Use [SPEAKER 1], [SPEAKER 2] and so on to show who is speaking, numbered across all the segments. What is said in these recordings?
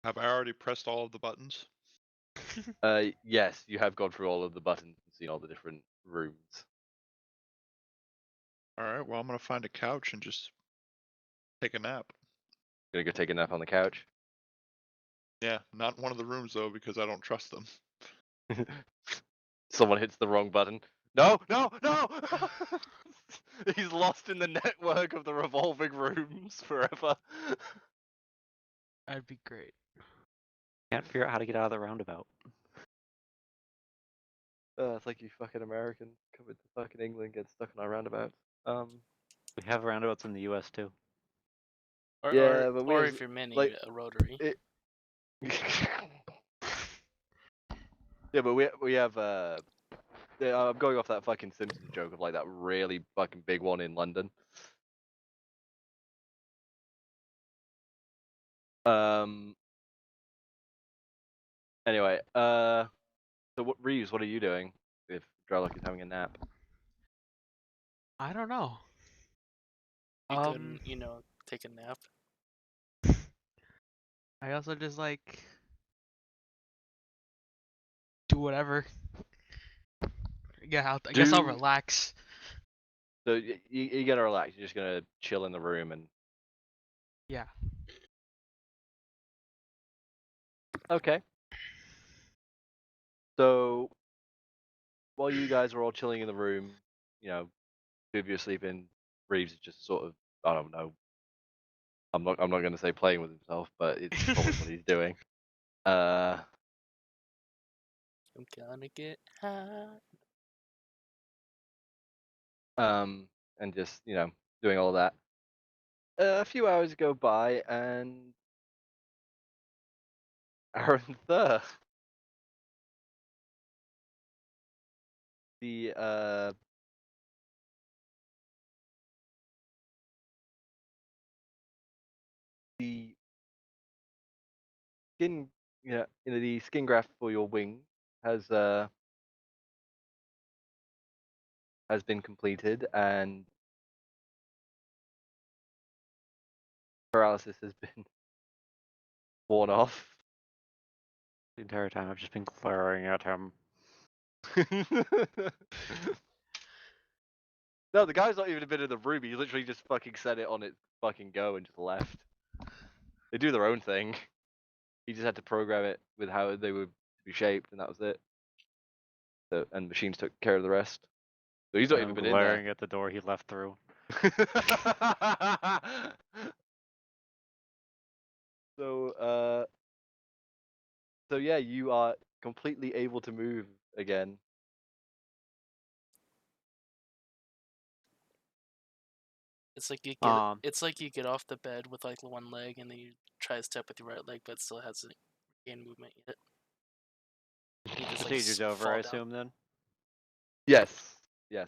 [SPEAKER 1] Have I already pressed all of the buttons?
[SPEAKER 2] Yes, you have gone through all of the buttons and seen all the different rooms.
[SPEAKER 1] Alright, well, I'm gonna find a couch and just take a nap.
[SPEAKER 2] Gonna go take a nap on the couch.
[SPEAKER 1] Yeah, not in one of the rooms, though, because I don't trust them.
[SPEAKER 2] Someone hits the wrong button. No, no, no! He's lost in the network of the revolving rooms forever.
[SPEAKER 3] That'd be great.
[SPEAKER 4] Can't figure out how to get out of the roundabout.
[SPEAKER 2] It's like you fucking Americans coming to fucking England, get stuck on our roundabouts.
[SPEAKER 4] We have roundabouts in the U.S. too.
[SPEAKER 5] Or,
[SPEAKER 2] Yeah,
[SPEAKER 5] or,
[SPEAKER 2] but we
[SPEAKER 5] or
[SPEAKER 2] have,
[SPEAKER 5] if you're mini,
[SPEAKER 2] like,
[SPEAKER 5] a rotary.
[SPEAKER 2] Yeah, but we have yeah, I'm going off that fucking Simpsons joke of like that really fucking big one in London. Anyway, so what, Reeves, what are you doing if Dralok is having a nap?
[SPEAKER 3] I don't know.
[SPEAKER 5] You couldn't, take a nap.
[SPEAKER 3] I also just like do whatever. Yeah, I guess I'll relax.
[SPEAKER 2] So you're gonna relax. You're just gonna chill in the room and.
[SPEAKER 3] Yeah.
[SPEAKER 2] Okay. So while you guys are all chilling in the room, two of you are sleeping. Reeves is just sort of, I don't know. I'm not gonna say playing with himself, but it's probably what he's doing.
[SPEAKER 5] I'm gonna get high.
[SPEAKER 2] And just doing all that. A few hours go by, and Aaron Thur, the the skin, the skin graft for your wing has been completed, and paralysis has been worn off.
[SPEAKER 4] The entire time I've just been glaring at him.
[SPEAKER 2] No, the guy's not even been in the room. He literally just fucking set it on its fucking go and just left. They do their own thing. He just had to program it with how they were to be shaped, and that was it. So, and machines took care of the rest. So he's not even
[SPEAKER 4] I'm
[SPEAKER 2] been in there.
[SPEAKER 4] glaring at the door he left through.
[SPEAKER 2] So, so yeah, you are completely able to move again.
[SPEAKER 5] It's like you get off the bed with like one leg, and then you try to step with your right leg, but it still hasn't gained movement yet. You just
[SPEAKER 4] Procedure's over,
[SPEAKER 5] fall
[SPEAKER 4] I
[SPEAKER 5] down.
[SPEAKER 4] assume then.
[SPEAKER 2] Yes. The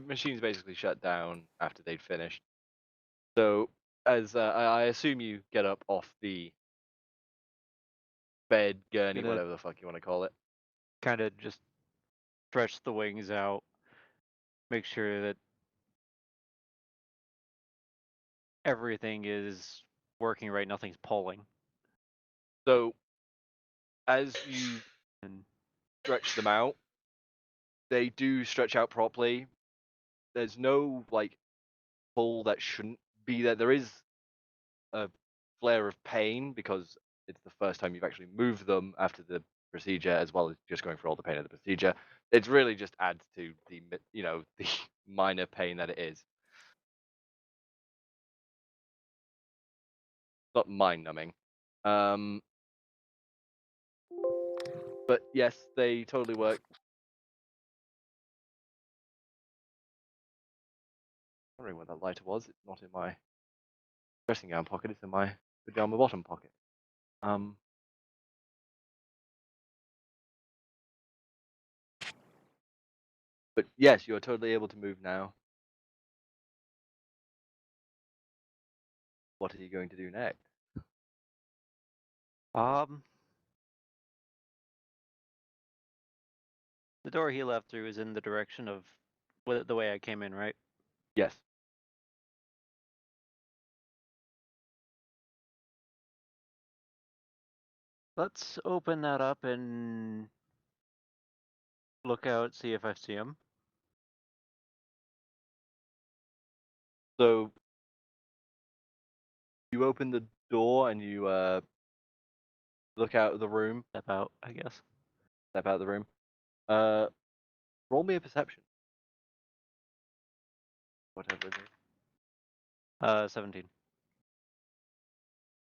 [SPEAKER 2] machines basically shut down after they'd finished. So, as I assume you get up off the bed, gurney,
[SPEAKER 4] Gonna-
[SPEAKER 2] whatever the fuck you want to call it.
[SPEAKER 4] Kind of just stretch the wings out, make sure that everything is working right, nothing's pulling.
[SPEAKER 2] So, as you
[SPEAKER 4] And
[SPEAKER 2] stretch them out, they do stretch out properly. There's no like pull that shouldn't be there. There is a flare of pain because it's the first time you've actually moved them after the procedure, as well as just going through all the pain of the procedure. It really just adds to the the minor pain that it is. Not mind numbing. But yes, they totally work. I'm wondering where that lighter was. It's not in my dressing gown pocket. It's in my pajama bottom pocket. But yes, you are totally able to move now. What are you going to do next?
[SPEAKER 4] the door he left through is in the direction of the way I came in, right?
[SPEAKER 2] Yes.
[SPEAKER 4] Let's open that up and look out, see if I see him.
[SPEAKER 2] So you open the door and you look out of the room.
[SPEAKER 4] Step out, I guess.
[SPEAKER 2] Step out of the room. Roll me a perception. Whatever it is.
[SPEAKER 4] 17.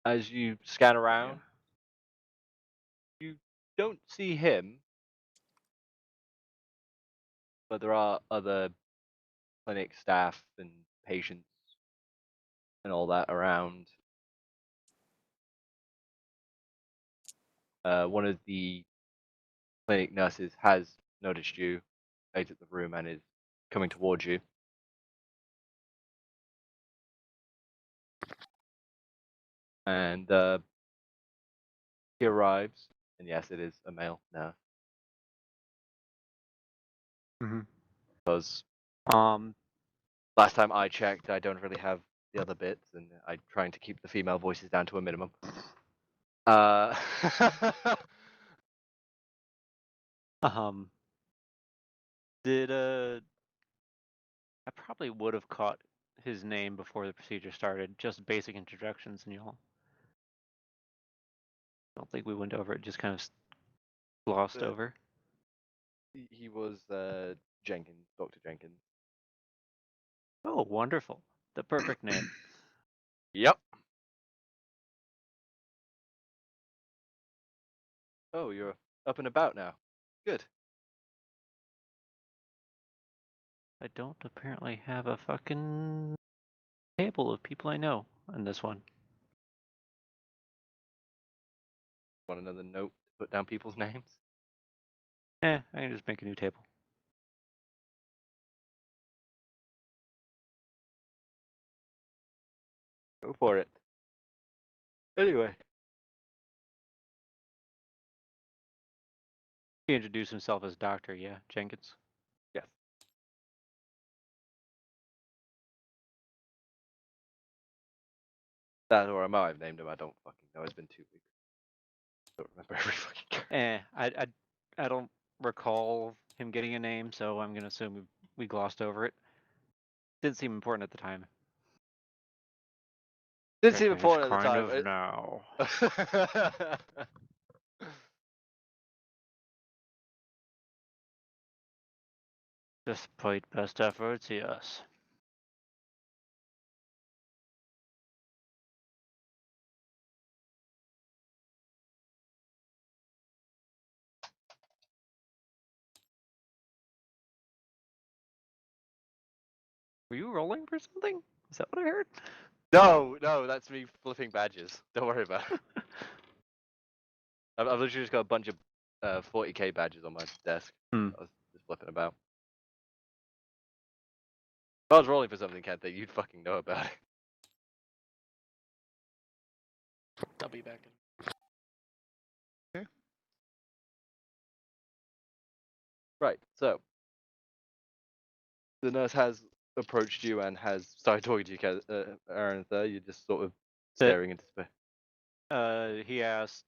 [SPEAKER 2] As you scan around, you don't see him, but there are other clinic staff and patients and all that around. One of the clinic nurses has noticed you, exit the room, and is coming towards you. And he arrives, and yes, it is a male nurse. Because last time I checked, I don't really have the other bits, and I'm trying to keep the female voices down to a minimum.
[SPEAKER 4] Did I probably would have caught his name before the procedure started, just basic introductions and y'all. I don't think we went over it, just kind of glossed over.
[SPEAKER 2] He was Jenkins, Dr. Jenkins.
[SPEAKER 4] Oh, wonderful. The perfect name.
[SPEAKER 2] Yep. Oh, you're up and about now. Good.
[SPEAKER 4] I don't apparently have a fucking table of people I know in this one.
[SPEAKER 2] Want another note to put down people's names?
[SPEAKER 4] I can just make a new table.
[SPEAKER 2] Go for it. Anyway.
[SPEAKER 4] He introduced himself as Doctor, yeah, Jenkins.
[SPEAKER 2] Yes. That or Mo, I've named him. I don't fucking know. It's been 2 weeks. Don't remember every fucking.
[SPEAKER 4] I don't recall him getting a name, so I'm gonna assume we glossed over it. Didn't seem important at the time.
[SPEAKER 2] Didn't seem important at the time.
[SPEAKER 4] Kind of now. Despite best efforts, yes. Were you rolling for something? Is that what I heard?
[SPEAKER 2] No, that's me flipping badges. Don't worry about it. I've literally just got a bunch of 40k badges on my desk. I was just flipping about. If I was rolling for something, Kente, you'd fucking know about it.
[SPEAKER 5] I'll be back in.
[SPEAKER 1] Okay.
[SPEAKER 2] Right, so the nurse has approached you and has started talking to you, Aranitha. You're just sort of staring into space.
[SPEAKER 4] He asked,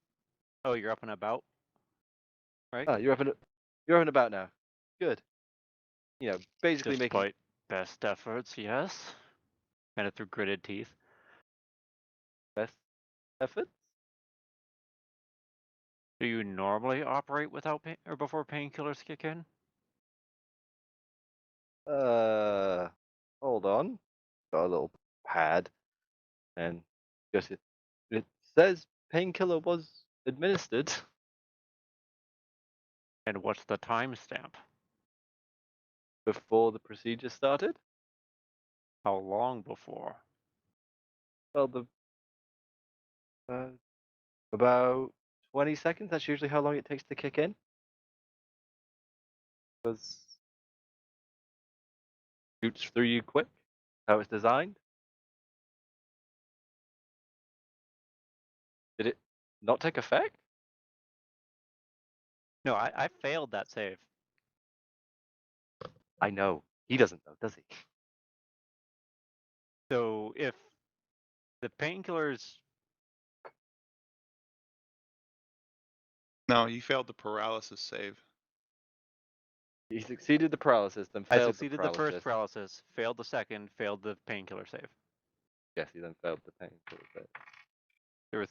[SPEAKER 4] "Oh, you're up and about, right?"
[SPEAKER 2] You're up and about now. Good. You know, basically making
[SPEAKER 4] Despite best efforts, yes. Kind of through gritted teeth.
[SPEAKER 2] best efforts.
[SPEAKER 4] Do you normally operate without pain or before painkillers kick in?
[SPEAKER 2] Hold on. Got a little pad, and just it says painkiller was administered
[SPEAKER 4] And what's the timestamp?
[SPEAKER 2] before the procedure started.
[SPEAKER 4] How long before?
[SPEAKER 2] Well, about 20 seconds. That's usually how long it takes to kick in. Because shoots through you quick. How it's designed. Did it not take effect?
[SPEAKER 4] No, I failed that save.
[SPEAKER 2] I know. He doesn't know, does he?
[SPEAKER 4] So if the painkillers
[SPEAKER 1] No, you failed the paralysis save.
[SPEAKER 2] He succeeded the paralysis, then
[SPEAKER 4] I
[SPEAKER 2] failed
[SPEAKER 4] succeeded
[SPEAKER 2] the
[SPEAKER 4] the first paralysis, failed the second, failed the painkiller save.
[SPEAKER 2] Yes, he then failed the painkiller save.
[SPEAKER 4] There was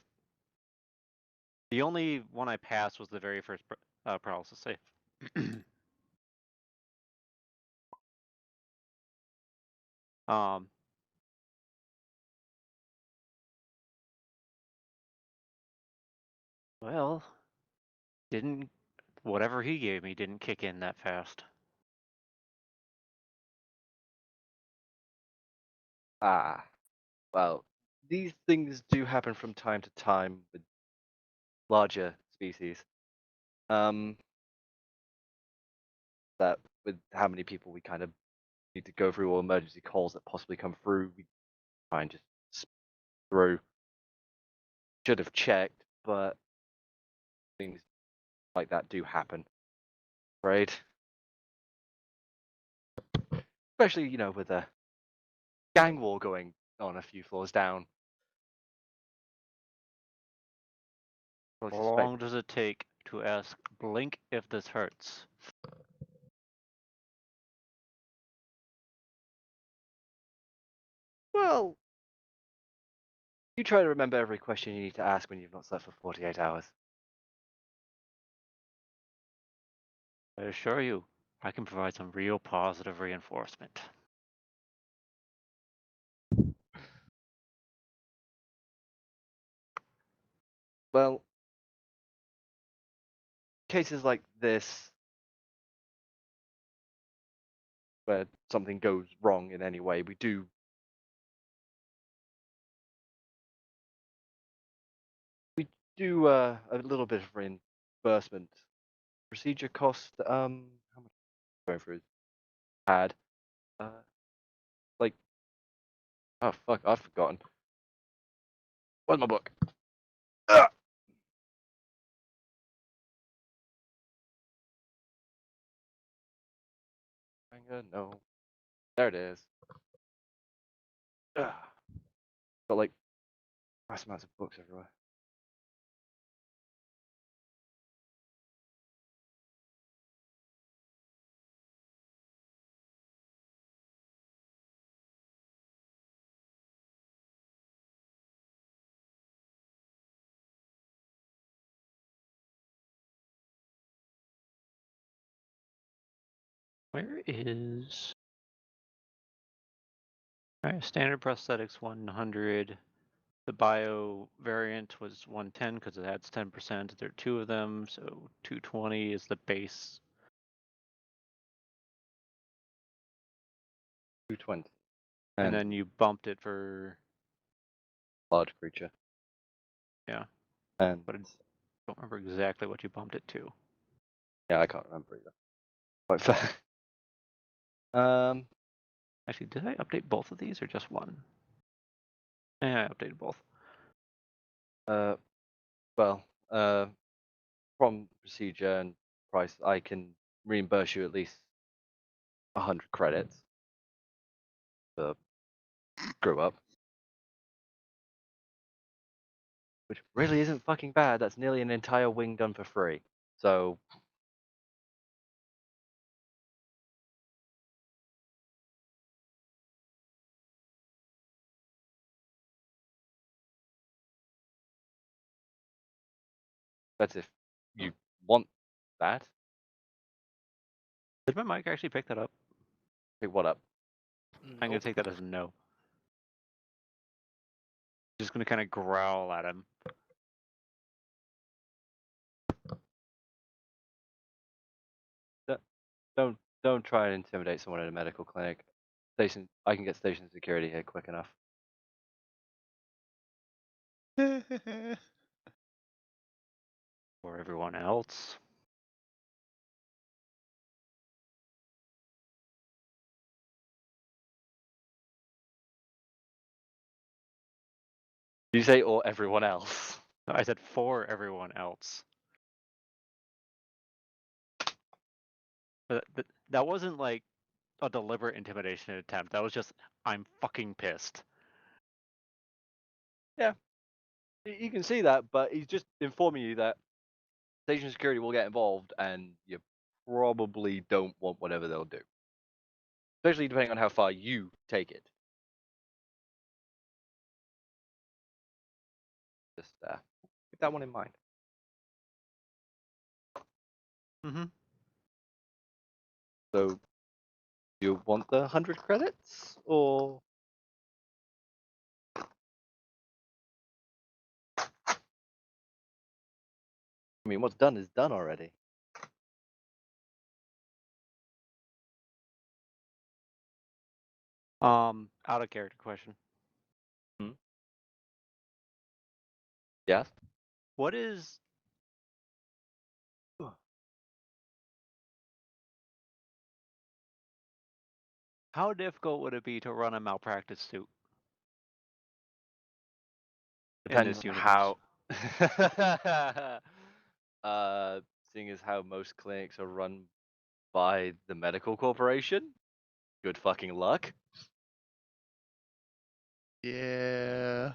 [SPEAKER 4] the only one I passed was the very first paralysis save. um. Well, didn't whatever he gave me didn't kick in that fast.
[SPEAKER 2] Ah, well, these things do happen from time to time with larger species. That with how many people we kind of need to go through, or emergency calls that possibly come through, we try and just through. Should have checked, but things like that do happen, right? Especially, with a gang war going on a few floors down. I
[SPEAKER 4] How
[SPEAKER 2] suspect-
[SPEAKER 4] long does it take to ask Blink if this hurts?
[SPEAKER 2] Well, you try to remember every question you need to ask when you've not slept for 48 hours.
[SPEAKER 4] I assure you, I can provide some real positive reinforcement.
[SPEAKER 2] Well, cases like this, where something goes wrong in any way, we do a little bit of reimbursement. Procedure cost, how much going through pad? Like, oh fuck, I've forgotten. Where's my book? Ah! No, there it is. Ah. Got like mass amounts of books everywhere.
[SPEAKER 4] Where is... Alright, standard prosthetics 100. The bio variant was 110 because it adds 10%. There are two of them, so 220 is the base.
[SPEAKER 2] 220.
[SPEAKER 4] And then you bumped it for...
[SPEAKER 2] large creature.
[SPEAKER 4] Yeah.
[SPEAKER 2] And
[SPEAKER 4] But I don't remember exactly what you bumped it to.
[SPEAKER 2] yeah, I can't remember either. Quite fair.
[SPEAKER 4] Actually, did I update both of these or just one? Yeah, I updated both.
[SPEAKER 2] Well, from procedure and price, I can reimburse you at least 100 credits to screw up. Which really isn't fucking bad. That's nearly an entire wing done for free. So that's if you want that.
[SPEAKER 4] Did my mic actually pick that up?
[SPEAKER 2] Pick what up?
[SPEAKER 4] I'm gonna
[SPEAKER 5] Nope.
[SPEAKER 4] take that as a no. Just gonna kind of growl at him.
[SPEAKER 2] Don't try and intimidate someone in a medical clinic. I can get station security here quick enough.
[SPEAKER 4] Or everyone else.
[SPEAKER 2] Did you say or everyone else?
[SPEAKER 4] No, I said for everyone else. But that wasn't like a deliberate intimidation attempt. That was just, I'm fucking pissed.
[SPEAKER 2] Yeah. You can see that, but he's just informing you that station security will get involved, and you probably don't want whatever they'll do. Especially depending on how far you take it. Just keep that one in mind.
[SPEAKER 4] Mm-hmm.
[SPEAKER 2] So, you want the 100 credits, or? I mean, what's done is done already.
[SPEAKER 4] Out of character question.
[SPEAKER 2] Yes?
[SPEAKER 4] What is how difficult would it be to run a malpractice suit in
[SPEAKER 2] Depends
[SPEAKER 4] this
[SPEAKER 2] on
[SPEAKER 4] universe?
[SPEAKER 2] how. Seeing as how most clinics are run by the medical corporation, good fucking luck.
[SPEAKER 1] Yeah.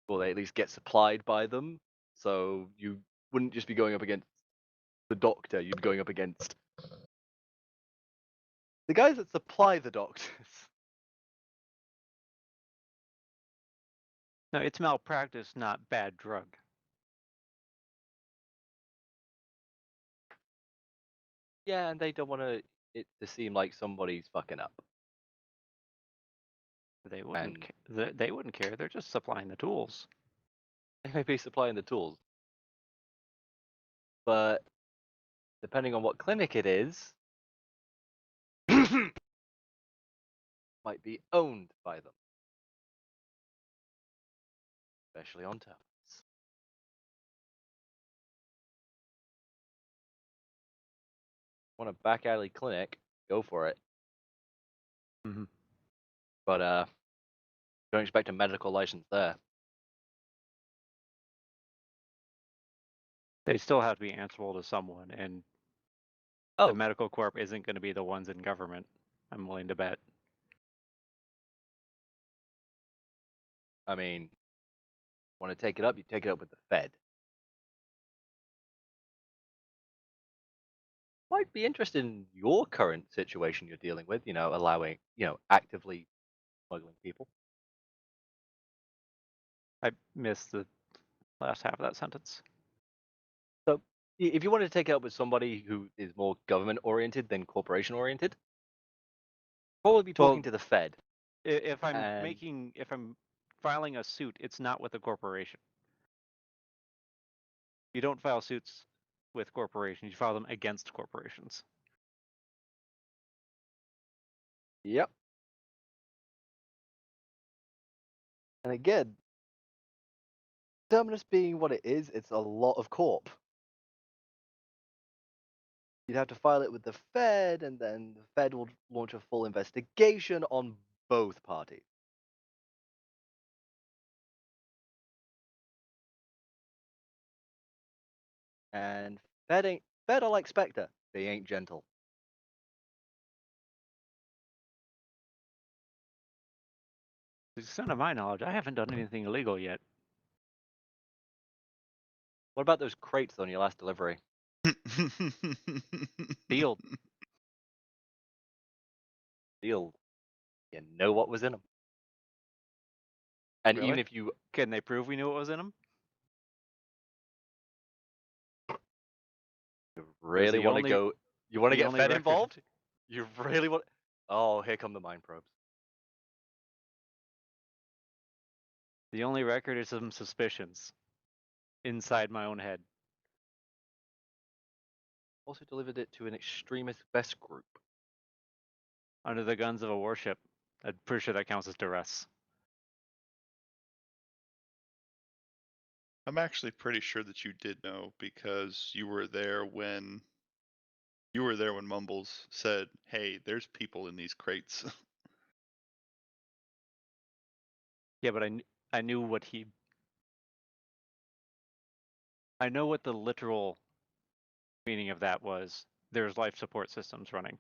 [SPEAKER 2] Or they at least get supplied by them. So you wouldn't just be going up against the doctor, you'd be going up against the guys that supply the doctors.
[SPEAKER 4] No, it's malpractice, not bad drug.
[SPEAKER 2] Yeah, and they don't want it to seem like somebody's fucking up.
[SPEAKER 4] They wouldn't.
[SPEAKER 2] And
[SPEAKER 4] They wouldn't care. They're just supplying the tools.
[SPEAKER 2] they may be supplying the tools. But depending on what clinic it is, might be owned by them. Especially on terms. Want a back alley clinic, go for it.
[SPEAKER 4] Mhm.
[SPEAKER 2] But don't expect a medical license there.
[SPEAKER 4] They still have to be answerable to someone, and
[SPEAKER 2] Oh,
[SPEAKER 4] the medical corp isn't going to be the ones in government. I'm willing to bet.
[SPEAKER 2] I mean, want to take it up? You take it up with the Fed. Might be interested in your current situation you're dealing with. Allowing, actively smuggling people.
[SPEAKER 4] I missed the last half of that sentence.
[SPEAKER 2] So, if you wanted to take it up with somebody who is more government oriented than corporation oriented, probably be talking
[SPEAKER 4] Well,
[SPEAKER 2] to the Fed.
[SPEAKER 4] If I'm
[SPEAKER 2] And
[SPEAKER 4] if I'm filing a suit, it's not with a corporation. You don't file suits with corporations. You file them against corporations.
[SPEAKER 2] yep. And again, Terminus being what it is, it's a lot of corp. You'd have to file it with the Fed, and then the Fed will launch a full investigation on both parties. And Fed are like Spectre. They ain't gentle.
[SPEAKER 4] To the extent of my knowledge, I haven't done anything illegal yet.
[SPEAKER 2] What about those crates on your last delivery?
[SPEAKER 4] Sealed.
[SPEAKER 2] Sealed. You know what was in them. And
[SPEAKER 4] Really?
[SPEAKER 2] even if you
[SPEAKER 4] Can they prove we knew what was in them?
[SPEAKER 2] really want to go, you want to
[SPEAKER 4] the
[SPEAKER 2] get
[SPEAKER 4] only
[SPEAKER 2] Fed
[SPEAKER 4] record-
[SPEAKER 2] involved? You really want? Oh, here come the mind probes.
[SPEAKER 4] The only record is some suspicions inside my own head.
[SPEAKER 2] Also delivered it to an extremist best group.
[SPEAKER 4] Under the guns of a warship. I'm pretty sure that counts as duress.
[SPEAKER 1] I'm actually pretty sure that you did know because you were there when Mumbles said, "Hey, there's people in these crates."
[SPEAKER 4] Yeah, but I knew what he. I know what the literal meaning of that was. There's life support systems running.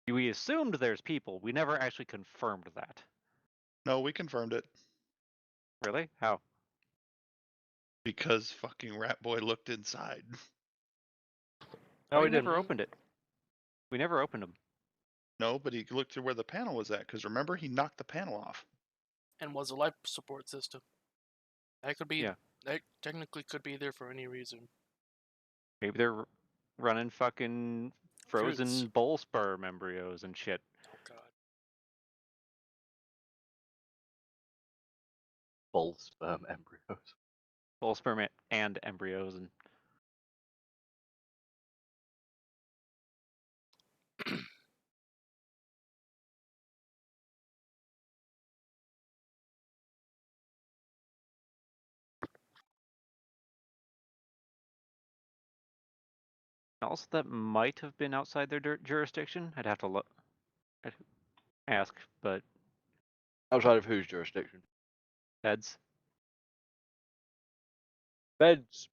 [SPEAKER 4] We assumed there's people. We never actually confirmed that.
[SPEAKER 1] No, we confirmed it.
[SPEAKER 4] Really? How?
[SPEAKER 1] Because fucking Rat Boy looked inside.
[SPEAKER 2] No,
[SPEAKER 4] we
[SPEAKER 2] we
[SPEAKER 4] never
[SPEAKER 2] didn't.
[SPEAKER 4] opened it. We never opened them.
[SPEAKER 1] No, but he looked to where the panel was at, because remember, he knocked the panel off.
[SPEAKER 5] And was a life support system. That could be.
[SPEAKER 4] Yeah.
[SPEAKER 5] That technically could be there for any reason.
[SPEAKER 4] Maybe they're running fucking frozen
[SPEAKER 5] Fruits.
[SPEAKER 4] bull sperm embryos and shit.
[SPEAKER 5] Oh god.
[SPEAKER 2] Bull sperm embryos.
[SPEAKER 4] Bull sperm and embryos and also that might have been outside their jurisdiction. I'd have to look. I'd ask, but
[SPEAKER 2] Outside of whose jurisdiction?
[SPEAKER 4] feds.
[SPEAKER 2] Feds.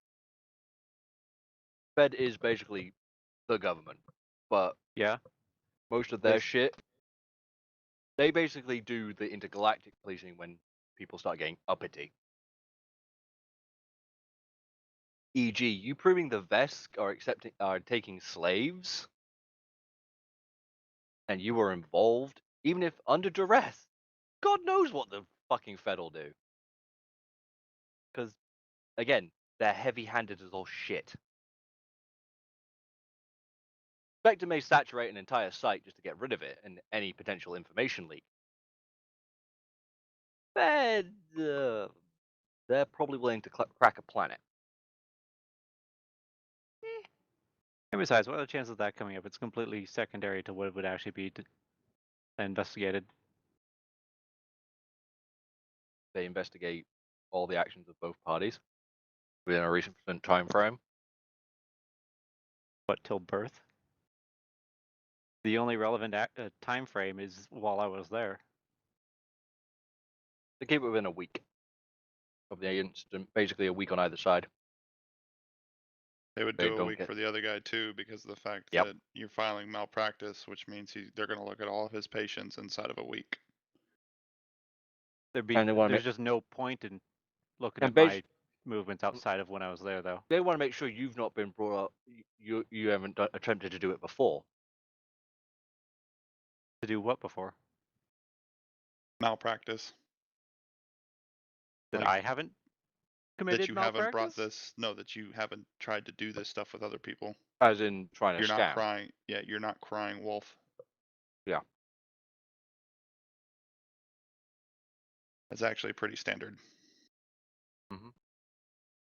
[SPEAKER 2] Fed is basically the government, but
[SPEAKER 4] Yeah.
[SPEAKER 2] most of their
[SPEAKER 4] They-
[SPEAKER 2] shit, they basically do the intergalactic policing when people start getting uppity. E.g., you proving the Vesk are taking slaves, and you were involved, even if under duress. God knows what the fucking Fed will do. Because, again, they're heavy-handed as all shit. Spectre may saturate an entire site just to get rid of it and any potential information leak. Fed, they're probably willing to crack a planet.
[SPEAKER 4] And besides, what are the chances of that coming up? It's completely secondary to what would actually be investigated.
[SPEAKER 2] They investigate all the actions of both parties within a recent time frame.
[SPEAKER 4] What, till birth? The only relevant time frame is while I was there.
[SPEAKER 2] They keep it within a week of the incident, basically a week on either side.
[SPEAKER 1] They would
[SPEAKER 2] They
[SPEAKER 1] do a
[SPEAKER 2] don't
[SPEAKER 1] week
[SPEAKER 2] get-
[SPEAKER 1] for the other guy too, because of the fact
[SPEAKER 2] Yep.
[SPEAKER 1] that you're filing malpractice, which means they're going to look at all of his patients inside of a week.
[SPEAKER 2] And they wanna
[SPEAKER 4] There's
[SPEAKER 2] make-
[SPEAKER 4] just no point in looking
[SPEAKER 2] And
[SPEAKER 4] at my movements outside of when I was there, though.
[SPEAKER 2] They want to make sure you've not been brought up. You haven't attempted to do it before.
[SPEAKER 4] To do what before?
[SPEAKER 1] Malpractice.
[SPEAKER 4] That
[SPEAKER 1] Like,
[SPEAKER 4] I haven't committed
[SPEAKER 1] that you haven't brought
[SPEAKER 4] malpractice?
[SPEAKER 1] that you haven't tried to do this stuff with other people.
[SPEAKER 2] As in trying to
[SPEAKER 1] You're
[SPEAKER 2] scam.
[SPEAKER 1] not crying. Yeah, you're not crying wolf.
[SPEAKER 2] Yeah.
[SPEAKER 1] That's actually pretty standard.
[SPEAKER 2] Mm-hmm.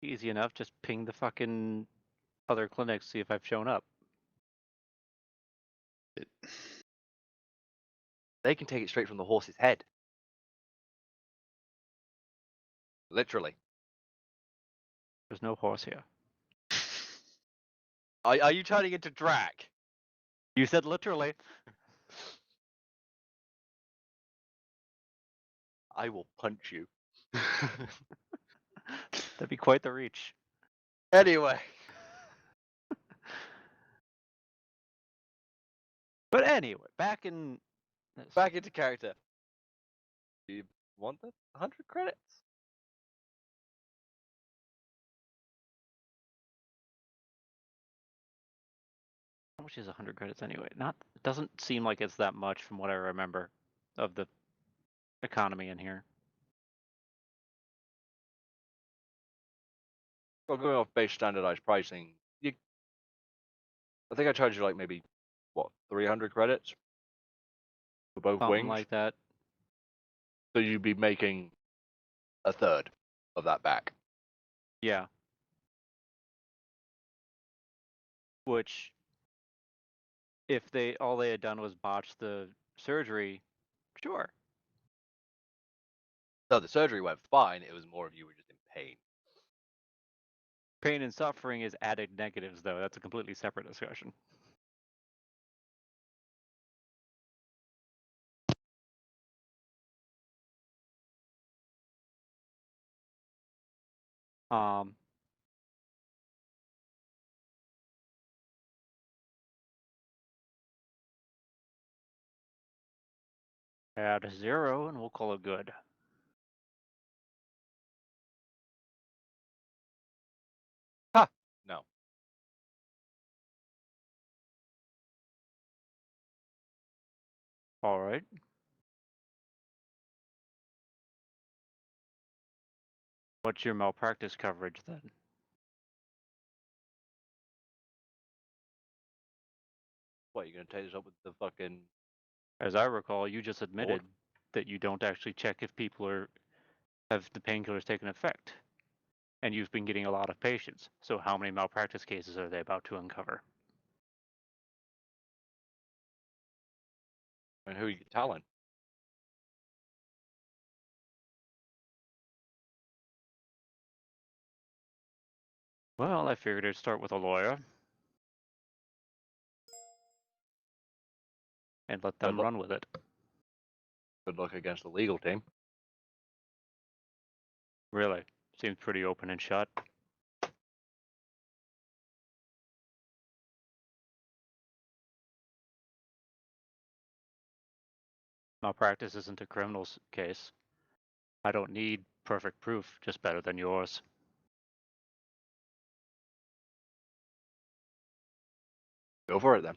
[SPEAKER 4] Easy enough. Just ping the fucking other clinics, see if I've shown up.
[SPEAKER 2] They can take it straight from the horse's head. Literally.
[SPEAKER 4] There's no horse here.
[SPEAKER 2] Are you turning into Drac?
[SPEAKER 4] You said literally.
[SPEAKER 2] I will punch you.
[SPEAKER 4] That'd be quite the reach.
[SPEAKER 2] Anyway.
[SPEAKER 4] But anyway, back into
[SPEAKER 2] character. Do you want the 100 credits?
[SPEAKER 4] How much is 100 credits anyway? It doesn't seem like it's that much from what I remember of the economy in here.
[SPEAKER 2] Well, going off base standardized pricing, I think I charged you like maybe 300 credits for both
[SPEAKER 4] Something
[SPEAKER 2] wings.
[SPEAKER 4] like that.
[SPEAKER 2] So you'd be making a third of that back.
[SPEAKER 4] Yeah. Which, if all they had done was botch the surgery, sure.
[SPEAKER 2] So the surgery went fine. It was more of you were just in pain.
[SPEAKER 4] Pain and suffering is added negatives, though. That's a completely separate discussion. Add 0, and we'll call it good. All right. What's your malpractice coverage then?
[SPEAKER 2] What, you gonna take this up with the fucking...
[SPEAKER 4] As I recall, you just admitted that you don't actually check if people have the painkillers taken effect. And you've been getting a lot of patients. So how many malpractice cases are they about to uncover?
[SPEAKER 2] And who are you telling?
[SPEAKER 4] Well, I figured I'd start with a lawyer. And let them run with it.
[SPEAKER 2] Good luck against the legal team.
[SPEAKER 4] Really? Seems pretty open and shut. Malpractice isn't a criminal case. I don't need perfect proof, just better than yours.
[SPEAKER 2] Go for it then.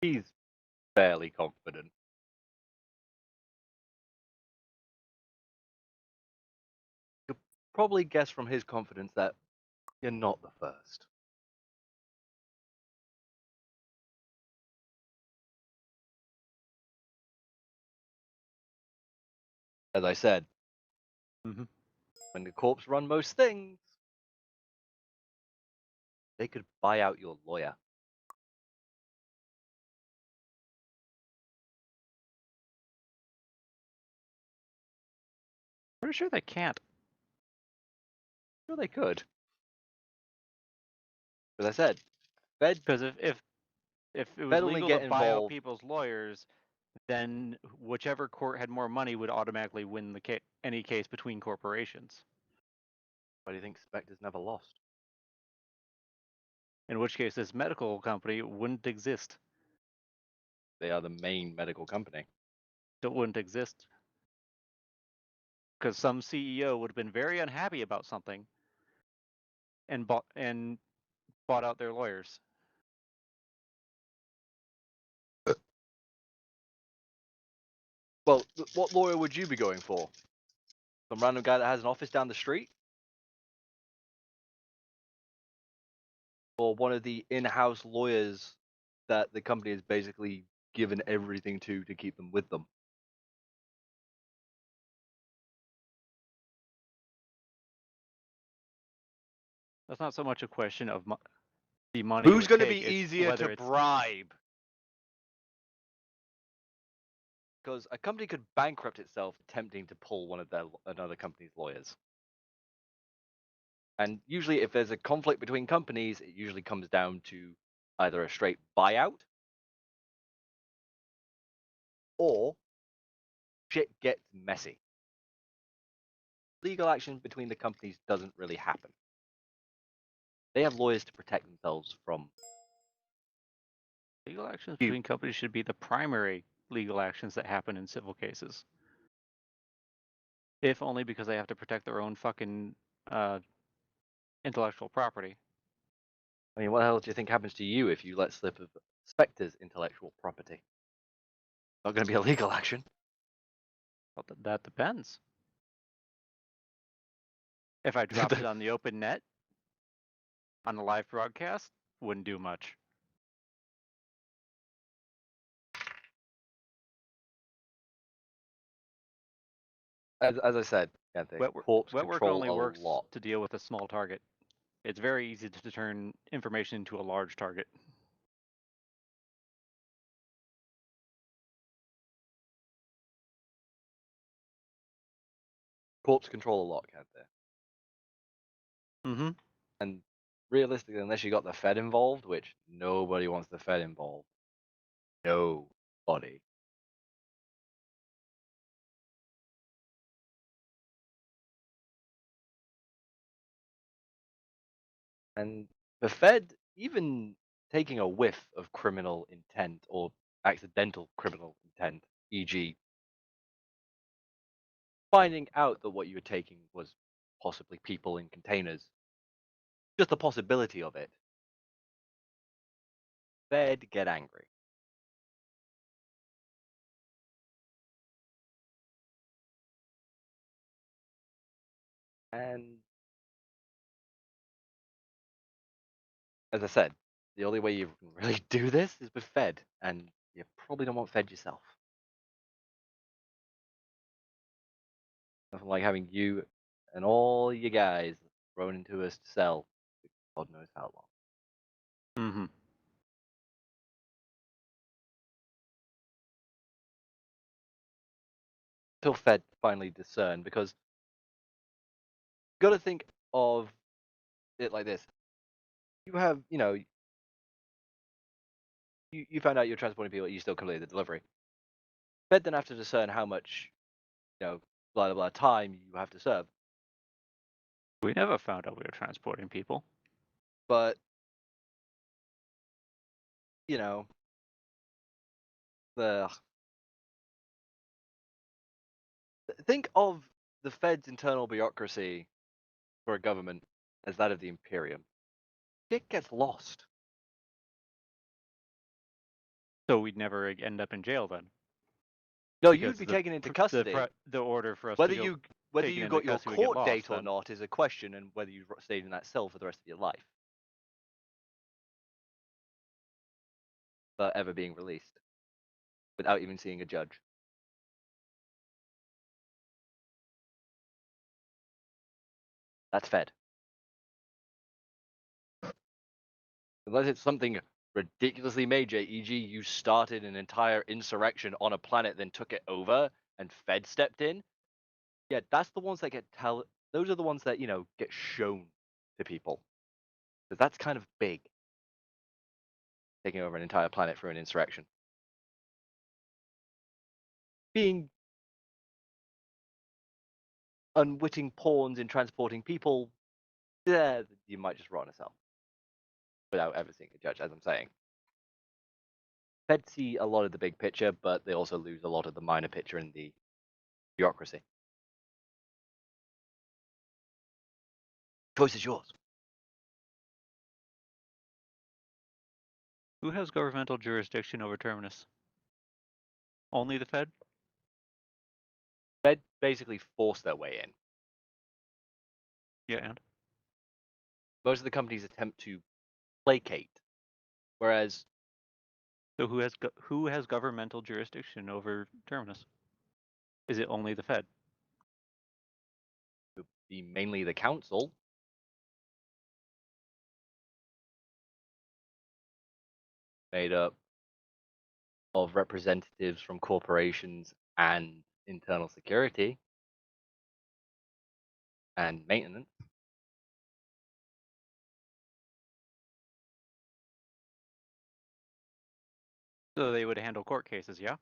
[SPEAKER 2] He's fairly confident. You'll probably guess from his confidence that you're not the first. As I said, when the corpse run most things, they could buy out your lawyer.
[SPEAKER 4] Pretty sure they can't.
[SPEAKER 2] Sure, they could. As I said, Fed
[SPEAKER 4] Because if it was
[SPEAKER 2] Fed only
[SPEAKER 4] legal to
[SPEAKER 2] get
[SPEAKER 4] buy out
[SPEAKER 2] involved.
[SPEAKER 4] people's lawyers, then whichever court had more money would automatically win any case between corporations.
[SPEAKER 2] Why do you think Spectre's never lost?
[SPEAKER 4] In which case, this medical company wouldn't exist.
[SPEAKER 2] They are the main medical company.
[SPEAKER 4] It wouldn't exist. Because some CEO would have been very unhappy about something and bought out their lawyers.
[SPEAKER 2] Well, what lawyer would you be going for? Some random guy that has an office down the street? Or one of the in-house lawyers that the company has basically given everything to keep them with them?
[SPEAKER 4] That's not so much a question of the money.
[SPEAKER 2] Who's going to be
[SPEAKER 4] it's
[SPEAKER 2] easier to
[SPEAKER 4] whether it's
[SPEAKER 2] bribe? Because a company could bankrupt itself attempting to pull one of another company's lawyers. And usually, if there's a conflict between companies, it usually comes down to either a straight buyout or shit gets messy. Legal action between the companies doesn't really happen. They have lawyers to protect themselves from.
[SPEAKER 4] legal actions between companies should be the primary legal actions that happen in civil cases. If only because they have to protect their own fucking intellectual property.
[SPEAKER 2] I mean, what the hell do you think happens to you if you let slip of Spectre's intellectual property? Not going to be a legal action.
[SPEAKER 4] Well, that depends. If I dropped it on the open net, on a live broadcast, wouldn't do much.
[SPEAKER 2] As I said, corpse
[SPEAKER 4] Wet work
[SPEAKER 2] control
[SPEAKER 4] only
[SPEAKER 2] a
[SPEAKER 4] works
[SPEAKER 2] lot.
[SPEAKER 4] to deal with a small target. It's very easy to turn information into a large target.
[SPEAKER 2] Corpse control a lot, can't they?
[SPEAKER 4] Mm-hmm.
[SPEAKER 2] And realistically, unless you got the Fed involved, which nobody wants the Fed involved. Nobody. And the Fed, even taking a whiff of criminal intent or accidental criminal intent, e.g., finding out that what you were taking was possibly people in containers, just the possibility of it, Fed get angry. And as I said, the only way you can really do this is with Fed, and you probably don't want Fed yourself. Nothing like having you and all you guys thrown into a cell for God knows how long.
[SPEAKER 4] Mm-hmm.
[SPEAKER 2] Till Fed finally discern, because you got to think of it like this: you have, you found out you're transporting people, you still completed the delivery. Fed then have to discern how much, blah blah blah time you have to serve.
[SPEAKER 4] We never found out we were transporting people.
[SPEAKER 2] But the think of the Fed's internal bureaucracy for a government as that of the Imperium. It gets lost.
[SPEAKER 4] So we'd never end up in jail then.
[SPEAKER 2] No,
[SPEAKER 4] Because
[SPEAKER 2] you'd be taken into custody.
[SPEAKER 4] The order for us
[SPEAKER 2] Whether
[SPEAKER 4] to go
[SPEAKER 2] whether
[SPEAKER 4] taken
[SPEAKER 2] you
[SPEAKER 4] into
[SPEAKER 2] got your
[SPEAKER 4] custody would get
[SPEAKER 2] court date
[SPEAKER 4] lost
[SPEAKER 2] or
[SPEAKER 4] then.
[SPEAKER 2] not is a question, and whether you stayed in that cell for the rest of your life, but ever being released without even seeing a judge. That's Fed. Unless it's something ridiculously major, e.g., you started an entire insurrection on a planet, then took it over, and Fed stepped in. Yeah, that's the ones that those are the ones that, get shown to people. Because that's kind of big. Taking over an entire planet for an insurrection. Being unwitting pawns in transporting people, yeah, you might just rot in a cell. Without ever seeing a judge, as I'm saying. Fed see a lot of the big picture, but they also lose a lot of the minor picture in the bureaucracy. Choice is yours.
[SPEAKER 4] Who has governmental jurisdiction over Terminus? Only the Fed?
[SPEAKER 2] Fed basically force their way in.
[SPEAKER 4] Yeah, and
[SPEAKER 2] Most of the companies attempt to placate, whereas
[SPEAKER 4] so who has governmental jurisdiction over Terminus? Is it only the Fed?
[SPEAKER 2] it would be mainly the council. Made up of representatives from corporations and internal security and maintenance.
[SPEAKER 4] So they would handle court cases, yeah?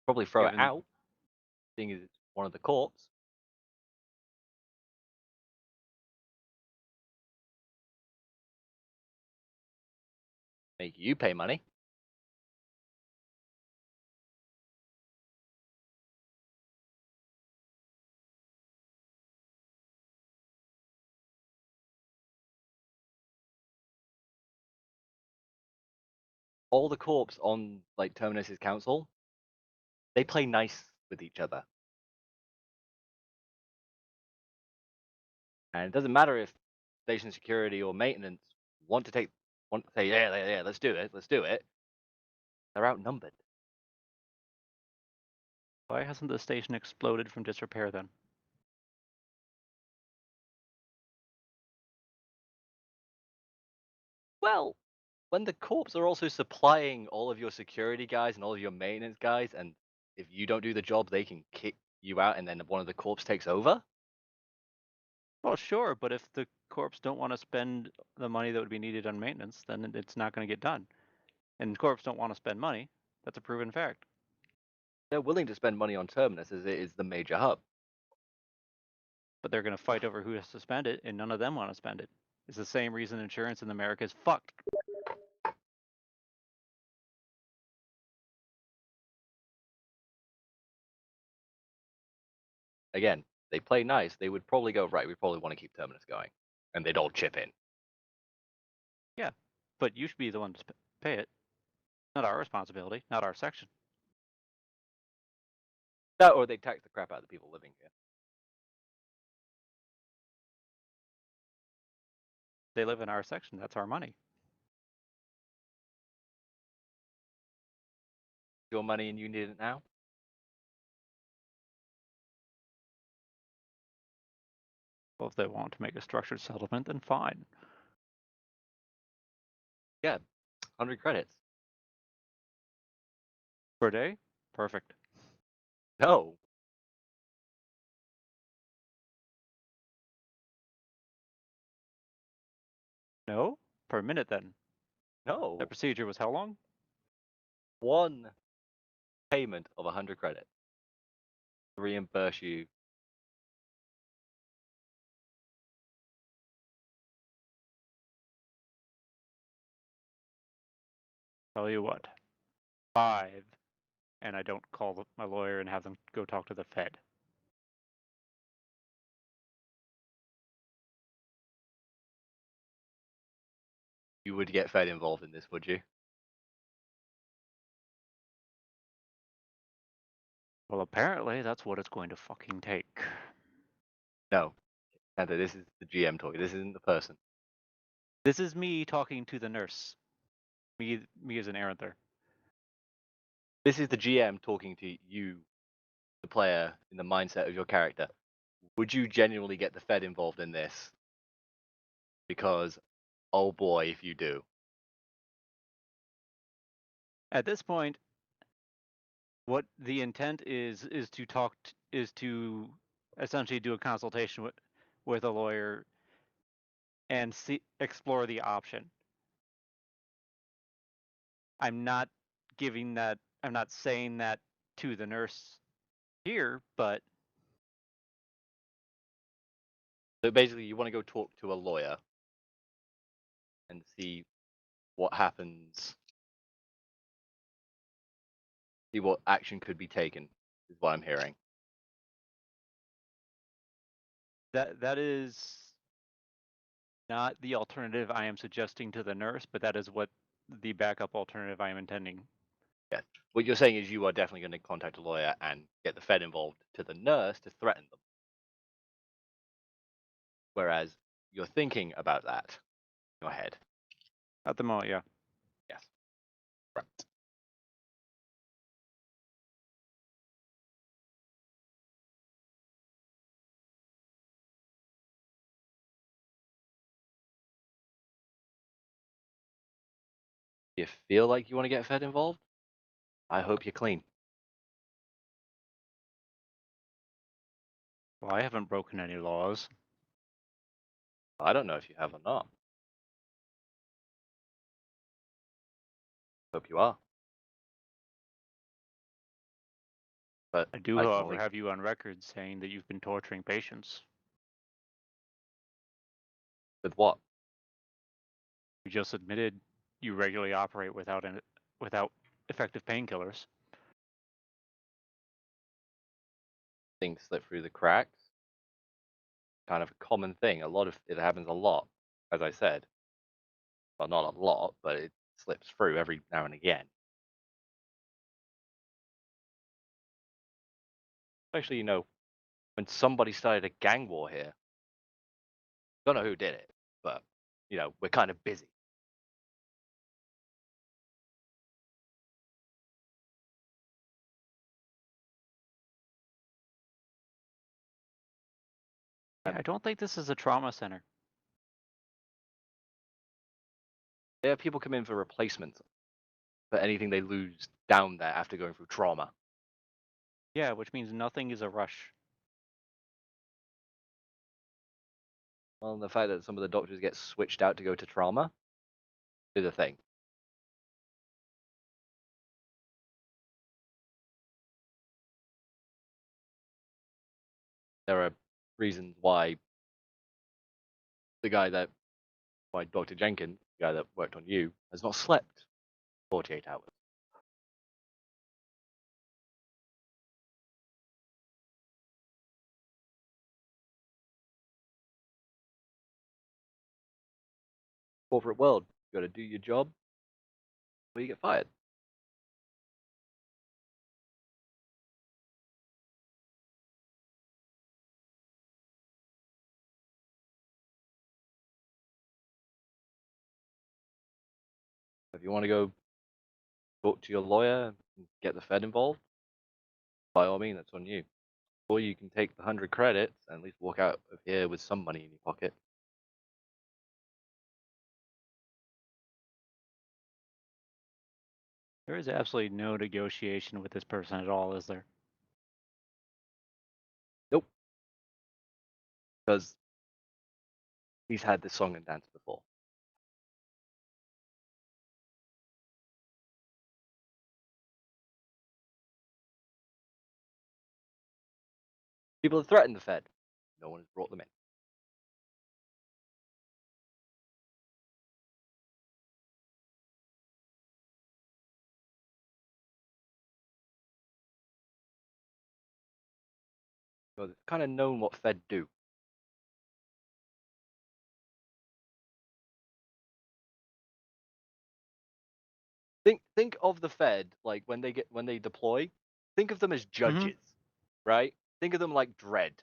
[SPEAKER 2] Probably throw it
[SPEAKER 4] Given
[SPEAKER 2] out, seeing as it's one of the courts. Make you pay money. All the corps on like Terminus's council, they play nice with each other. And it doesn't matter if station security or maintenance want to say, yeah, let's do it. They're outnumbered.
[SPEAKER 4] why hasn't the station exploded from disrepair then?
[SPEAKER 2] Well, when the corps are also supplying all of your security guys and all of your maintenance guys, and if you don't do the job, they can kick you out, and then one of the corps takes over.
[SPEAKER 4] Well, sure, but if the corps don't want to spend the money that would be needed on maintenance, then it's not going to get done. And corps don't want to spend money. That's a proven fact.
[SPEAKER 2] They're willing to spend money on Terminus as it is the major hub.
[SPEAKER 4] But they're going to fight over who has to spend it, and none of them want to spend it. It's the same reason insurance in America is fucked.
[SPEAKER 2] Again, they play nice, they would probably go, right, we probably want to keep Terminus going. And they'd all chip in.
[SPEAKER 4] Yeah, but you should be the one to pay it. Not our responsibility, not our section.
[SPEAKER 2] That, or they'd tax the crap out of the people living here.
[SPEAKER 4] They live in our section, that's our money.
[SPEAKER 2] Your money and you need it now?
[SPEAKER 4] Well, if they want to make a structured settlement, then fine.
[SPEAKER 2] Yeah, 100 credits.
[SPEAKER 4] Per day? Perfect.
[SPEAKER 2] No.
[SPEAKER 4] No? Per minute then.
[SPEAKER 2] No.
[SPEAKER 4] That procedure was how long?
[SPEAKER 2] One payment of 100 credits. Reimburse you.
[SPEAKER 4] Tell you what. 5. And I don't call my lawyer and have them go talk to the Fed.
[SPEAKER 2] You would get Fed involved in this, would you?
[SPEAKER 4] Well, apparently that's what it's going to fucking take.
[SPEAKER 2] No. Santa, this is the GM talking. This isn't the person.
[SPEAKER 4] This is me talking to the nurse. Me as an errand there.
[SPEAKER 2] This is the GM talking to you, the player, in the mindset of your character. Would you genuinely get the Fed involved in this? Because, oh boy, if you do.
[SPEAKER 4] At this point, what the intent is to talk is to essentially do a consultation with a lawyer and explore the option. I'm not saying that to the nurse here, but
[SPEAKER 2] So basically, you want to go talk to a lawyer and see what happens, see what action could be taken, is what I'm hearing.
[SPEAKER 4] that is not the alternative I am suggesting to the nurse, but that is what the backup alternative I am intending.
[SPEAKER 2] Yeah. What you're saying is you are definitely going to contact a lawyer and get the Fed involved to the nurse to threaten them. Whereas you're thinking about that in your head.
[SPEAKER 4] At the moment, yeah.
[SPEAKER 2] Yes. Right. You feel like you want to get Fed involved? I hope you're clean.
[SPEAKER 4] Well, I haven't broken any laws.
[SPEAKER 2] I don't know if you have or not. Hope you are. But
[SPEAKER 4] I do,
[SPEAKER 2] I can
[SPEAKER 4] however,
[SPEAKER 2] only...
[SPEAKER 4] have you on record saying that you've been torturing patients.
[SPEAKER 2] With what?
[SPEAKER 4] You just admitted you regularly operate without effective painkillers.
[SPEAKER 2] Things slip through the cracks. Kind of a common thing. It happens a lot, as I said. Well, not a lot, but it slips through every now and again. Especially, when somebody started a gang war here. Don't know who did it, but we're kind of busy.
[SPEAKER 4] Yeah, I don't think this is a trauma center.
[SPEAKER 2] There are people come in for replacements for anything they lose down there after going through trauma.
[SPEAKER 4] Yeah, which means nothing is a rush.
[SPEAKER 2] Well, the fact that some of the doctors get switched out to go to trauma is a thing. There are reasons why Dr. Jenkins, the guy that worked on you, has not slept 48 hours. Corporate world, you got to do your job, or you get fired. If you want to go talk to your lawyer and get the Fed involved, by all means, that's on you. Or you can take the 100 credits and at least walk out of here with some money in your pocket.
[SPEAKER 4] There is absolutely no negotiation with this person at all, is there?
[SPEAKER 2] Nope. Because he's had this song and dance before. People have threatened the Fed. No one has brought them in. So it's kind of known what Fed do. Think of the Fed like when they deploy. Think of them as judges, right? Think of them like Dredd.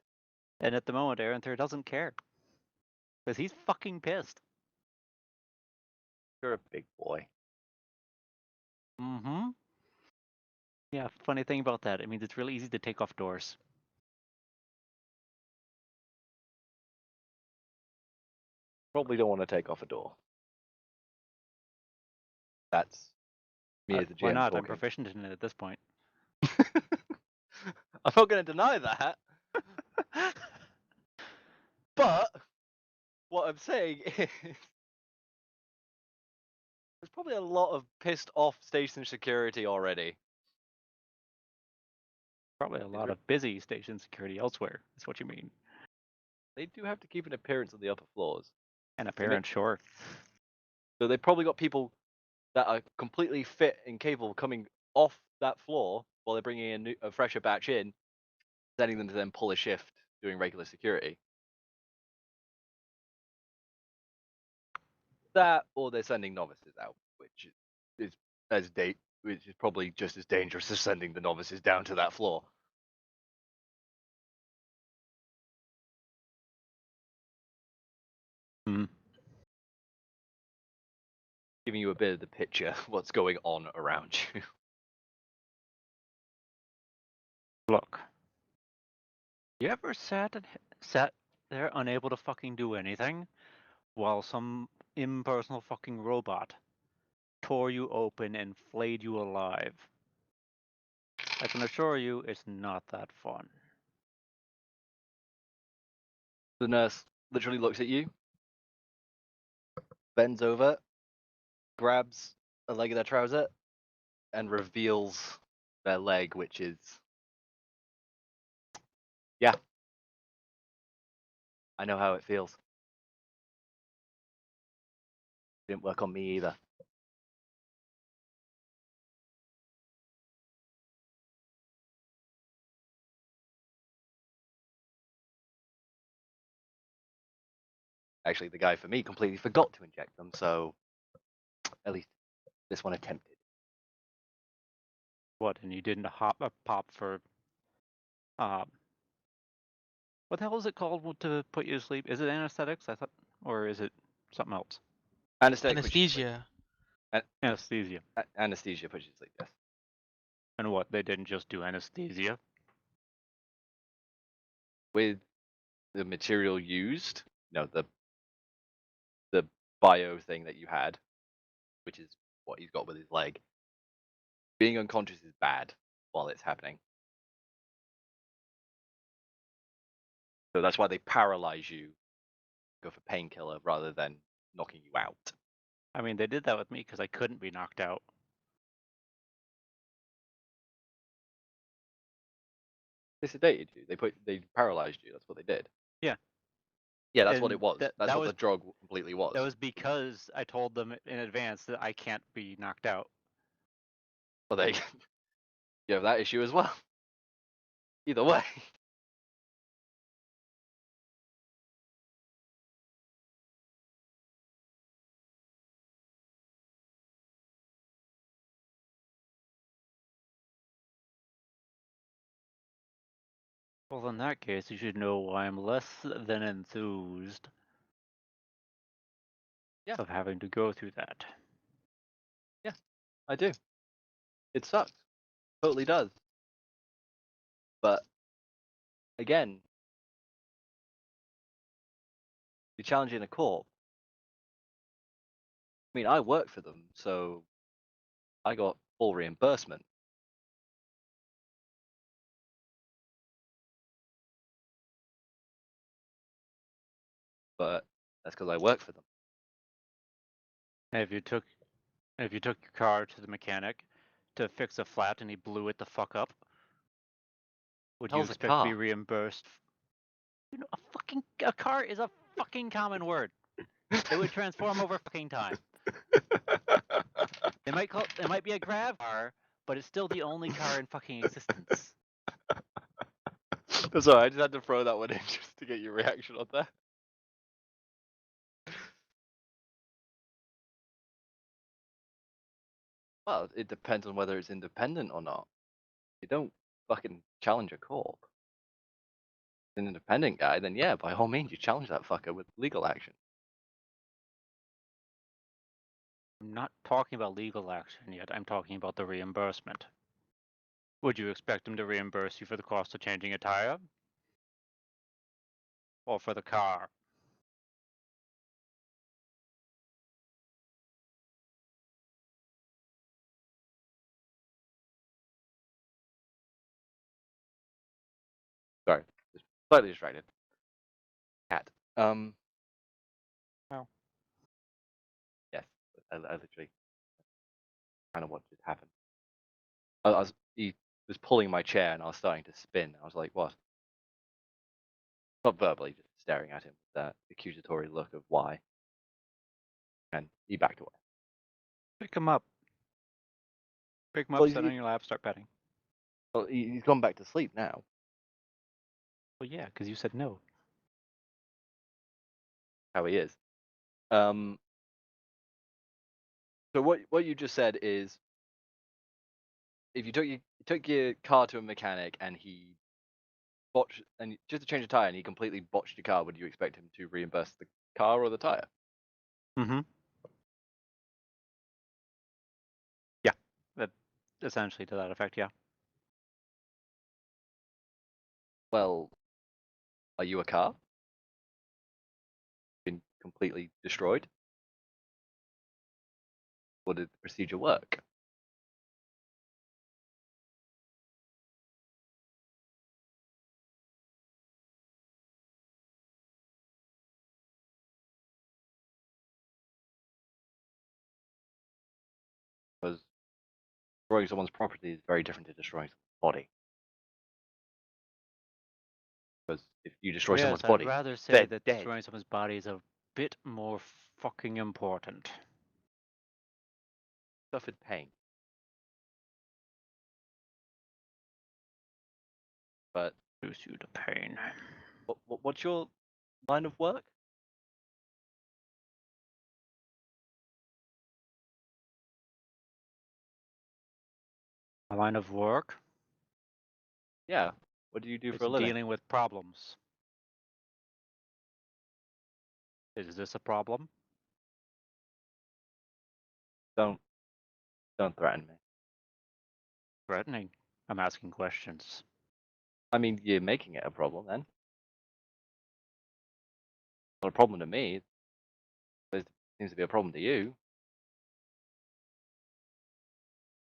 [SPEAKER 4] And at the moment, Aaron Thayer doesn't care. Because he's fucking pissed.
[SPEAKER 2] You're a big boy.
[SPEAKER 4] Mm-hmm. Yeah, funny thing about that, it means it's really easy to take off doors.
[SPEAKER 2] Probably don't want to take off a door. That's me as the GM
[SPEAKER 4] Why not?
[SPEAKER 2] talking.
[SPEAKER 4] I'm proficient in it at this point.
[SPEAKER 2] I'm not going to deny that. But what I'm saying is there's probably a lot of pissed off station security already.
[SPEAKER 4] Probably a lot of busy station security elsewhere, is what you mean.
[SPEAKER 2] They do have to keep an appearance on the upper floors.
[SPEAKER 4] An appearance, sure.
[SPEAKER 2] So they probably got people that are completely fit and capable coming off that floor while they're bringing a fresher batch in, sending them to then pull a shift doing regular security. That, or they're sending novices out, which is probably just as dangerous as sending the novices down to that floor. Giving you a bit of the picture of what's going on around you.
[SPEAKER 4] Look. You ever sat there unable to fucking do anything while some impersonal fucking robot tore you open and flayed you alive? I can assure you it's not that fun.
[SPEAKER 2] The nurse literally looks at you, bends over, grabs a leg of their trouser, and reveals their leg, which is, yeah, I know how it feels. Didn't work on me either. Actually, the guy for me completely forgot to inject them, so at least this one attempted.
[SPEAKER 4] What, and you didn't pop for what the hell is it called to put you to sleep? Is it anesthetics? I thought, or is it something else?
[SPEAKER 3] Anesthesia.
[SPEAKER 4] Anesthesia.
[SPEAKER 2] Anesthesia puts you to sleep, yes.
[SPEAKER 4] And what, they didn't just do anesthesia?
[SPEAKER 2] With the material used, the bio thing that you had, which is what he's got with his leg, being unconscious is bad while it's happening. So that's why they paralyze you, go for painkiller rather than knocking you out.
[SPEAKER 4] I mean, they did that with me because I couldn't be knocked out.
[SPEAKER 2] They sedated you. They paralyzed you. That's what they did.
[SPEAKER 4] Yeah.
[SPEAKER 2] Yeah, that's what it
[SPEAKER 4] And
[SPEAKER 2] was. That's what the drug completely was.
[SPEAKER 4] That was because I told them in advance that I can't be knocked out.
[SPEAKER 2] Well, they you have that issue as well. Either way.
[SPEAKER 4] Well, in that case, you should know I'm less than enthused of having to go through that.
[SPEAKER 2] Yeah, I do. It sucks. Totally does. But again, you're challenging a corp. I mean, I work for them, so I got full reimbursement. But that's because I work for them.
[SPEAKER 4] And if you took your car to the mechanic to fix a flat and he blew it the fuck up, would you
[SPEAKER 2] Hell's a
[SPEAKER 4] expect to be
[SPEAKER 2] car?
[SPEAKER 4] reimbursed? You know, a car is a fucking common word. It would transform over fucking time. It might be a grab car, but it's still the only car in fucking existence.
[SPEAKER 2] Sorry, I just had to throw that one in just to get your reaction on that. Well, it depends on whether it's independent or not. You don't fucking challenge a corp. If it's an independent guy, then yeah, by all means, you challenge that fucker with legal action.
[SPEAKER 4] I'm not talking about legal action yet. I'm talking about the reimbursement. Would you expect them to reimburse you for the cost of changing a tire? Or for the car?
[SPEAKER 2] Sorry, just slightly distracted. Cat.
[SPEAKER 4] Oh.
[SPEAKER 2] Yes, I literally kind of what just happened. He was pulling my chair and I was starting to spin. I was like, what? Not verbally, just staring at him with that accusatory look of why. And he backed away.
[SPEAKER 4] Pick him up. Pick him up,
[SPEAKER 2] Well,
[SPEAKER 4] sit on your lap, start petting.
[SPEAKER 2] Well, he's gone back to sleep now.
[SPEAKER 4] Well, yeah, because you said no.
[SPEAKER 2] How he is. So what you just said is, if you took your car to a mechanic and he botched, and just to change a tire, and he completely botched your car, would you expect him to reimburse the car or the tire?
[SPEAKER 4] Mm-hmm. Yeah, that essentially to that effect. Yeah.
[SPEAKER 2] Well, are you a car? Been completely destroyed? Or did the procedure work? Because destroying someone's property is very different to destroying someone's body. Because if you destroy
[SPEAKER 4] Yes,
[SPEAKER 2] someone's
[SPEAKER 4] I'd
[SPEAKER 2] body,
[SPEAKER 4] rather say
[SPEAKER 2] they're
[SPEAKER 4] that
[SPEAKER 2] dead.
[SPEAKER 4] destroying someone's body is a bit more fucking important.
[SPEAKER 2] Suffered pain. But
[SPEAKER 4] Reduce you to pain.
[SPEAKER 2] what's your line of work?
[SPEAKER 4] My line of work
[SPEAKER 2] Yeah. What do you do
[SPEAKER 4] is
[SPEAKER 2] for a living?
[SPEAKER 4] dealing with problems. Is this a problem?
[SPEAKER 2] Don't threaten me.
[SPEAKER 4] Threatening. I'm asking questions.
[SPEAKER 2] I mean, you're making it a problem then. Not a problem to me. It seems to be a problem to you.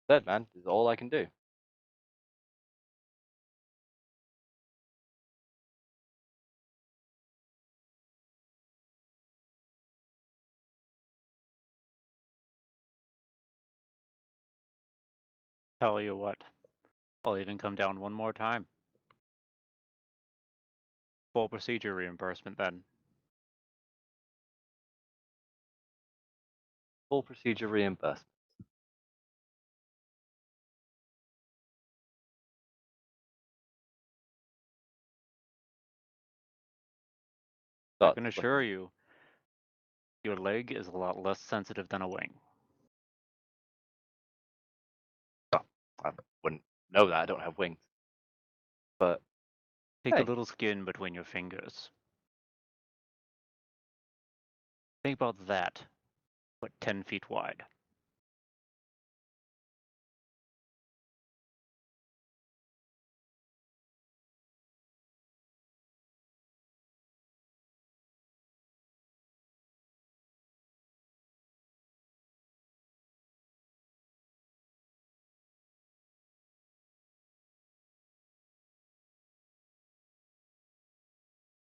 [SPEAKER 2] Said, man, this is all I can do.
[SPEAKER 4] Tell you what. I'll even come down one more time. Full procedure reimbursement then.
[SPEAKER 2] Full procedure reimbursement.
[SPEAKER 4] I can assure you, your leg is a lot less sensitive than a wing.
[SPEAKER 2] I wouldn't know that. I don't have wings. But
[SPEAKER 4] Take
[SPEAKER 2] Hey.
[SPEAKER 4] a little skin between your fingers. Think about that. What, 10 feet wide?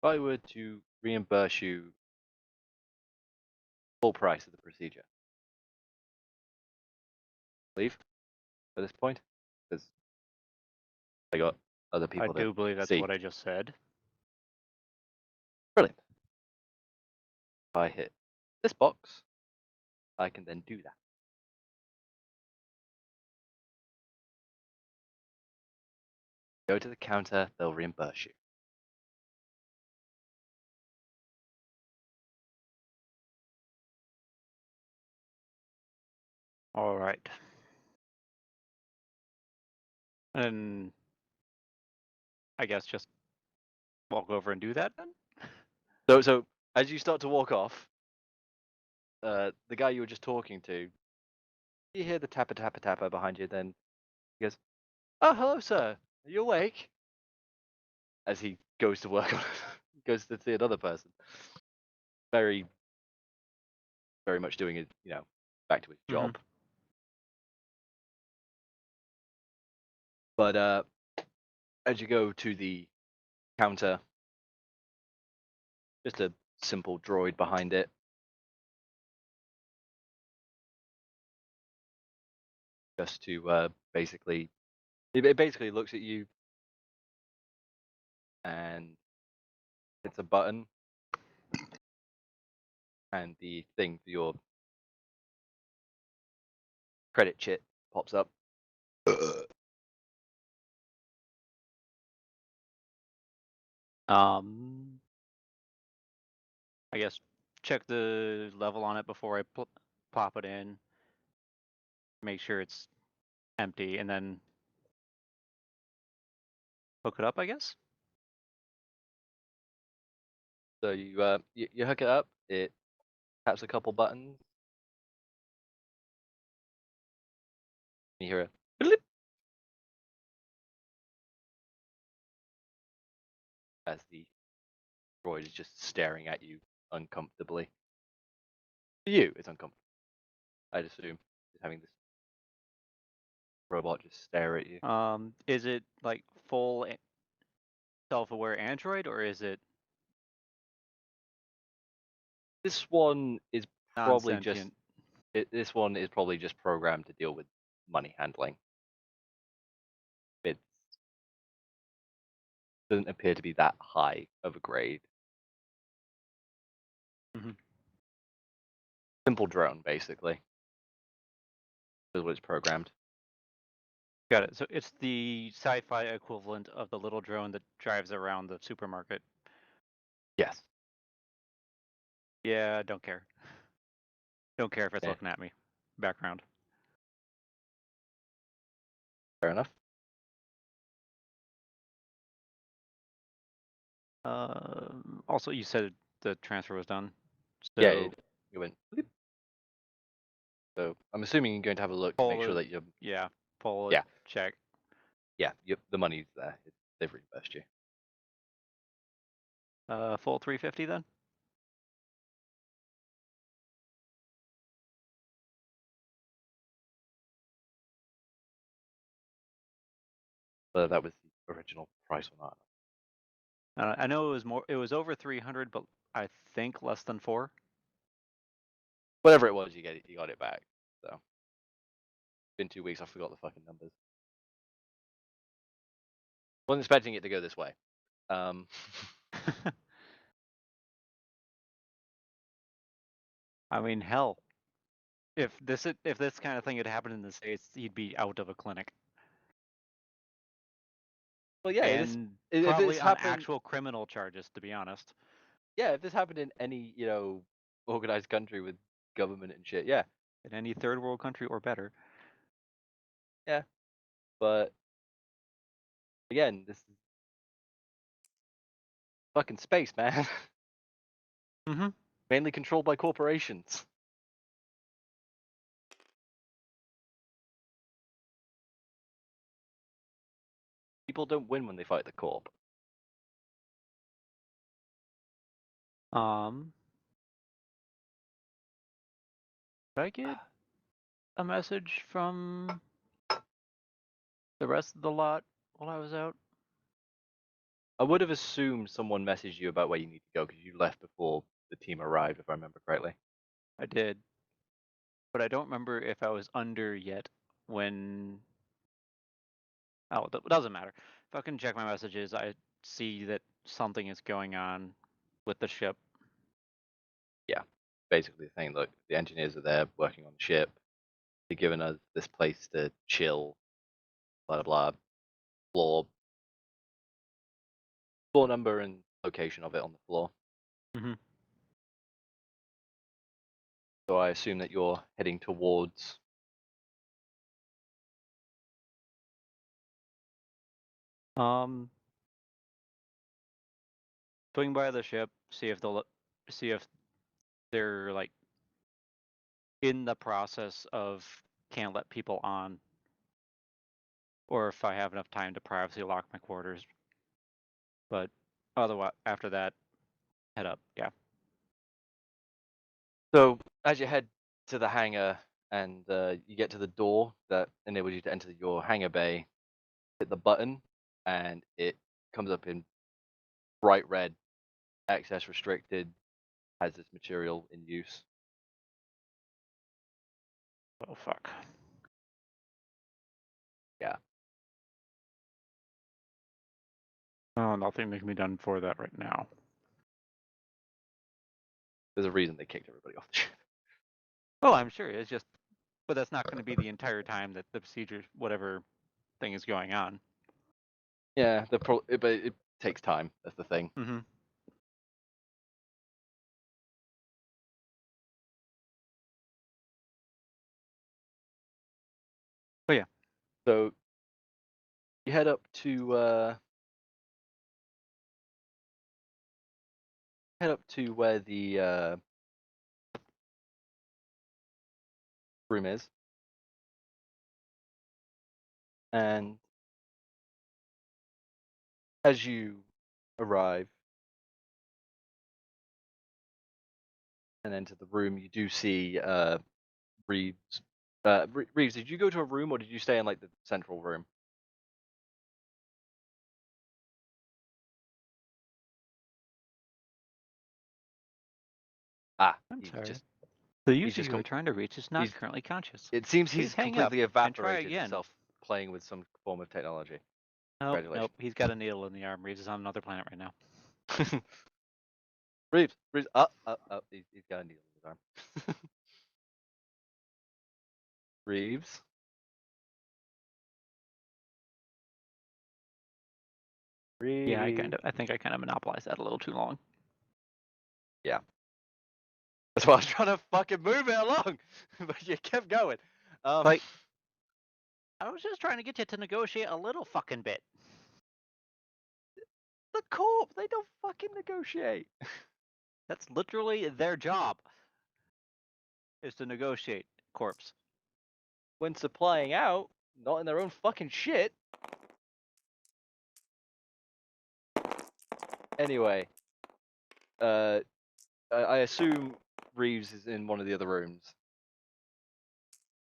[SPEAKER 2] If I were to reimburse you full price of the procedure, leave at this point, because I got other
[SPEAKER 4] I
[SPEAKER 2] people to
[SPEAKER 4] do believe that's
[SPEAKER 2] see.
[SPEAKER 4] what I just said.
[SPEAKER 2] Brilliant. If I hit this box, I can then do that. Go to the counter, they'll reimburse you.
[SPEAKER 4] All right. And I guess just walk over and do that then?
[SPEAKER 2] So as you start to walk off, the guy you were just talking to, you hear the tapper tapper tapper behind you. Then he goes, "Oh, hello, sir. Are you awake?" As he goes to work on, goes to see another person. Very, very much doing it, back to his job. But as you go to the counter, just a simple droid behind it. Just to basically, it basically looks at you and hits a button, and the thing for your credit chit pops up.
[SPEAKER 4] I guess check the level on it before I plop it in. Make sure it's empty, and then hook it up, I guess?
[SPEAKER 2] So you hook it up, it taps a couple buttons, you hear a blip as the droid is just staring at you uncomfortably. For you, it's uncomfortable. I'd assume just having this robot just stare at you.
[SPEAKER 4] Is it like full self-aware Android, or is it
[SPEAKER 2] This one is probably just
[SPEAKER 4] non-sentient?
[SPEAKER 2] this one is probably just programmed to deal with money handling. It doesn't appear to be that high of a grade. Simple drone, basically, is what it's programmed.
[SPEAKER 4] Got it. So it's the sci-fi equivalent of the little drone that drives around the supermarket.
[SPEAKER 2] Yes.
[SPEAKER 4] Yeah, don't care. Don't care if it's
[SPEAKER 2] Yeah.
[SPEAKER 4] looking at me. Background.
[SPEAKER 2] Fair enough.
[SPEAKER 4] Also, you said the transfer was done. So
[SPEAKER 2] Yeah, it went. Bleep. So I'm assuming you're going to have a look to make sure that you're.
[SPEAKER 4] Yeah, pull it.
[SPEAKER 2] Yeah.
[SPEAKER 4] Check.
[SPEAKER 2] Yeah, the money's there. They've reimbursed you.
[SPEAKER 4] Full 350 then.
[SPEAKER 2] But that was the original price or not.
[SPEAKER 4] I know it was more. It was over 300, but I think less than 4.
[SPEAKER 2] Whatever it was, you got it back. So it's been 2 weeks. I forgot the fucking numbers. Wasn't expecting it to go this way.
[SPEAKER 4] I mean, hell, if this kind of thing had happened in the States, he'd be out of a clinic.
[SPEAKER 2] Well, yeah,
[SPEAKER 4] and
[SPEAKER 2] if
[SPEAKER 4] probably
[SPEAKER 2] it's
[SPEAKER 4] on
[SPEAKER 2] happened,
[SPEAKER 4] actual criminal charges, to be honest.
[SPEAKER 2] Yeah, if this happened in any organized country with government and shit, yeah,
[SPEAKER 4] In any third world country or better.
[SPEAKER 2] yeah, but again, this is Fucking space, man.
[SPEAKER 4] Mm-hmm.
[SPEAKER 2] Mainly controlled by corporations. People don't win when they fight the corp.
[SPEAKER 4] Did I get a message from the rest of the lot while I was out?
[SPEAKER 2] I would have assumed someone messaged you about where you need to go because you left before the team arrived, if I remember correctly.
[SPEAKER 4] I did. But I don't remember if I was under yet when... Oh, it doesn't matter. If I can check my messages, I see that something is going on with the ship.
[SPEAKER 2] Yeah, basically saying, look, the engineers are there working on the ship. They're giving us this place to chill, blah, blah, blah. Floor number and location of it on the floor.
[SPEAKER 4] Mm-hmm.
[SPEAKER 2] So I assume that you're heading towards...
[SPEAKER 4] Swing by the ship, see if they're like in the process of can't let people on, or if I have enough time to privacy lock my quarters. But otherwise, after that, head up. Yeah.
[SPEAKER 2] So as you head to the hangar and you get to the door that enables you to enter your hangar bay, hit the button and it comes up in bright red, access restricted, has this material in use.
[SPEAKER 4] Oh fuck.
[SPEAKER 2] Yeah.
[SPEAKER 4] Oh, nothing can be done for that right now.
[SPEAKER 2] There's a reason they kicked everybody off the ship.
[SPEAKER 4] Well, I'm sure it's just, but that's not going to be the entire time that the procedure, whatever thing is going on.
[SPEAKER 2] Yeah, but it takes time. That's the thing.
[SPEAKER 4] Mm-hmm. But yeah.
[SPEAKER 2] So you head up to where the room is, and as you arrive and enter the room, you do see Reeves. Reeves, did you go to a room or did you stay in like the central room?
[SPEAKER 4] I'm sorry.
[SPEAKER 2] Just
[SPEAKER 4] The
[SPEAKER 2] he's
[SPEAKER 4] user
[SPEAKER 2] just
[SPEAKER 4] you were trying to reach is not
[SPEAKER 2] he's-
[SPEAKER 4] currently conscious.
[SPEAKER 2] it seems
[SPEAKER 4] Please
[SPEAKER 2] he's
[SPEAKER 4] hang up
[SPEAKER 2] completely
[SPEAKER 4] and try
[SPEAKER 2] evaporated
[SPEAKER 4] again.
[SPEAKER 2] himself playing with some form of technology.
[SPEAKER 4] Nope,
[SPEAKER 2] Congratulations.
[SPEAKER 4] he's got a needle in the arm. Reeves is on another planet right now.
[SPEAKER 2] Reeves, he's got a needle in his arm. Reeves.
[SPEAKER 4] Yeah, I think I kind of monopolized that a little too long.
[SPEAKER 2] Yeah. That's why I was trying to fucking move it along, but you kept going.
[SPEAKER 4] Like, I was just trying to get you to negotiate a little fucking bit.
[SPEAKER 2] The corp, they don't fucking negotiate.
[SPEAKER 4] That's literally their job, is to negotiate, corpse.
[SPEAKER 2] When supplying out, not in their own fucking shit. Anyway, I assume Reeves is in one of the other rooms.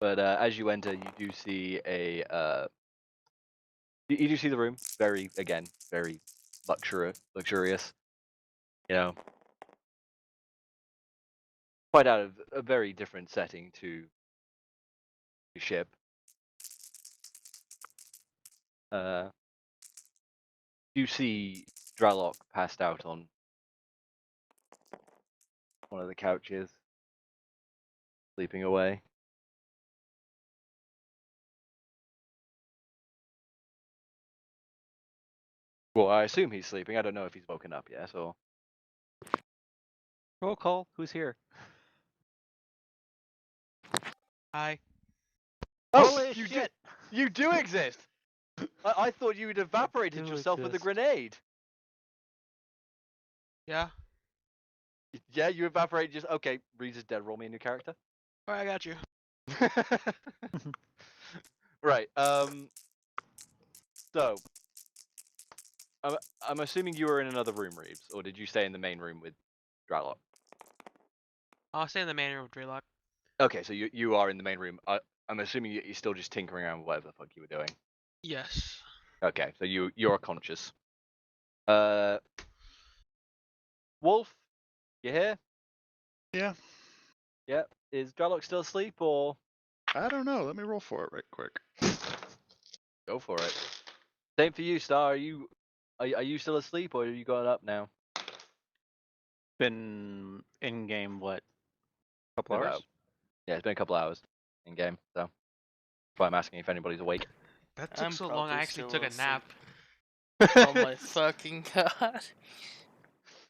[SPEAKER 2] But as you enter, you do see you do see the room. Very luxurious. You know, quite out of a very different setting to the ship. You see Dralok passed out on one of the couches, sleeping away. Well, I assume he's sleeping. I don't know if he's woken up yet, or...
[SPEAKER 4] Roll call. Who's here?
[SPEAKER 3] Hi.
[SPEAKER 2] Oh,
[SPEAKER 4] Holy
[SPEAKER 2] you
[SPEAKER 4] shit!
[SPEAKER 2] You do exist! I thought you had evaporated yourself with a
[SPEAKER 4] exist.
[SPEAKER 2] grenade.
[SPEAKER 3] Yeah.
[SPEAKER 2] Yeah, you evaporate. Just okay. Reed's is dead. Roll me a new character.
[SPEAKER 3] Alright, I got you.
[SPEAKER 2] Right. So I'm assuming you were in another room, Reeves, or did you stay in the main room with Dralok?
[SPEAKER 3] I'll stay in the main room with Dralok.
[SPEAKER 2] Okay, so you are in the main room. I'm assuming you're still just tinkering around with whatever the fuck you were doing.
[SPEAKER 3] Yes.
[SPEAKER 2] Okay, so you're conscious. Wolf, you here?
[SPEAKER 1] Yeah.
[SPEAKER 2] Yeah. Is Dralok still asleep or?
[SPEAKER 1] I don't know. Let me roll for it right quick.
[SPEAKER 2] Go for it. Same for you, Star. Are you still asleep or are you going up now?
[SPEAKER 4] Been in game what? Couple
[SPEAKER 2] Been
[SPEAKER 4] hours?
[SPEAKER 2] about- Yeah, it's been a couple hours in game, so that's why I'm asking if anybody's awake.
[SPEAKER 3] That took
[SPEAKER 5] I'm
[SPEAKER 3] so long, I
[SPEAKER 5] probably
[SPEAKER 3] actually
[SPEAKER 5] still
[SPEAKER 3] took a nap.
[SPEAKER 5] asleep. Oh my fucking god.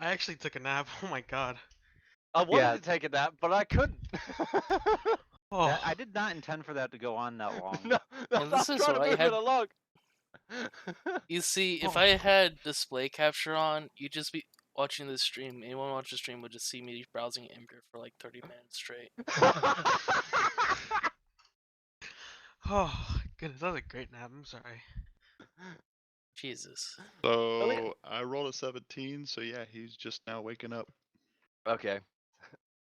[SPEAKER 3] I actually took a nap. Oh my god.
[SPEAKER 2] I wanted
[SPEAKER 4] Yeah.
[SPEAKER 2] to take a nap, but I couldn't.
[SPEAKER 3] Oh.
[SPEAKER 4] I did not intend for that to go on that long.
[SPEAKER 2] No,
[SPEAKER 5] And this
[SPEAKER 2] I'm
[SPEAKER 5] is
[SPEAKER 2] trying to
[SPEAKER 5] what I
[SPEAKER 2] move
[SPEAKER 5] had.
[SPEAKER 2] it along.
[SPEAKER 5] You see, if
[SPEAKER 3] Oh.
[SPEAKER 5] I had display capture on, you'd just be watching the stream. Anyone watching the stream would just see me browsing Imgur for like 30 minutes straight.
[SPEAKER 3] Oh, goodness, that was a great nap. I'm sorry.
[SPEAKER 5] Jesus.
[SPEAKER 1] So I rolled a 17, so yeah, he's just now waking up.
[SPEAKER 2] Okay,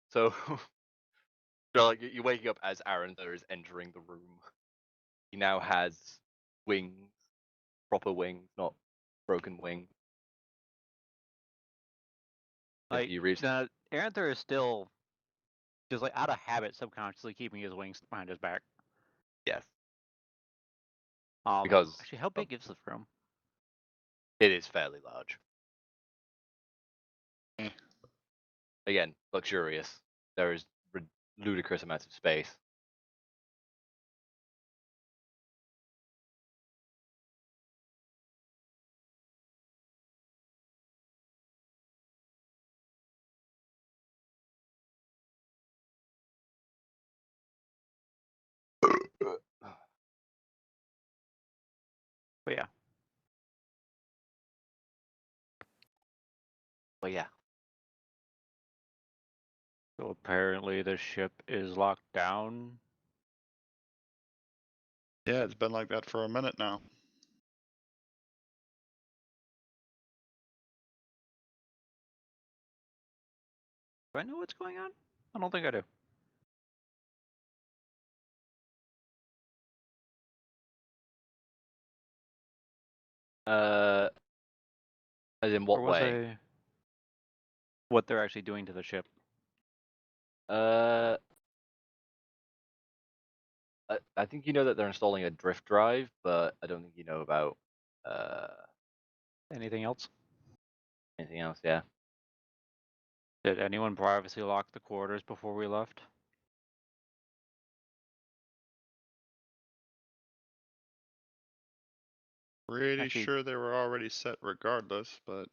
[SPEAKER 2] so like you're waking up as Aaron there is entering the room. He now has wings, proper wings, not broken wings.
[SPEAKER 4] Like,
[SPEAKER 2] You reach.
[SPEAKER 4] Aranther is still just like out of habit, subconsciously keeping his wings behind his back.
[SPEAKER 2] Yes, because
[SPEAKER 4] Actually, how big is the room?
[SPEAKER 2] it is fairly large.
[SPEAKER 1] Eh.
[SPEAKER 2] Again, luxurious. There is ludicrous amounts of space.
[SPEAKER 4] But yeah,
[SPEAKER 2] But yeah,
[SPEAKER 4] so apparently the ship is locked down.
[SPEAKER 1] Yeah, it's been like that for a minute now.
[SPEAKER 4] Do I know what's going on? I don't think I do.
[SPEAKER 2] as in
[SPEAKER 4] Or
[SPEAKER 2] what
[SPEAKER 4] was
[SPEAKER 2] way?
[SPEAKER 4] what they're actually doing to the ship?
[SPEAKER 2] Uh, I think you know that they're installing a drift drive, but I don't think you know about uh
[SPEAKER 4] Anything else?
[SPEAKER 2] anything else. Yeah.
[SPEAKER 4] Did anyone privacy lock the quarters before we left?
[SPEAKER 1] Pretty
[SPEAKER 4] Actually,
[SPEAKER 1] sure they were already set regardless, but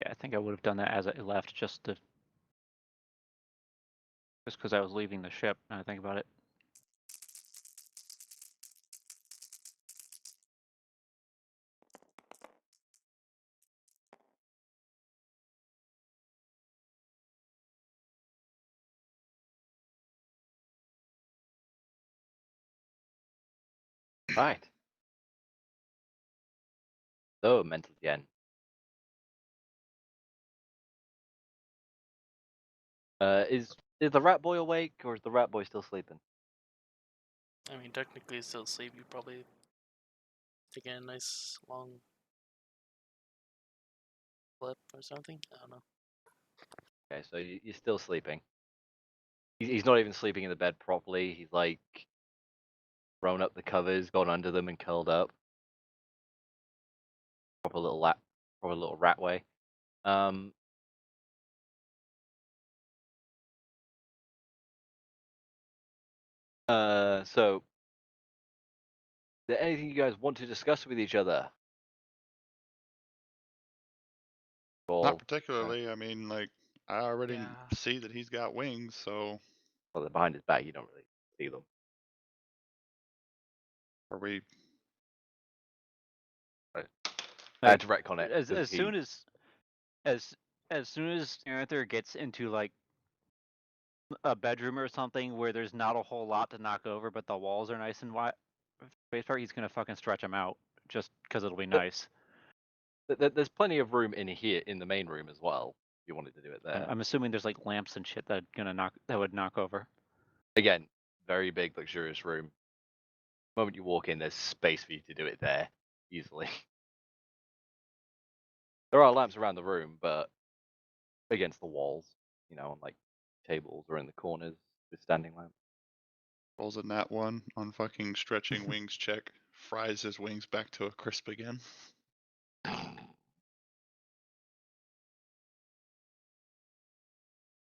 [SPEAKER 4] yeah, I think I would have done that as I left, just because I was leaving the ship. Now I think about it.
[SPEAKER 2] Right. So mental gen. Is the rat boy awake or is the rat boy still sleeping?
[SPEAKER 5] I mean, technically, it's still asleep. You probably taking a nice long flip or something. I don't know.
[SPEAKER 2] Okay, so you're still sleeping. He's not even sleeping in the bed properly. He's like thrown up the covers, gone under them, and curled up. Proper little rat way. Um. So, is there anything you guys want to discuss with each other?
[SPEAKER 1] not
[SPEAKER 2] Well,
[SPEAKER 1] particularly. I mean, like, I already
[SPEAKER 3] Yeah.
[SPEAKER 1] see that he's got wings, so
[SPEAKER 2] they're behind his back. You don't really see them.
[SPEAKER 1] are we?
[SPEAKER 2] I had to retcon it.
[SPEAKER 4] As
[SPEAKER 2] 'cause
[SPEAKER 4] as
[SPEAKER 2] he-
[SPEAKER 4] soon as as soon as Arthur gets into like a bedroom or something where there's not a whole lot to knock over, but the walls are nice and wide, space part, he's gonna fucking stretch them out just because it'll be nice.
[SPEAKER 2] There's plenty of room in here in the main room as well. If you wanted to do it there.
[SPEAKER 4] I'm assuming there's like lamps and shit that would knock over.
[SPEAKER 2] Again, very big, luxurious room. The moment you walk in, there's space for you to do it there easily. There are lamps around the room, but against the walls, on like tables or in the corners with standing lamps.
[SPEAKER 1] Rolls a nat 1 on fucking stretching wings check. Fries his wings back to a crisp again.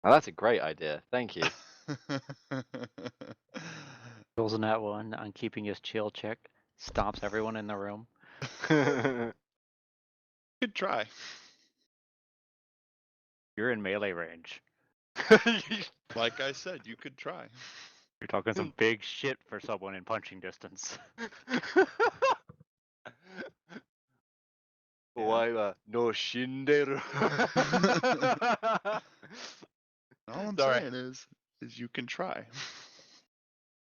[SPEAKER 2] Now that's a great idea. Thank you.
[SPEAKER 4] Rolls a nat 1 on keeping his chill check. Stomps everyone in the room.
[SPEAKER 1] Good try.
[SPEAKER 4] You're in melee range.
[SPEAKER 1] Like I said, you could try.
[SPEAKER 4] You're talking some big shit for someone in punching distance.
[SPEAKER 2] Why no shinderu?
[SPEAKER 1] All I'm
[SPEAKER 2] Sorry.
[SPEAKER 1] saying is you can try.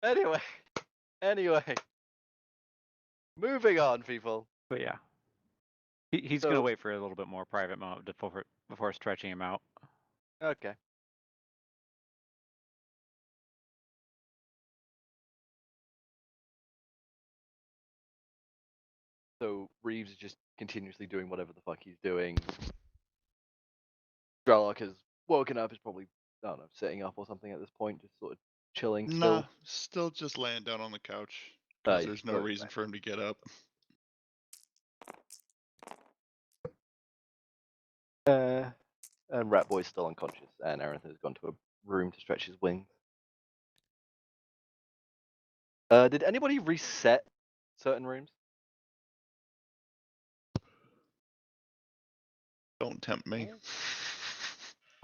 [SPEAKER 2] Anyway. Moving on, people.
[SPEAKER 4] But yeah. He's
[SPEAKER 2] So-
[SPEAKER 4] gonna wait for a little bit more private moment before stretching him out.
[SPEAKER 2] Okay. So Reeves is just continuously doing whatever the fuck he's doing. Dralok has woken up, is probably, I don't know, sitting up or something at this point, just sort of chilling
[SPEAKER 1] Nah,
[SPEAKER 2] still.
[SPEAKER 1] still just laying down on the couch. Because
[SPEAKER 2] He's
[SPEAKER 1] there's no
[SPEAKER 2] still
[SPEAKER 1] reason
[SPEAKER 2] back.
[SPEAKER 1] for him to get up.
[SPEAKER 2] And Ratboy's still unconscious, and Aerith has gone to a room to stretch his wings. Did anybody reset certain rooms?
[SPEAKER 1] Don't tempt me.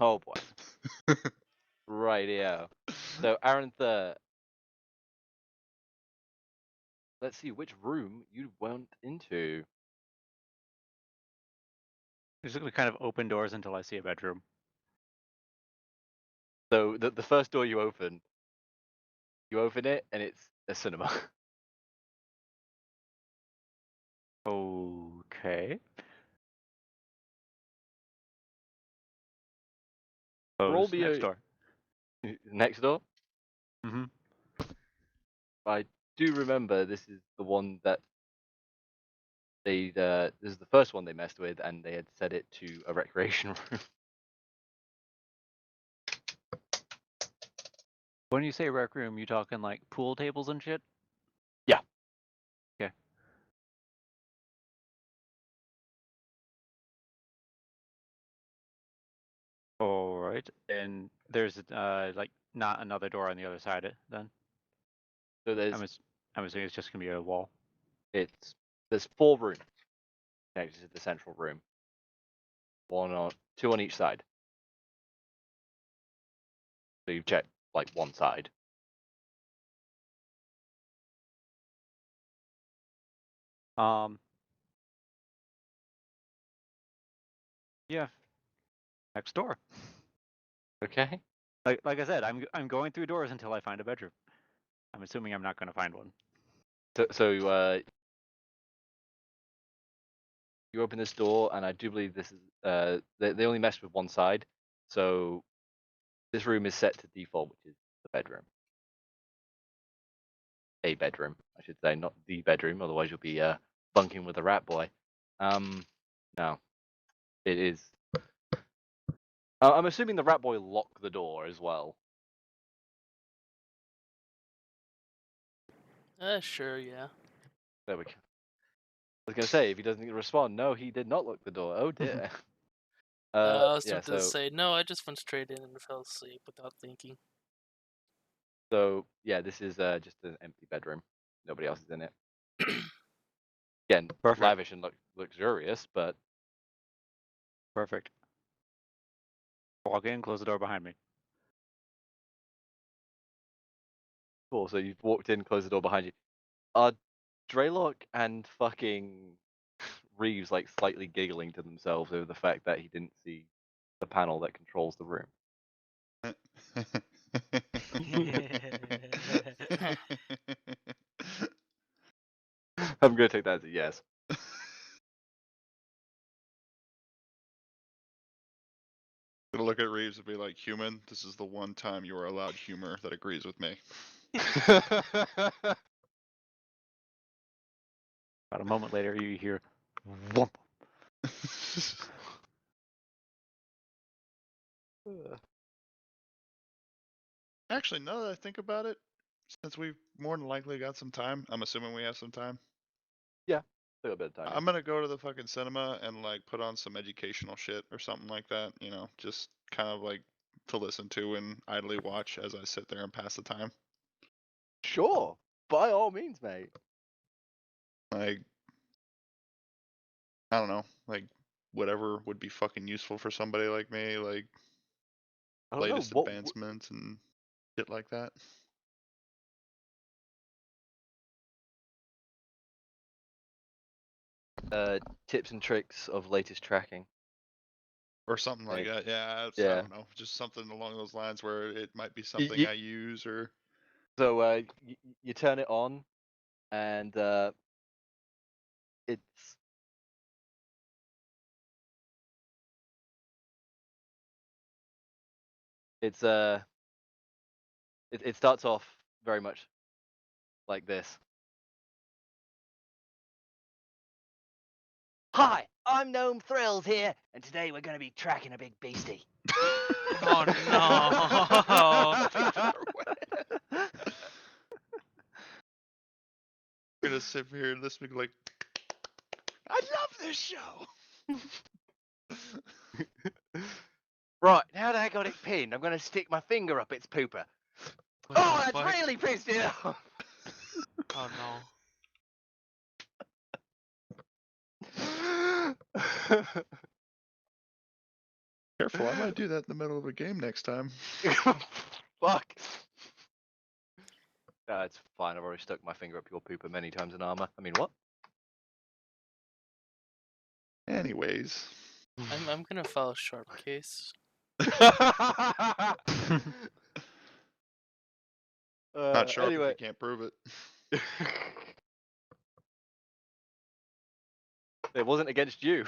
[SPEAKER 2] Oh boy. Right, yeah. So Aerith, let's see which room you went into.
[SPEAKER 4] He's gonna kind of open doors until I see a bedroom.
[SPEAKER 2] So the first door you open it, and it's a cinema.
[SPEAKER 4] Okay.
[SPEAKER 2] Roll
[SPEAKER 4] Close
[SPEAKER 2] me
[SPEAKER 4] next
[SPEAKER 2] a-
[SPEAKER 4] door.
[SPEAKER 2] Next door.
[SPEAKER 4] Mm-hmm.
[SPEAKER 2] I do remember this is the one that this is the first one they messed with, and they had set it to a recreation room.
[SPEAKER 4] When you say rec room, you talking like pool tables and shit?
[SPEAKER 2] Yeah.
[SPEAKER 4] Okay. All right. And there's like not another door on the other side then.
[SPEAKER 2] So
[SPEAKER 4] I'm assuming it's just gonna be a wall.
[SPEAKER 2] there's 4 rooms connected to the central room. 2 on each side. So you check like one side.
[SPEAKER 4] Yeah. Next door.
[SPEAKER 2] Okay.
[SPEAKER 4] Like I said, I'm going through doors until I find a bedroom. I'm assuming I'm not gonna find one.
[SPEAKER 2] So you open this door, and I do believe this is they only messed with one side, so this room is set to default, which is the bedroom. A bedroom, I should say, not the bedroom. Otherwise, you'll be bunking with a rat boy. No, it is. I'm assuming the rat boy locked the door as well.
[SPEAKER 5] Sure, yeah.
[SPEAKER 2] There we go. I was gonna say, if he doesn't respond, no, he did not lock the door. Oh dear.
[SPEAKER 5] I was
[SPEAKER 2] Yeah.
[SPEAKER 5] tempted to say no. I just went straight in and fell asleep without thinking.
[SPEAKER 2] So yeah, this is just an empty bedroom. Nobody else is in it. Again,
[SPEAKER 4] Perfect.
[SPEAKER 2] lavish and luxurious, but
[SPEAKER 4] Perfect. Walk in, close the door behind me.
[SPEAKER 2] cool. So you've walked in, closed the door behind you. Are Dralok and fucking Reeves like slightly giggling to themselves over the fact that he didn't see the panel that controls the room. I'm gonna take that as a yes.
[SPEAKER 1] Gonna look at Reeves and be like, "Human, this is the one time you are allowed humor that agrees with me."
[SPEAKER 4] About a moment later, you hear, "Whoomp."
[SPEAKER 1] Actually, now that I think about it, since we've more than likely got some time, I'm assuming we have some time.
[SPEAKER 2] Yeah, a little bit of time.
[SPEAKER 1] I'm gonna go to the fucking cinema and like put on some educational shit or something like that. You know, just kind of like to listen to and idly watch as I sit there and pass the time.
[SPEAKER 2] Sure, by all means, mate.
[SPEAKER 1] Like, I don't know, like whatever would be fucking useful for somebody like me, like
[SPEAKER 2] I don't know
[SPEAKER 1] latest
[SPEAKER 2] what.
[SPEAKER 1] advancements and shit like that.
[SPEAKER 2] Tips and tricks of latest tracking.
[SPEAKER 1] Or something like
[SPEAKER 2] Like,
[SPEAKER 1] that. Yeah, I
[SPEAKER 2] yeah.
[SPEAKER 1] don't know. Just something along those lines where it might be something I use or.
[SPEAKER 2] So you turn it on, and it's it starts off very much like this. Hi, I'm Gnome Thrills here, and today we're going to be tracking a big beastie.
[SPEAKER 3] Oh no!
[SPEAKER 1] I'm gonna sit here and listen to like, I love this show.
[SPEAKER 2] Right, now that I got it pinned, I'm going to stick my finger up its pooper.
[SPEAKER 3] What
[SPEAKER 2] Oh,
[SPEAKER 3] the
[SPEAKER 2] that's
[SPEAKER 3] fuck?
[SPEAKER 2] really pissed it off.
[SPEAKER 3] Oh no!
[SPEAKER 1] Careful, I might do that in the middle of a game next time.
[SPEAKER 2] Fuck. It's fine. I've already stuck my finger up your pooper many times in armor. I mean, what?
[SPEAKER 1] Anyways.
[SPEAKER 5] I'm gonna file a sharp case.
[SPEAKER 1] Not sharp
[SPEAKER 2] anyway.
[SPEAKER 1] if you can't prove it.
[SPEAKER 2] It wasn't against you.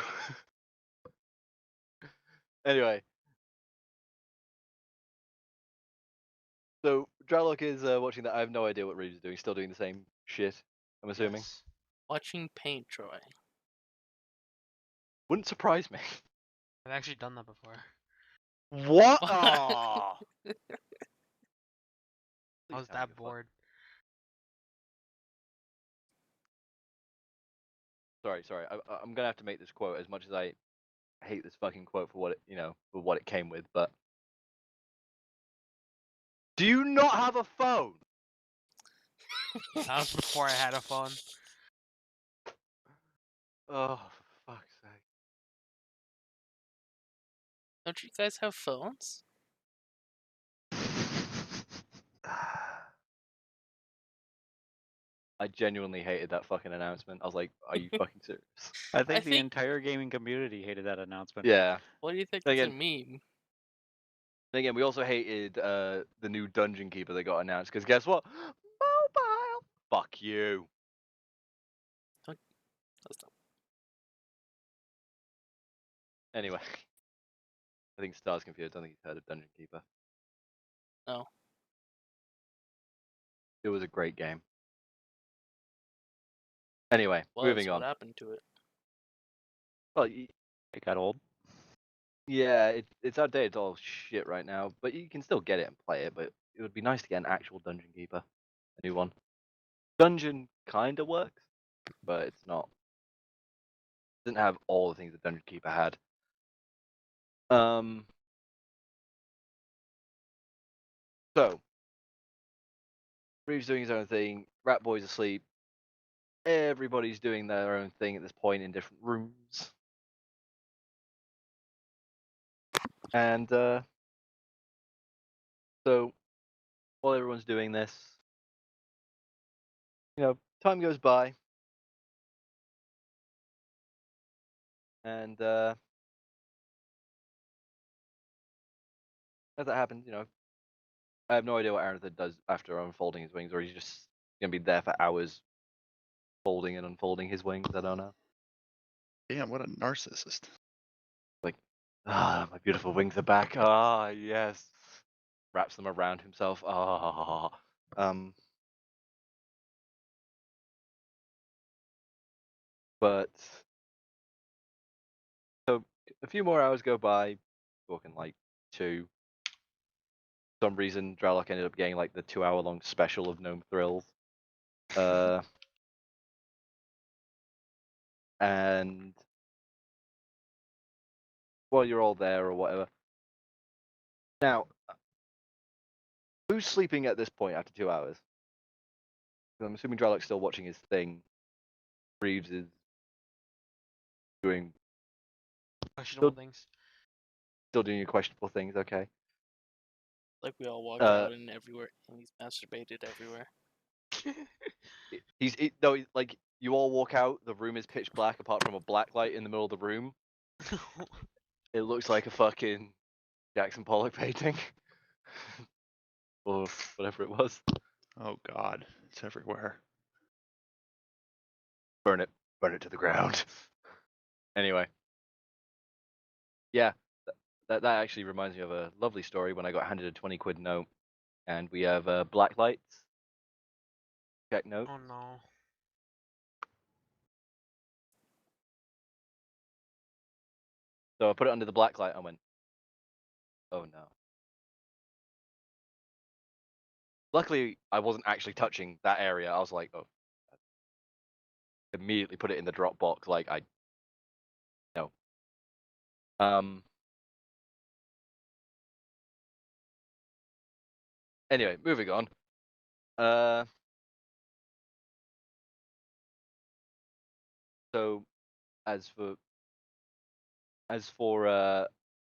[SPEAKER 2] Anyway. So, Dralok is watching that. I have no idea what Reeves is doing. Still doing the same shit, I'm assuming.
[SPEAKER 3] Yes.
[SPEAKER 5] Watching paint dry.
[SPEAKER 2] Wouldn't surprise me.
[SPEAKER 3] I've actually done that before.
[SPEAKER 2] What? Oh.
[SPEAKER 3] I was that bored.
[SPEAKER 2] Sorry. I'm gonna have to make this quote as much as I hate this fucking quote for what it, for what it came with. But do you not have a phone?
[SPEAKER 3] That was before I had a phone.
[SPEAKER 2] Oh, for fuck's sake!
[SPEAKER 5] Don't you guys have phones?
[SPEAKER 2] I genuinely hated that fucking announcement. I was like, "Are you fucking serious?"
[SPEAKER 4] I think the
[SPEAKER 5] think-
[SPEAKER 4] entire gaming community hated that announcement.
[SPEAKER 2] Yeah.
[SPEAKER 5] What do you think
[SPEAKER 2] Then
[SPEAKER 5] it's a
[SPEAKER 2] again,
[SPEAKER 5] meme?
[SPEAKER 2] then again, we also hated the new Dungeon Keeper that got announced because guess what? Mobile. Fuck you.
[SPEAKER 5] That's not-
[SPEAKER 2] Anyway, I think Star's confused. I don't think he's heard of Dungeon Keeper.
[SPEAKER 5] No.
[SPEAKER 2] It was a great game. Anyway, moving on.
[SPEAKER 5] What happened to it?
[SPEAKER 2] Well,
[SPEAKER 4] It got old.
[SPEAKER 2] yeah, it's outdated. It's all shit right now, but you can still get it and play it. But it would be nice to get an actual Dungeon Keeper, a new one. Dungeon kind of works, but it's not. It doesn't have all the things that Dungeon Keeper had. So Reeves doing his own thing. Rat Boy's asleep. Everybody's doing their own thing at this point in different rooms. And so while everyone's doing this, time goes by. And as that happens, I have no idea what Aranthid does after unfolding his wings, or he's just gonna be there for hours, folding and unfolding his wings. I don't know.
[SPEAKER 1] Damn, what a narcissist.
[SPEAKER 2] Like, my beautiful wings are back. Ah, yes. Wraps them around himself. Ah. But so a few more hours go by, talking like 2. For some reason, Dralok ended up getting like the 2-hour-long special of Gnome Thrills. And while you're all there or whatever. Now, who's sleeping at this point after 2 hours? 'Cause I'm assuming Dralok's still watching his thing. Reeves is doing
[SPEAKER 3] Questionable things.
[SPEAKER 2] still doing your questionable things. Okay.
[SPEAKER 5] Like we all walked out and everywhere, and he's masturbated everywhere.
[SPEAKER 2] Like you all walk out. The room is pitch black, apart from a black light in the middle of the room. It looks like a fucking Jackson Pollock painting, or whatever it was.
[SPEAKER 1] Oh God, it's everywhere.
[SPEAKER 2] Burn it to the ground. Anyway, yeah, that actually reminds me of a lovely story when I got handed a 20 quid note, and we have black lights. Check note.
[SPEAKER 3] Oh no.
[SPEAKER 2] So I put it under the black light. I went, oh no. Luckily, I wasn't actually touching that area. I was like, oh. Immediately put it in the Dropbox. Like no. Anyway, moving on. So as for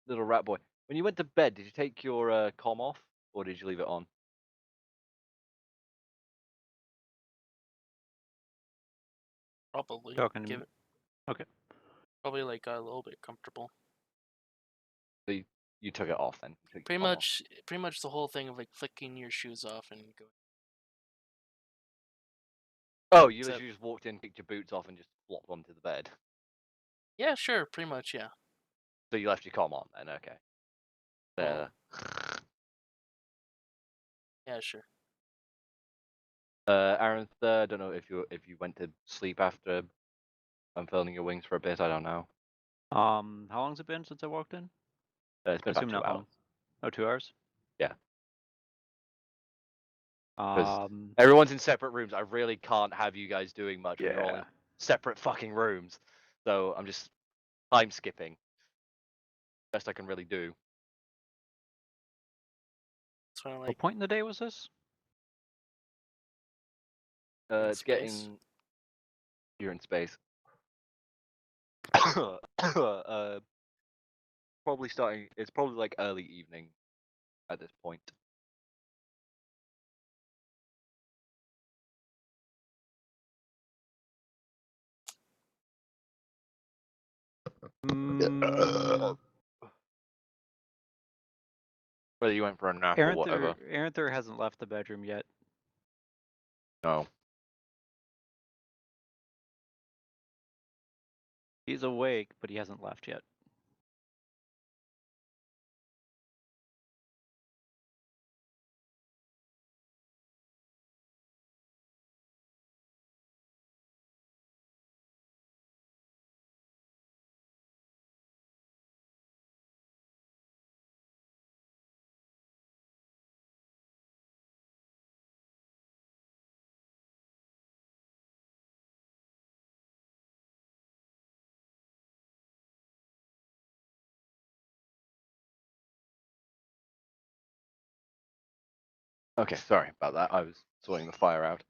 [SPEAKER 2] little rat boy, when you went to bed, did you take your comm off or did you leave it on?
[SPEAKER 5] Probably.
[SPEAKER 4] Talking to
[SPEAKER 5] Give
[SPEAKER 4] me.
[SPEAKER 5] it.
[SPEAKER 4] Okay.
[SPEAKER 5] Probably like got a little bit comfortable.
[SPEAKER 2] So you took it off then. You took your
[SPEAKER 5] Pretty
[SPEAKER 2] comm off.
[SPEAKER 5] much the whole thing of like flicking your shoes off and going.
[SPEAKER 2] Oh, you
[SPEAKER 5] Except-
[SPEAKER 2] literally just walked in, kicked your boots off, and just flopped onto the bed.
[SPEAKER 5] Yeah, sure, pretty much, yeah.
[SPEAKER 2] So you left your comm on then, okay.
[SPEAKER 5] Oh. Yeah, sure.
[SPEAKER 2] Aaron, I don't know if you went to sleep after unfurling your wings for a bit. I don't know.
[SPEAKER 4] How long's it been since I walked in?
[SPEAKER 2] It's been
[SPEAKER 4] I
[SPEAKER 2] about
[SPEAKER 4] assume
[SPEAKER 2] 2
[SPEAKER 4] not
[SPEAKER 2] hours.
[SPEAKER 4] long. Oh, 2 hours?
[SPEAKER 2] Yeah.
[SPEAKER 4] Um,
[SPEAKER 2] Everyone's in separate rooms. I really can't have you guys doing much when you're all in
[SPEAKER 4] yeah.
[SPEAKER 2] separate fucking rooms. So I'm just time skipping. Best I can really do.
[SPEAKER 5] It's kind of
[SPEAKER 4] What
[SPEAKER 5] like
[SPEAKER 4] point in the day was this?
[SPEAKER 2] It's
[SPEAKER 5] space.
[SPEAKER 2] getting you're in space. Probably starting. It's probably like early evening at this point. Whether you went for a nap or whatever.
[SPEAKER 4] Aranther hasn't left the bedroom yet.
[SPEAKER 2] No.
[SPEAKER 4] He's awake, but he hasn't left yet.
[SPEAKER 2] Okay, sorry about that. I was sorting the fire out.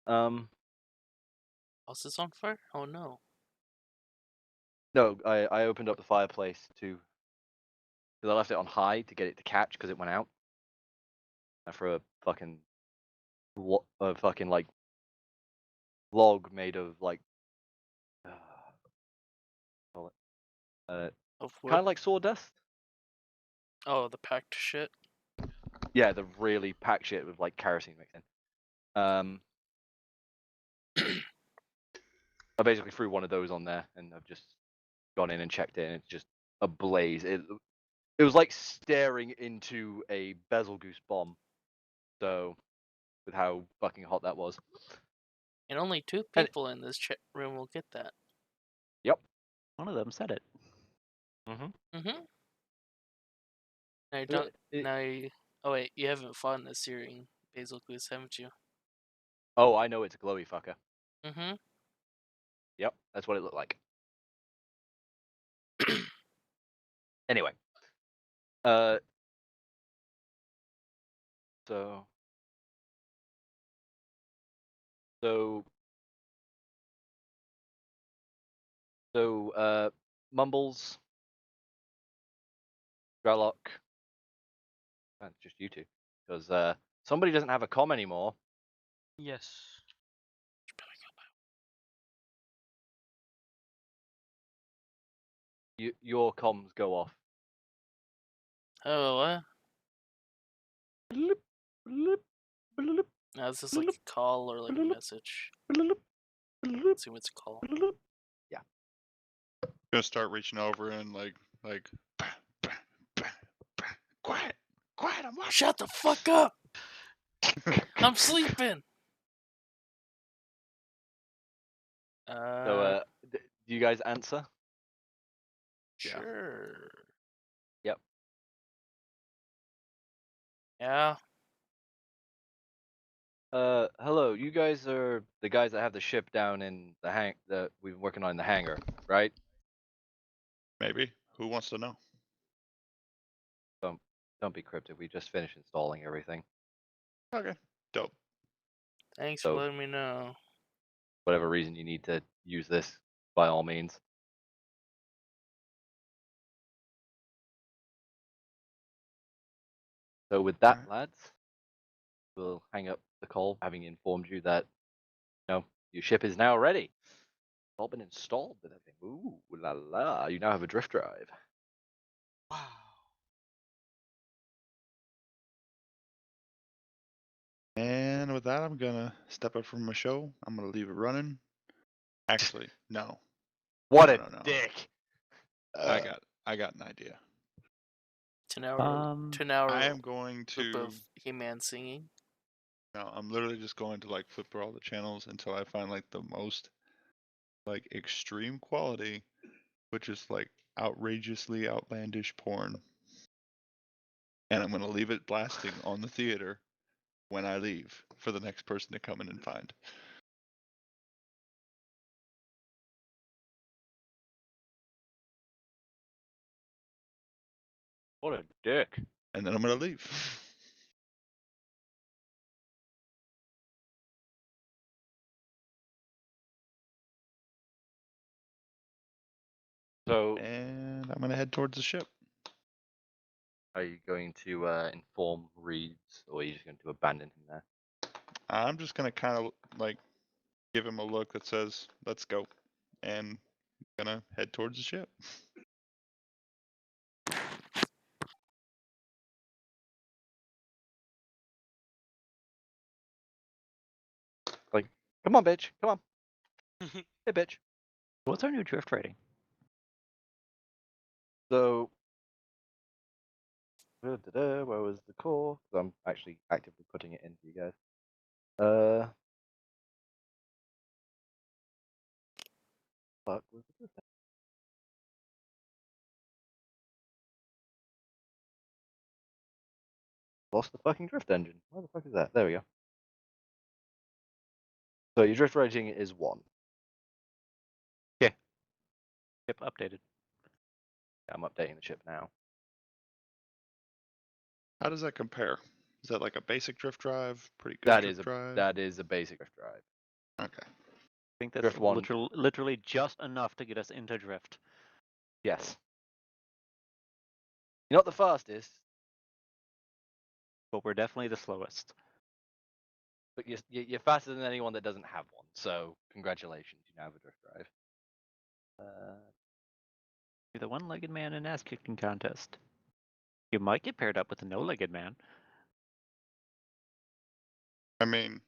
[SPEAKER 5] House is on fire? Oh no.
[SPEAKER 2] No, I opened up the fireplace because I left it on high to get it to catch because it went out. I threw a fucking like log made of like
[SPEAKER 5] Of
[SPEAKER 2] Kind
[SPEAKER 5] what?
[SPEAKER 2] of like sawdust.
[SPEAKER 5] Oh, the packed shit.
[SPEAKER 2] Yeah, the really packed shit with like kerosene mixed in. I basically threw one of those on there, and I've just gone in and checked it, and it's just ablaze. It was like staring into a bezel goose bomb. So, with how fucking hot that was.
[SPEAKER 5] And only 2
[SPEAKER 2] And-
[SPEAKER 5] people in this chat room will get that.
[SPEAKER 2] Yep.
[SPEAKER 4] One of them said it.
[SPEAKER 5] Mm-hmm. Now you don't. Now you. Oh wait, you haven't fought in a searing basil goose, haven't you?
[SPEAKER 2] Oh, I know it's a glowy fucker.
[SPEAKER 5] Mm-hmm.
[SPEAKER 2] Yep, that's what it looked like. Anyway, so Mumbles, Dralok, and just you two, because somebody doesn't have a comm anymore.
[SPEAKER 3] Yes.
[SPEAKER 2] Your comms go off.
[SPEAKER 5] Oh what?
[SPEAKER 2] Bloop, bloop, bloop,
[SPEAKER 5] No, this is like a call or like a message.
[SPEAKER 2] bloop, bloop,
[SPEAKER 5] Assume it's a call.
[SPEAKER 2] bloop.
[SPEAKER 1] Gonna start reaching over and quiet, quiet, I'm watching.
[SPEAKER 5] Shut the fuck up! I'm sleeping.
[SPEAKER 2] So, do you guys answer?
[SPEAKER 5] Sure.
[SPEAKER 2] Yep.
[SPEAKER 5] Yeah.
[SPEAKER 2] Hello. You guys are the guys that have the ship down in the that we've been working on in the hangar, right?
[SPEAKER 1] Maybe. Who wants to know?
[SPEAKER 2] Don't be cryptic. We just finished installing everything.
[SPEAKER 1] Okay. Dope.
[SPEAKER 5] Thanks
[SPEAKER 2] So-
[SPEAKER 5] for letting me know.
[SPEAKER 2] Whatever reason you need to use this, by all means. So with that,
[SPEAKER 1] Alright.
[SPEAKER 2] lads, we'll hang up the call, having informed you that your ship is now ready. It's all been installed and everything. Ooh la la! You now have a drift drive.
[SPEAKER 3] Wow.
[SPEAKER 1] And with that, I'm gonna step up from my show. I'm gonna leave it running. Actually, no.
[SPEAKER 2] What
[SPEAKER 1] No,
[SPEAKER 2] a
[SPEAKER 1] no.
[SPEAKER 2] dick!
[SPEAKER 1] I got an idea.
[SPEAKER 5] 10-hour
[SPEAKER 4] Um,
[SPEAKER 5] 10-hour
[SPEAKER 1] I am going
[SPEAKER 5] loop
[SPEAKER 1] to.
[SPEAKER 5] of He-Man singing.
[SPEAKER 1] No, I'm literally just going to flip through all the channels until I find the most extreme quality, which is outrageously outlandish porn. And I'm gonna leave it blasting on the theater when I leave for the next person to come in and find.
[SPEAKER 2] What a dick!
[SPEAKER 1] And then I'm gonna leave.
[SPEAKER 2] So,
[SPEAKER 1] And I'm gonna head towards the ship.
[SPEAKER 2] are you going to inform Reeds, or are you just going to abandon him there?
[SPEAKER 1] I'm just gonna kind of give him a look that says, "Let's go," and gonna head towards the ship.
[SPEAKER 2] Come on, bitch! Come on! Hey, bitch!
[SPEAKER 4] what's our new drift rating?
[SPEAKER 2] So, where was the core? 'Cause I'm actually actively putting it in for you guys. Fuck was the drift? Lost the fucking drift engine. Where the fuck is that? There we go. So your drift rating is 1.
[SPEAKER 4] Yep, updated.
[SPEAKER 2] I'm updating the ship now.
[SPEAKER 1] How does that compare? Is that a basic drift drive? Pretty good
[SPEAKER 2] That
[SPEAKER 1] drift
[SPEAKER 2] is
[SPEAKER 1] drive?
[SPEAKER 2] a basic drift drive.
[SPEAKER 1] Okay.
[SPEAKER 4] I think that's
[SPEAKER 2] Drift 1.
[SPEAKER 4] literally just enough to get us into drift.
[SPEAKER 2] Yes. You're not the fastest,
[SPEAKER 4] But we're definitely the slowest.
[SPEAKER 2] but you're faster than anyone that doesn't have one. So congratulations, you now have a drift drive.
[SPEAKER 4] You're the one-legged man in ass-kicking contest. You might get paired up with a no-legged man.
[SPEAKER 1] I mean,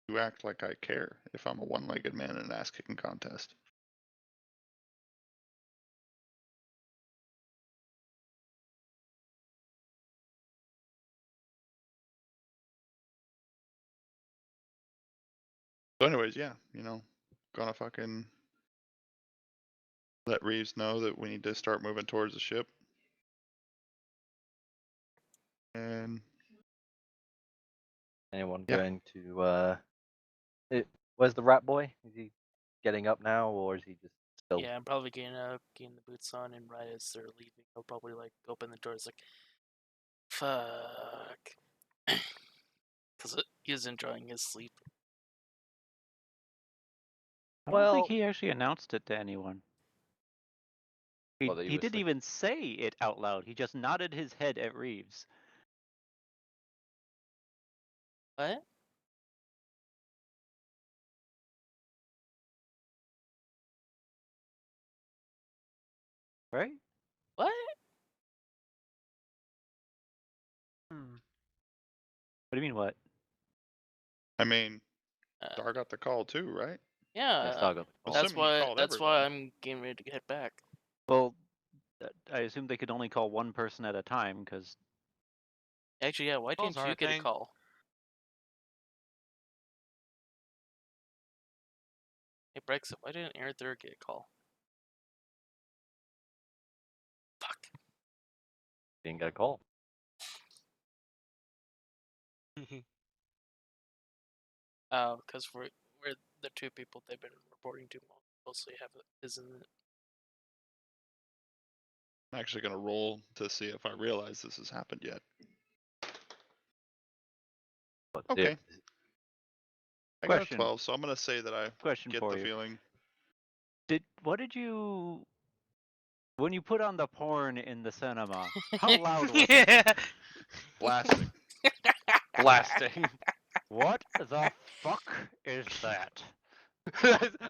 [SPEAKER 1] you act like I care if I'm a one-legged man in an ass-kicking contest. So anyways, yeah, gonna fucking let Reeves know that we need to start moving towards the ship. And
[SPEAKER 2] Anyone
[SPEAKER 1] Yeah.
[SPEAKER 2] going to where's the rat boy? Is he getting up now, or is he just still?
[SPEAKER 5] Yeah, I'm probably getting up, getting the boots on, and right as they're leaving, he'll probably like open the doors like, fuck. Because he's enjoying his sleep.
[SPEAKER 4] I don't think
[SPEAKER 2] Well-
[SPEAKER 4] he actually announced it to anyone. He,
[SPEAKER 2] Well, that he
[SPEAKER 4] he
[SPEAKER 2] was
[SPEAKER 4] didn't
[SPEAKER 2] sick.
[SPEAKER 4] even say it out loud. He just nodded his head at Reeves.
[SPEAKER 5] What?
[SPEAKER 4] Right?
[SPEAKER 5] What?
[SPEAKER 4] What do you mean, what?
[SPEAKER 1] I mean,
[SPEAKER 5] Uh,
[SPEAKER 1] Dar got the call too, right?
[SPEAKER 2] Yeah,
[SPEAKER 5] yeah,
[SPEAKER 2] Star got the call.
[SPEAKER 5] that's
[SPEAKER 1] Assuming he
[SPEAKER 5] why.
[SPEAKER 1] called
[SPEAKER 5] That's why
[SPEAKER 1] everybody.
[SPEAKER 5] I'm getting ready to get back.
[SPEAKER 4] Well, I assume they could only call one person at a time, because
[SPEAKER 5] Actually, yeah. Why
[SPEAKER 3] Calls
[SPEAKER 5] didn't
[SPEAKER 3] are
[SPEAKER 5] you
[SPEAKER 3] a
[SPEAKER 5] get a
[SPEAKER 3] thing.
[SPEAKER 5] call? Hey Brexit, why didn't Arthur get a call? Fuck.
[SPEAKER 2] Didn't get a call.
[SPEAKER 5] Oh, because we're the two people they've been reporting to mostly have it, isn't it?
[SPEAKER 1] I'm actually gonna roll to see if I realize this has happened yet.
[SPEAKER 2] What's
[SPEAKER 1] Okay.
[SPEAKER 2] it?
[SPEAKER 1] I got a
[SPEAKER 4] Question.
[SPEAKER 1] 12, so I'm gonna say that I
[SPEAKER 4] question
[SPEAKER 1] get
[SPEAKER 4] for
[SPEAKER 1] the
[SPEAKER 4] you.
[SPEAKER 1] feeling.
[SPEAKER 4] What did you... When you put on the porn in the cinema, how loud was it?
[SPEAKER 3] Yeah.
[SPEAKER 1] Blasting.
[SPEAKER 2] Blasting.
[SPEAKER 4] What the fuck is that?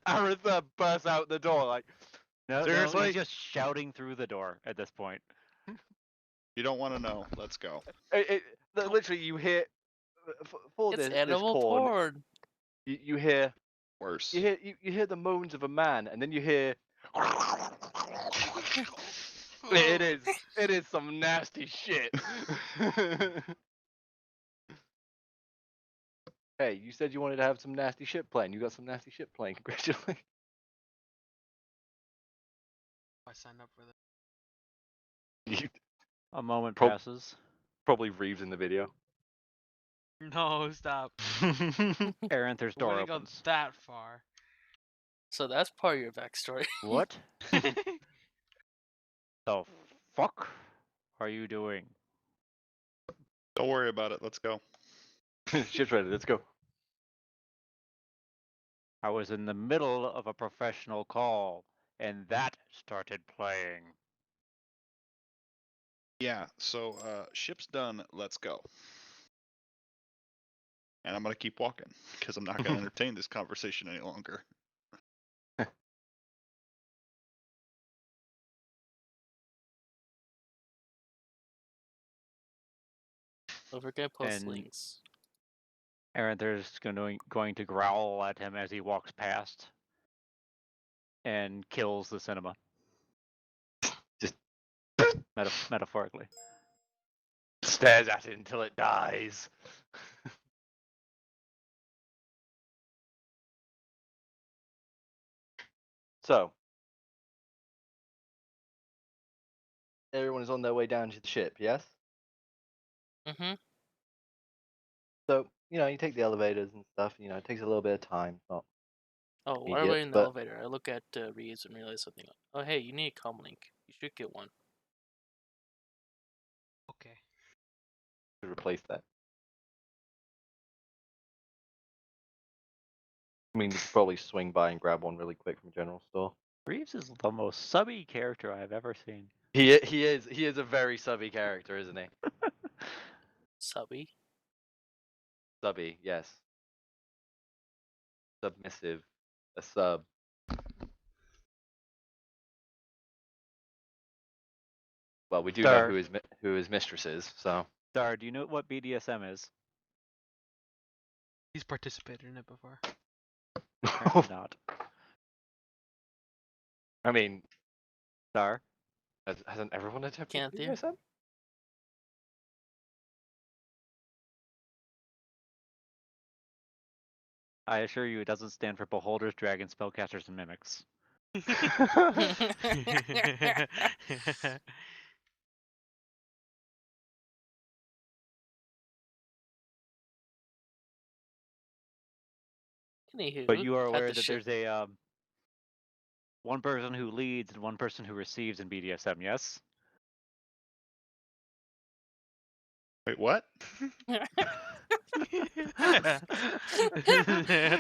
[SPEAKER 2] Aretha bursts out the door like,
[SPEAKER 4] No,
[SPEAKER 2] seriously?
[SPEAKER 4] he's just shouting through the door at this point.
[SPEAKER 1] You don't want to know. Let's go.
[SPEAKER 2] Literally, you hear for
[SPEAKER 5] It's
[SPEAKER 2] this
[SPEAKER 5] animal
[SPEAKER 2] porn,
[SPEAKER 5] porn.
[SPEAKER 2] you hear
[SPEAKER 1] Worse.
[SPEAKER 2] you hear the moans of a man, and then you hear. It is some nasty shit. Hey, you said you wanted to have some nasty shit playing. You got some nasty shit playing. Congratulations.
[SPEAKER 3] I signed up for that.
[SPEAKER 4] A moment
[SPEAKER 2] Prob-
[SPEAKER 4] passes.
[SPEAKER 2] Probably Reeves in the video.
[SPEAKER 3] No, stop.
[SPEAKER 4] Aranther's
[SPEAKER 3] We
[SPEAKER 4] door
[SPEAKER 3] wouldn't go
[SPEAKER 4] opens.
[SPEAKER 3] that far.
[SPEAKER 5] So that's part of your backstory.
[SPEAKER 4] What the fuck are you doing?
[SPEAKER 1] Don't worry about it. Let's go.
[SPEAKER 2] Shit's ready. Let's go.
[SPEAKER 4] I was in the middle of a professional call, and that started playing.
[SPEAKER 1] Yeah, so ship's done. Let's go. And I'm gonna keep walking because I'm not gonna entertain this conversation any longer.
[SPEAKER 5] Don't forget post
[SPEAKER 4] And-
[SPEAKER 5] links.
[SPEAKER 4] Aranther's going to growl at him as he walks past and kills the cinema.
[SPEAKER 2] Just
[SPEAKER 4] metaphorically.
[SPEAKER 2] stares at it until it dies. So, everyone is on their way down to the ship, yes?
[SPEAKER 5] Mm-hmm.
[SPEAKER 2] So, you take the elevators and stuff, it takes a little bit of time. It's not
[SPEAKER 5] Oh, while we're
[SPEAKER 2] immediate,
[SPEAKER 5] waiting in the
[SPEAKER 2] but
[SPEAKER 5] elevator, I look at Reeves and realize something. Oh, hey, you need a comm link. You should get one.
[SPEAKER 3] Okay.
[SPEAKER 2] to replace that. I mean, you could probably swing by and grab one really quick from a general store.
[SPEAKER 4] Reeves is the most subby character I've ever seen.
[SPEAKER 2] He is a very subby character, isn't he?
[SPEAKER 5] Subby.
[SPEAKER 2] Subby, yes. Submissive, a sub. Well, we do
[SPEAKER 4] Star.
[SPEAKER 2] know who his mistress is, so.
[SPEAKER 4] Dar, do you know what BDSM is?
[SPEAKER 3] He's participated in it before.
[SPEAKER 4] Apparently not.
[SPEAKER 2] I mean,
[SPEAKER 4] Dar?
[SPEAKER 2] hasn't everyone attempted
[SPEAKER 5] Can't do.
[SPEAKER 2] BDSM?
[SPEAKER 4] I assure you, it doesn't stand for beholders, dragons, spellcasters, and mimics.
[SPEAKER 5] Anywho,
[SPEAKER 4] But you are
[SPEAKER 5] cut
[SPEAKER 4] aware
[SPEAKER 5] the
[SPEAKER 4] that
[SPEAKER 5] shit.
[SPEAKER 4] there's a one person who leads and one person who receives in BDSM. Yes.
[SPEAKER 1] Wait, what?
[SPEAKER 3] The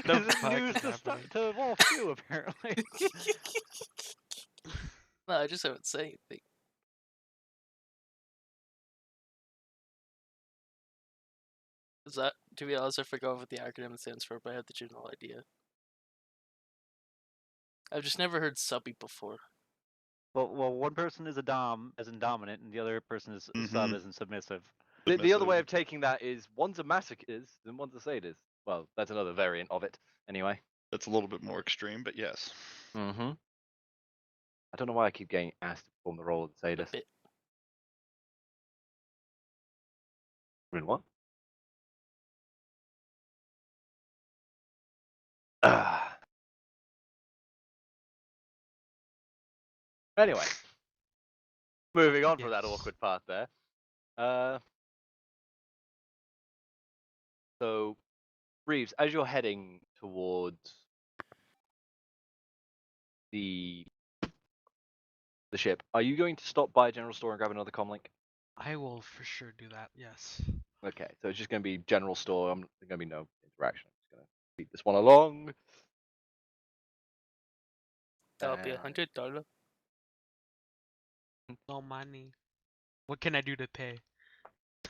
[SPEAKER 4] This
[SPEAKER 3] fuck
[SPEAKER 4] news
[SPEAKER 3] is
[SPEAKER 4] to,
[SPEAKER 3] happening?
[SPEAKER 4] to Wolf too, apparently.
[SPEAKER 5] No, I just haven't said anything. Is that, to be honest, I forgot what the acronym stands for, but I have the general idea. I've just never heard subby before.
[SPEAKER 4] Well, one person is a dom, as in dominant, and the other person is sub, as in submissive.
[SPEAKER 2] The other way of taking that is one's a masochist and one's a sadist. Well, that's another variant of it, anyway.
[SPEAKER 1] That's a little bit more extreme, but yes.
[SPEAKER 2] Mm-hmm. I don't know why I keep getting asked to perform the role of the
[SPEAKER 5] A
[SPEAKER 2] sadist.
[SPEAKER 5] bit.
[SPEAKER 2] I mean, what? Anyway, moving on from that awkward part there. So, Reeves, as you're heading towards the ship, are you going to stop by a general store and grab another comlink?
[SPEAKER 3] I will for sure do that. Yes.
[SPEAKER 2] Okay, so it's just going to be general store. There's going to be no interaction. I'm just going to beat this one along.
[SPEAKER 5] That'll be $100.
[SPEAKER 3] No money. What can I do to pay?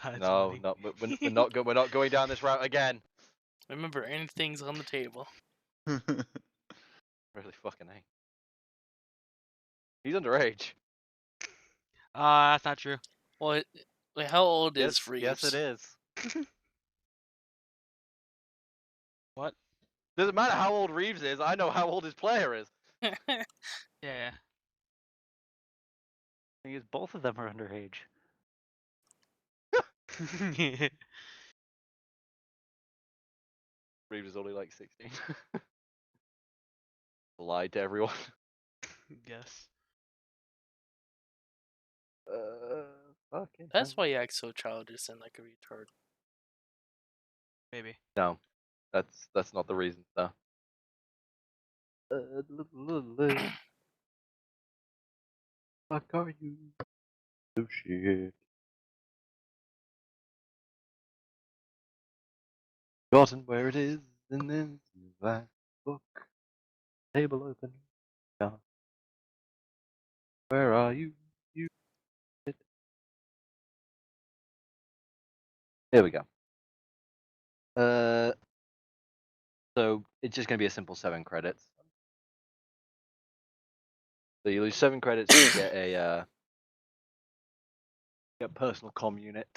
[SPEAKER 3] That's
[SPEAKER 2] No,
[SPEAKER 3] money.
[SPEAKER 2] no, we're not we're not going down this route again.
[SPEAKER 5] Remember, anything's on the table.
[SPEAKER 2] Really fucking A. He's underage.
[SPEAKER 3] That's not true.
[SPEAKER 5] Well, wait, how old is
[SPEAKER 4] Yes,
[SPEAKER 5] Reeves?
[SPEAKER 4] yes, it is.
[SPEAKER 3] What?
[SPEAKER 2] Doesn't matter how old Reeves is. I know how old his player is.
[SPEAKER 3] Yeah.
[SPEAKER 4] Because both of them are underage.
[SPEAKER 2] Reeves is only like 16. Lied to everyone.
[SPEAKER 3] Yes.
[SPEAKER 2] Fucking.
[SPEAKER 5] That's why he acts so childish and like a retard.
[SPEAKER 3] Maybe.
[SPEAKER 2] No, that's not the reason. No. Fuck are you? Oh shit. Forgotten where it is, and then that book. Table open. Yeah. Where are you? You. Here we go. So it's just gonna be a simple 7 credits. So you lose 7 credits to get a personal comm unit.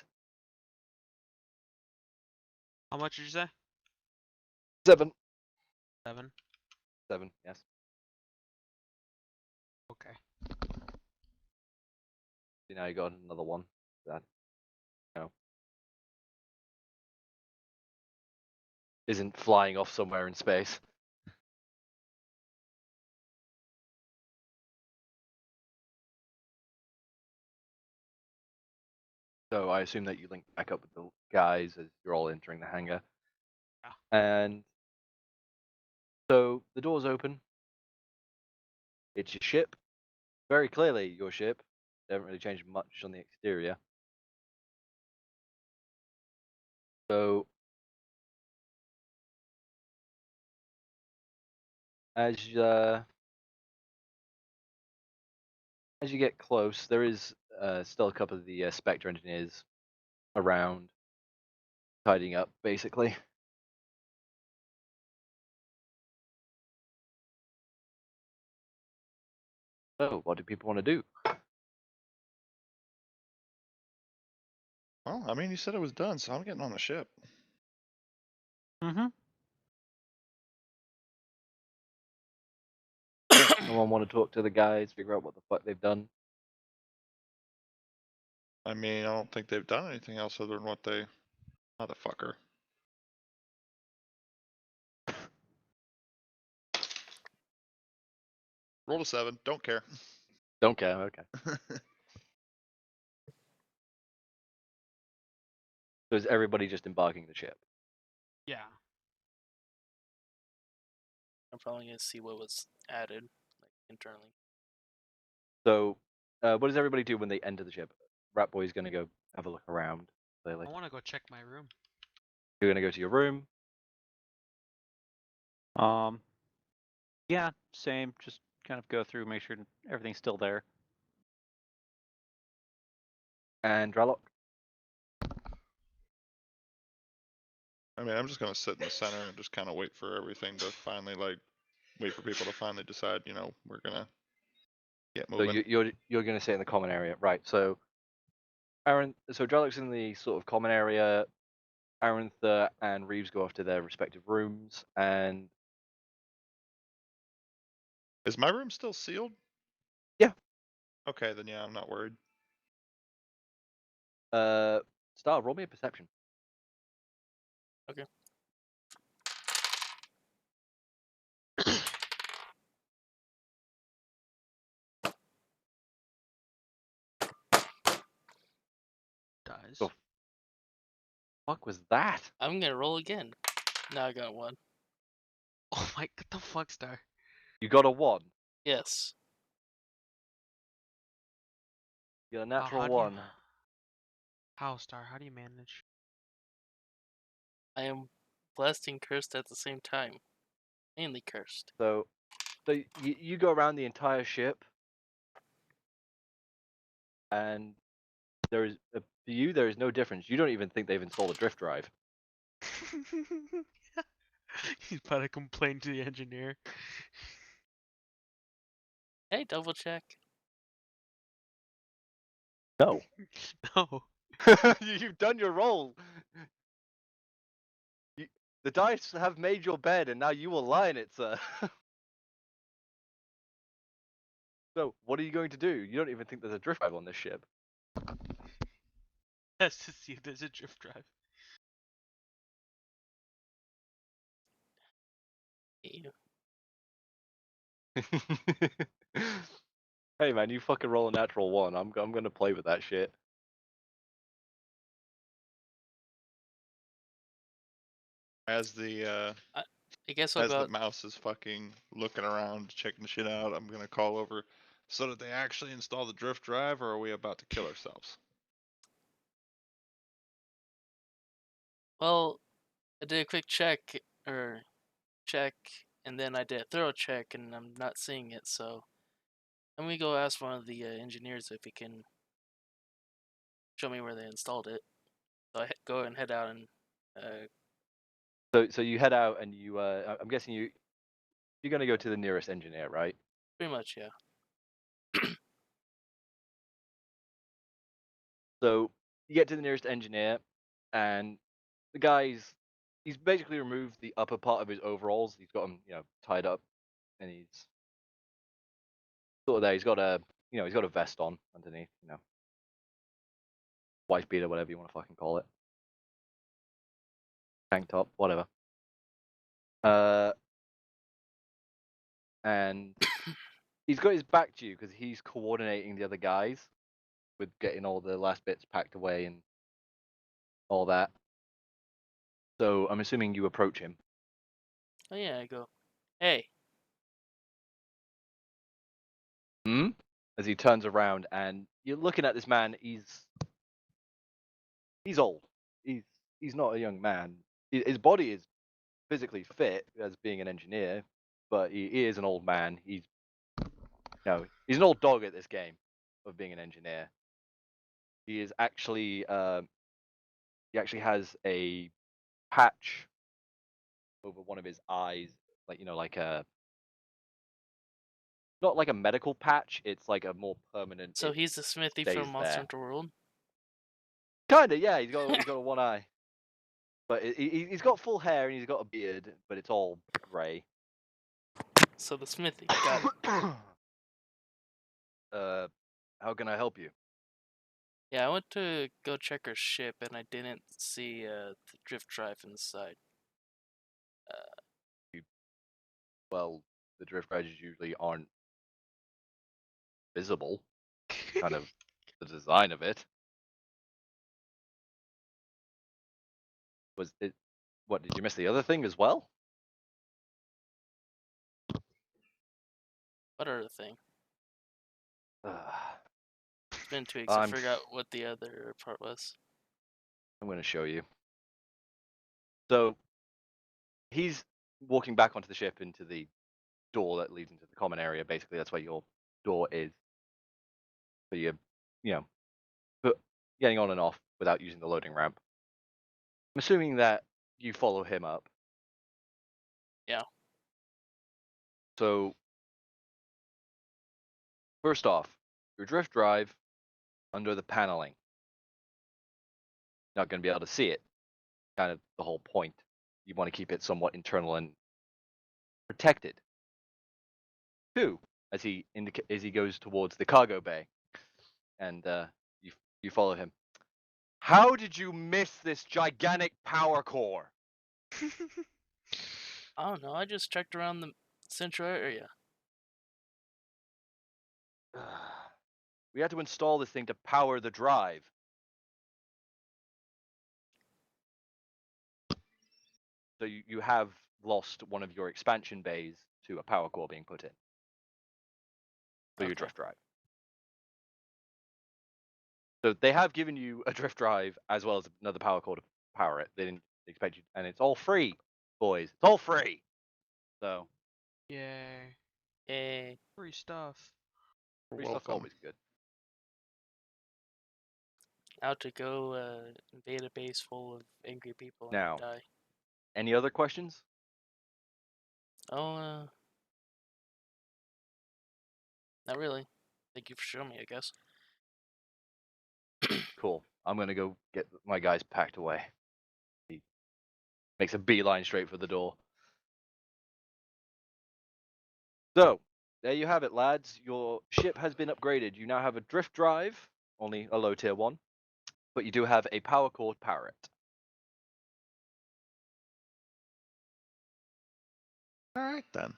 [SPEAKER 3] How much did you say?
[SPEAKER 2] 7.
[SPEAKER 3] 7.
[SPEAKER 2] 7. Yes.
[SPEAKER 3] Okay.
[SPEAKER 2] See, now you got another one. That isn't flying off somewhere in space. So I assume that you link back up with the guys as you're all entering the hangar.
[SPEAKER 3] Yeah.
[SPEAKER 2] And so the doors open. It's your ship. Very clearly your ship. They haven't really changed much on the exterior. So as you get close, there is still a couple of the Spectre engineers around, tidying up, basically. So, what do people want to do?
[SPEAKER 1] Well, I mean, you said it was done, so I'm getting on the ship.
[SPEAKER 4] Mm-hmm.
[SPEAKER 2] No one want to talk to the guys, figure out what the fuck they've done.
[SPEAKER 1] I mean, I don't think they've done anything else other than what they... Motherfucker. Roll a 7. Don't care.
[SPEAKER 2] Don't care. Okay. So is everybody just embarking the ship?
[SPEAKER 3] Yeah.
[SPEAKER 5] I'm probably gonna see what was added, like internally.
[SPEAKER 2] So, what does everybody do when they enter the ship? Rat Boy's gonna go have a look around. Clearly,
[SPEAKER 3] I want to go check my room.
[SPEAKER 2] you're gonna go to your room.
[SPEAKER 4] Yeah, same. Just kind of go through, make sure everything's still there.
[SPEAKER 2] And Dralok.
[SPEAKER 1] I mean, I'm just gonna sit in the center and just kind of wait for everything to finally, like, wait for people to finally decide, you know, we're gonna get
[SPEAKER 2] So
[SPEAKER 1] moving.
[SPEAKER 2] you're gonna sit in the common area, right? So, Aaron. So Dralok's in the sort of common area. Arantha and Reeves go off to their respective rooms, and
[SPEAKER 1] Is my room still sealed?
[SPEAKER 2] Yeah.
[SPEAKER 1] Okay, then yeah, I'm not worried.
[SPEAKER 2] Star, roll me a perception.
[SPEAKER 5] Okay.
[SPEAKER 3] Dies.
[SPEAKER 2] Oh. Fuck was that?
[SPEAKER 5] I'm gonna roll again. Now I got 1.
[SPEAKER 3] Oh my, what the fuck, Star?
[SPEAKER 2] You got a 1.
[SPEAKER 5] Yes.
[SPEAKER 2] You got a
[SPEAKER 3] How
[SPEAKER 2] natural
[SPEAKER 3] do you-
[SPEAKER 2] 1.
[SPEAKER 3] How, Star? How do you manage?
[SPEAKER 5] I am blessed and cursed at the same time. Mainly cursed.
[SPEAKER 2] So you go around the entire ship, and there is for you there is no difference. You don't even think they've installed a drift drive.
[SPEAKER 3] He's about to complain to the engineer.
[SPEAKER 5] Hey, double check.
[SPEAKER 2] No.
[SPEAKER 3] No.
[SPEAKER 2] You've done your roll. The dice have made your bed, and now you will lie in it, sir. So, what are you going to do? You don't even think there's a drift drive on this ship.
[SPEAKER 3] Has to see if there's a drift drive.
[SPEAKER 5] You.
[SPEAKER 2] Hey man, you fucking roll a natural 1. I'm gonna play with that shit.
[SPEAKER 1] As the
[SPEAKER 5] I guess I'll
[SPEAKER 1] as
[SPEAKER 5] go
[SPEAKER 1] the
[SPEAKER 5] out.
[SPEAKER 1] mouse is fucking looking around, checking the shit out, I'm gonna call over. So did they actually install the drift drive, or are we about to kill ourselves?
[SPEAKER 5] Well, I did a quick check, and then I did a thorough check, and I'm not seeing it, so let me go ask one of the engineers if he can show me where they installed it. So I go and head out and
[SPEAKER 2] So you head out, and you I'm guessing you're gonna go to the nearest engineer, right?
[SPEAKER 5] pretty much, yeah.
[SPEAKER 2] So you get to the nearest engineer, and the he's basically removed the upper part of his overalls. He's got them, tied up, and he's sort of there. He's got a vest on underneath, wife beater, whatever you want to fucking call it, tank top, whatever. And he's got his back to you because he's coordinating the other guys with getting all the last bits packed away and all that. So I'm assuming you approach him.
[SPEAKER 5] Oh yeah, I go, hey.
[SPEAKER 2] Hmm? As he turns around, and you're looking at this man. He's old. He's not a young man. His body is physically fit as being an engineer, but he is an old man. He's an old dog at this game of being an engineer. He is actually he actually has a patch over one of his eyes, like a not like a medical patch. It's like a more permanent.
[SPEAKER 5] So
[SPEAKER 2] It
[SPEAKER 5] he's the Smithy
[SPEAKER 2] stays
[SPEAKER 5] from Monster
[SPEAKER 2] there.
[SPEAKER 5] Hunter World.
[SPEAKER 2] Kinda, yeah. He's got a one eye, but he's got full hair and he's got a beard, but it's all grey.
[SPEAKER 5] So the smithy. Got it.
[SPEAKER 2] How can I help you?
[SPEAKER 5] Yeah, I went to go check her ship and I didn't see the drift drive inside.
[SPEAKER 2] Well, the drift dredges usually aren't visible. Kind of the design of it. Was it? What, did you miss the other thing as well?
[SPEAKER 5] What other thing?
[SPEAKER 2] I'm
[SPEAKER 5] It's been 2 weeks. I
[SPEAKER 2] I'm
[SPEAKER 5] forgot what the other part was.
[SPEAKER 2] going to show you. So he's walking back onto the ship into the door that leads into the common area. Basically, that's where your door is. So you're, you know, getting on and off without using the loading ramp. I'm assuming that you follow him up.
[SPEAKER 5] Yeah.
[SPEAKER 2] So first off, your drift drive under the paneling. Not going to be able to see it. Kind of the whole point. You want to keep it somewhat internal and protected. Two, as he goes towards the cargo bay, and you follow him. How did you miss this gigantic power core?
[SPEAKER 5] I don't know. I just checked around the central area.
[SPEAKER 2] We had to install this thing to power the drive. So you have lost one of your expansion bays to a power core being put in. For your
[SPEAKER 5] Okay.
[SPEAKER 2] drift drive. So they have given you a drift drive as well as another power core to power it. They didn't expect you, and it's all free, boys. It's all free. So
[SPEAKER 3] Yay.
[SPEAKER 5] Yay.
[SPEAKER 3] Free stuff.
[SPEAKER 1] You're
[SPEAKER 2] free stuff's
[SPEAKER 1] welcome.
[SPEAKER 2] always good.
[SPEAKER 5] Out to go invade a base full of angry people and
[SPEAKER 2] Now,
[SPEAKER 5] die.
[SPEAKER 2] any other questions?
[SPEAKER 5] Oh, not really. Thank you for showing me, I guess.
[SPEAKER 2] Cool. I'm gonna go get my guys packed away. He makes a beeline straight for the door. So, there you have it, lads. Your ship has been upgraded. You now have a drift drive, only a low tier one, but you do have a power core to power it.
[SPEAKER 1] All right then.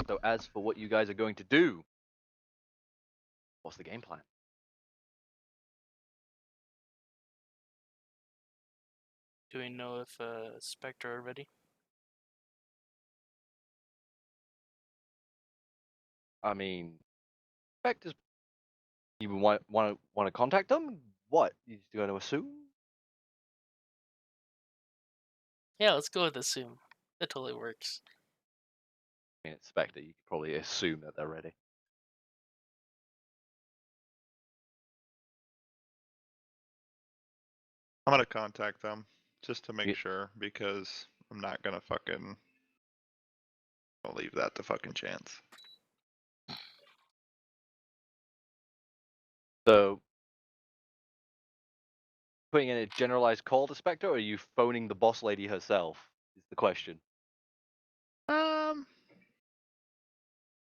[SPEAKER 2] So, as for what you guys are going to do, what's the game plan?
[SPEAKER 5] Do we know if Spectre are ready?
[SPEAKER 2] I mean, Spectres. You want to contact them? What? You going to assume?
[SPEAKER 5] Yeah, let's go with assume. That totally works.
[SPEAKER 2] I mean, it's Spectre. You could probably assume that they're ready.
[SPEAKER 1] I'm gonna contact them just to make
[SPEAKER 2] Ye-
[SPEAKER 1] sure because I'm not gonna fucking. I'll leave that to fucking chance.
[SPEAKER 2] So, putting in a generalized call to Spectre, or are you phoning the boss lady herself? Is the question.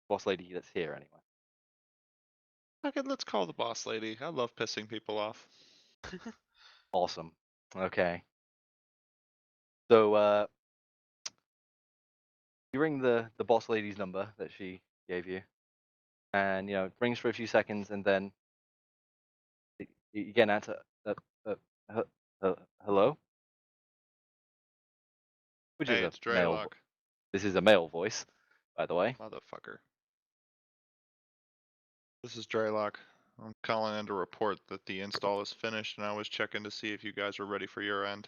[SPEAKER 2] Boss lady that's here anyway.
[SPEAKER 1] Okay, let's call the boss lady. I love pissing people off.
[SPEAKER 2] Awesome. Okay. So, you ring the boss lady's number that she gave you, and it rings for a few seconds, and then you get an answer. Hello? Which is
[SPEAKER 1] Hey,
[SPEAKER 2] a
[SPEAKER 1] it's
[SPEAKER 2] male.
[SPEAKER 1] Dralok.
[SPEAKER 2] This is a male voice, by the way.
[SPEAKER 1] Motherfucker. This is Dralok. I'm calling in to report that the install is finished and I was checking to see if you guys were ready for your end.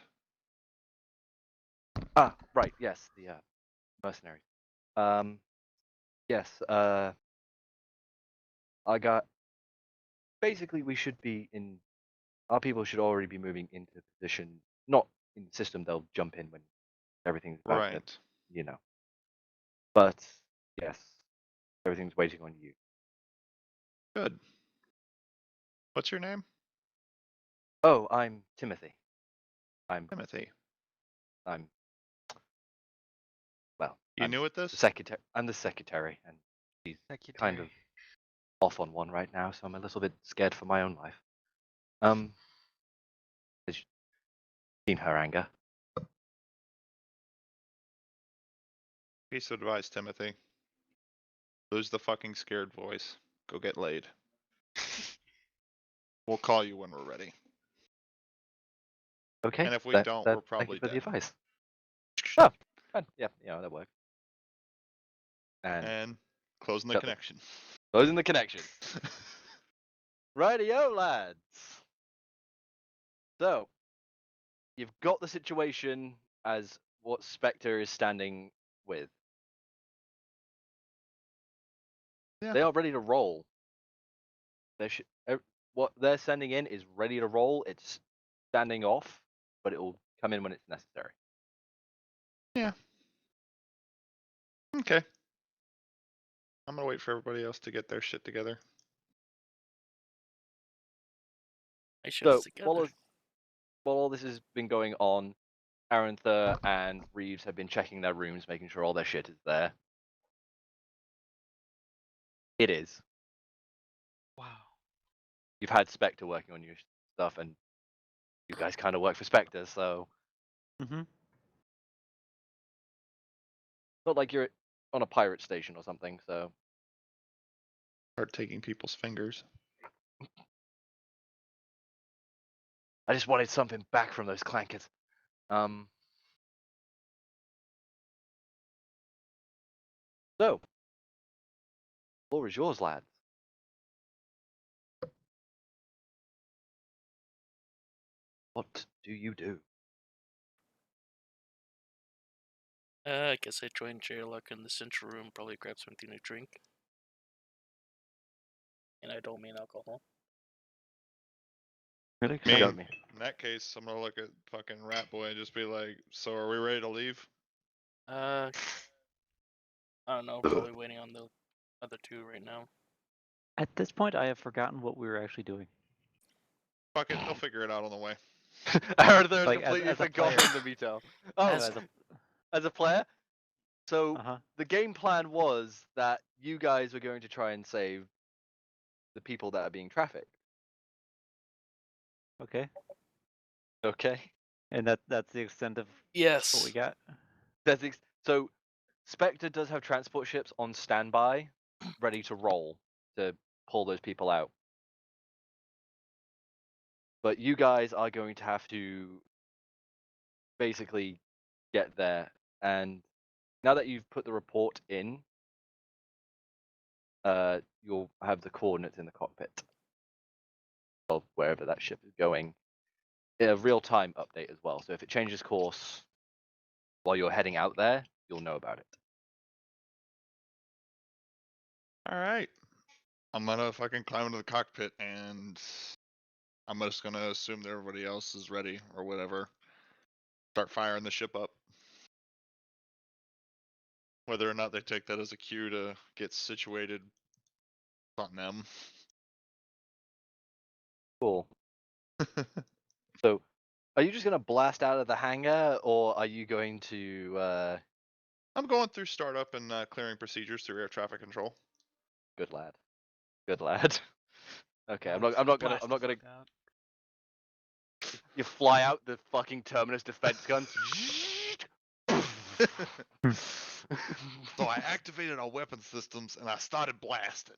[SPEAKER 2] Ah, right. Yes, the mercenaries. Yes. I got. Basically, we should be in. Our people should already be moving into position. Not in the system. They'll jump in when everything's back to,
[SPEAKER 1] Right.
[SPEAKER 2] But yes, everything's waiting on you.
[SPEAKER 1] Good. What's your name?
[SPEAKER 2] Oh, I'm Timothy.
[SPEAKER 1] Timothy.
[SPEAKER 2] I'm well.
[SPEAKER 1] You
[SPEAKER 2] I'm
[SPEAKER 1] new at
[SPEAKER 2] the
[SPEAKER 1] this?
[SPEAKER 2] secretary. I'm the secretary, and she's kind of off on one right now, so I'm a little bit scared for my own life. Has she seen her anger?
[SPEAKER 1] Piece of advice, Timothy. Lose the fucking scared voice. Go get laid. We'll call you when we're ready.
[SPEAKER 2] Okay.
[SPEAKER 1] And if we don't, we're
[SPEAKER 2] thank
[SPEAKER 1] probably
[SPEAKER 2] you for the
[SPEAKER 1] dead.
[SPEAKER 2] advice. Oh, fine. Yeah, that works.
[SPEAKER 1] And closing the
[SPEAKER 2] Shut
[SPEAKER 1] connection.
[SPEAKER 2] closing the connection. Rightio, lads. So, you've got the situation as what Spectre is standing with.
[SPEAKER 1] Yeah.
[SPEAKER 2] They are ready to roll. What they're sending in is ready to roll. It's standing off, but it will come in when it's necessary.
[SPEAKER 1] Yeah. Okay. I'm gonna wait for everybody else to get their shit together.
[SPEAKER 5] I should
[SPEAKER 2] So,
[SPEAKER 5] together.
[SPEAKER 2] while all this has been going on, Arantha and Reeves have been checking their rooms, making sure all their shit is there. It is.
[SPEAKER 3] Wow.
[SPEAKER 2] You've had Spectre working on your stuff, and you guys kind of work for Spectre, so
[SPEAKER 4] Mm-hmm.
[SPEAKER 2] not like you're on a pirate station or something. So
[SPEAKER 1] Start taking people's fingers.
[SPEAKER 2] I just wanted something back from those clankers. So, floor is yours, lads. What do you do?
[SPEAKER 5] I guess I joined Dralok in the central room, probably grab something to drink. And I don't mean alcohol.
[SPEAKER 4] Really? 'Cause
[SPEAKER 1] Me?
[SPEAKER 4] I
[SPEAKER 2] Don't
[SPEAKER 4] don't-
[SPEAKER 2] me.
[SPEAKER 1] In that case, I'm gonna look at fucking Rat Boy and just be like, so are we ready to leave?
[SPEAKER 5] I don't know, probably waiting on the other two right now.
[SPEAKER 4] At this point, I have forgotten what we were actually doing.
[SPEAKER 1] Fuck it, they'll figure it out on the way.
[SPEAKER 2] Arthur
[SPEAKER 4] Like,
[SPEAKER 2] completely
[SPEAKER 4] as a
[SPEAKER 2] forgotten
[SPEAKER 4] player.
[SPEAKER 2] the veto. Oh,
[SPEAKER 5] As-
[SPEAKER 2] as a player? So
[SPEAKER 4] Uh huh.
[SPEAKER 2] the game plan was that you guys were going to try and save the people that are being trafficked.
[SPEAKER 4] Okay.
[SPEAKER 2] Okay.
[SPEAKER 4] And that's the extent of what
[SPEAKER 5] Yes.
[SPEAKER 4] we got.
[SPEAKER 2] So Spectre does have transport ships on standby, ready to roll to pull those people out. But you guys are going to have to basically get there. And now that you've put the report in, you'll have the coordinates in the cockpit of wherever that ship is going. A real-time update as well. So if it changes course while you're heading out there, you'll know about it.
[SPEAKER 1] Alright. I'm gonna fucking climb into the cockpit and I'm just gonna assume that everybody else is ready or whatever. Start firing the ship up. Whether or not they take that as a cue to get situated, it's on them.
[SPEAKER 2] Cool. So, are you just gonna blast out of the hangar, or are you going to?
[SPEAKER 1] I'm going through startup and clearing procedures through air traffic control.
[SPEAKER 2] Good lad. Good lad. Okay, I'm not gonna.
[SPEAKER 3] Blast
[SPEAKER 2] I'm
[SPEAKER 3] the
[SPEAKER 2] not gonna.
[SPEAKER 3] fuck out.
[SPEAKER 2] You fly out the fucking terminus defense guns.
[SPEAKER 1] So I activated our weapon systems and I started blasting.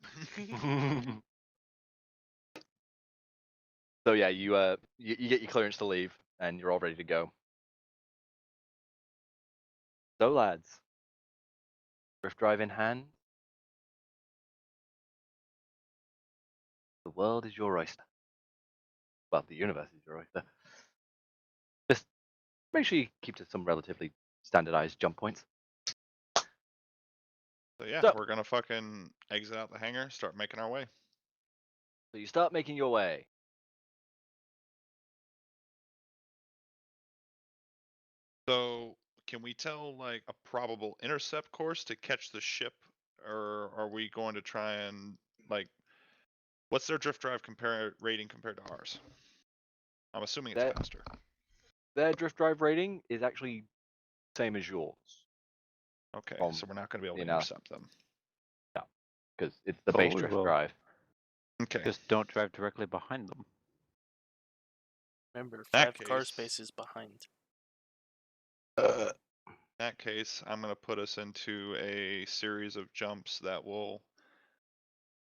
[SPEAKER 2] So yeah, you get your clearance to leave, and you're all ready to go. So lads, drift drive in hand. The world is your oyster. Well, the universe is your oyster. Just make sure you keep to some relatively standardized jump points.
[SPEAKER 1] So yeah,
[SPEAKER 2] So-
[SPEAKER 1] we're gonna fucking exit out the hangar, start making our way.
[SPEAKER 2] So you start making your way.
[SPEAKER 1] So can we tell like a probable intercept course to catch the ship, or are we going to try and like What's their drift drive rating compared to ours? I'm assuming it's
[SPEAKER 2] That-
[SPEAKER 1] faster.
[SPEAKER 2] Their drift drive rating is actually same as yours.
[SPEAKER 1] Okay,
[SPEAKER 2] from
[SPEAKER 1] so we're not going to be able
[SPEAKER 2] the
[SPEAKER 1] to intercept them.
[SPEAKER 2] Because it's the
[SPEAKER 4] Oh,
[SPEAKER 2] base
[SPEAKER 4] we
[SPEAKER 2] drift
[SPEAKER 4] will.
[SPEAKER 2] drive.
[SPEAKER 1] Okay.
[SPEAKER 4] Just don't drive directly behind them.
[SPEAKER 5] Remember,
[SPEAKER 1] That
[SPEAKER 5] 5 car
[SPEAKER 1] case-
[SPEAKER 5] spaces behind.
[SPEAKER 1] In that case, I'm going to put us into a series of jumps that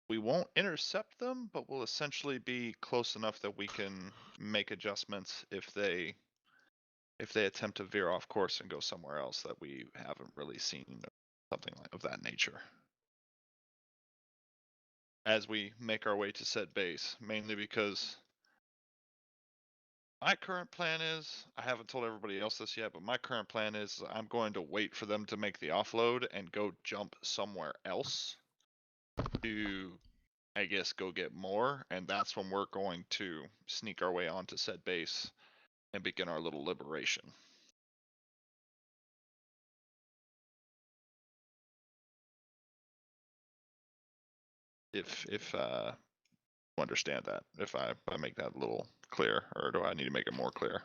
[SPEAKER 1] we won't intercept them, but will essentially be close enough that we can make adjustments if they attempt to veer off course and go somewhere else that we haven't really seen, something of that nature. As we make our way to said base, mainly because my current plan is, I haven't told everybody else this yet, but my current plan is I'm going to wait for them to make the offload and go jump somewhere else to, I guess, go get more, and that's when we're going to sneak our way onto said base and begin our little liberation. If you understand that, if I make that a little clear, or do I need to make it more clear?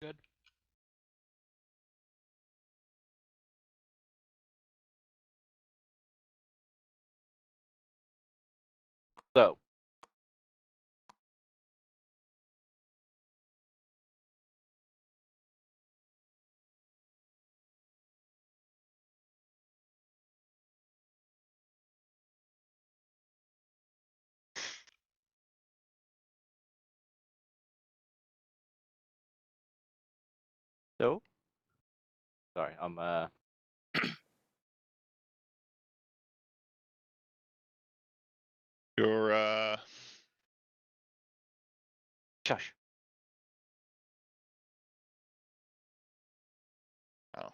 [SPEAKER 3] Good.
[SPEAKER 2] So,
[SPEAKER 4] So,
[SPEAKER 2] sorry, I'm
[SPEAKER 1] Your
[SPEAKER 2] shush.
[SPEAKER 1] oh,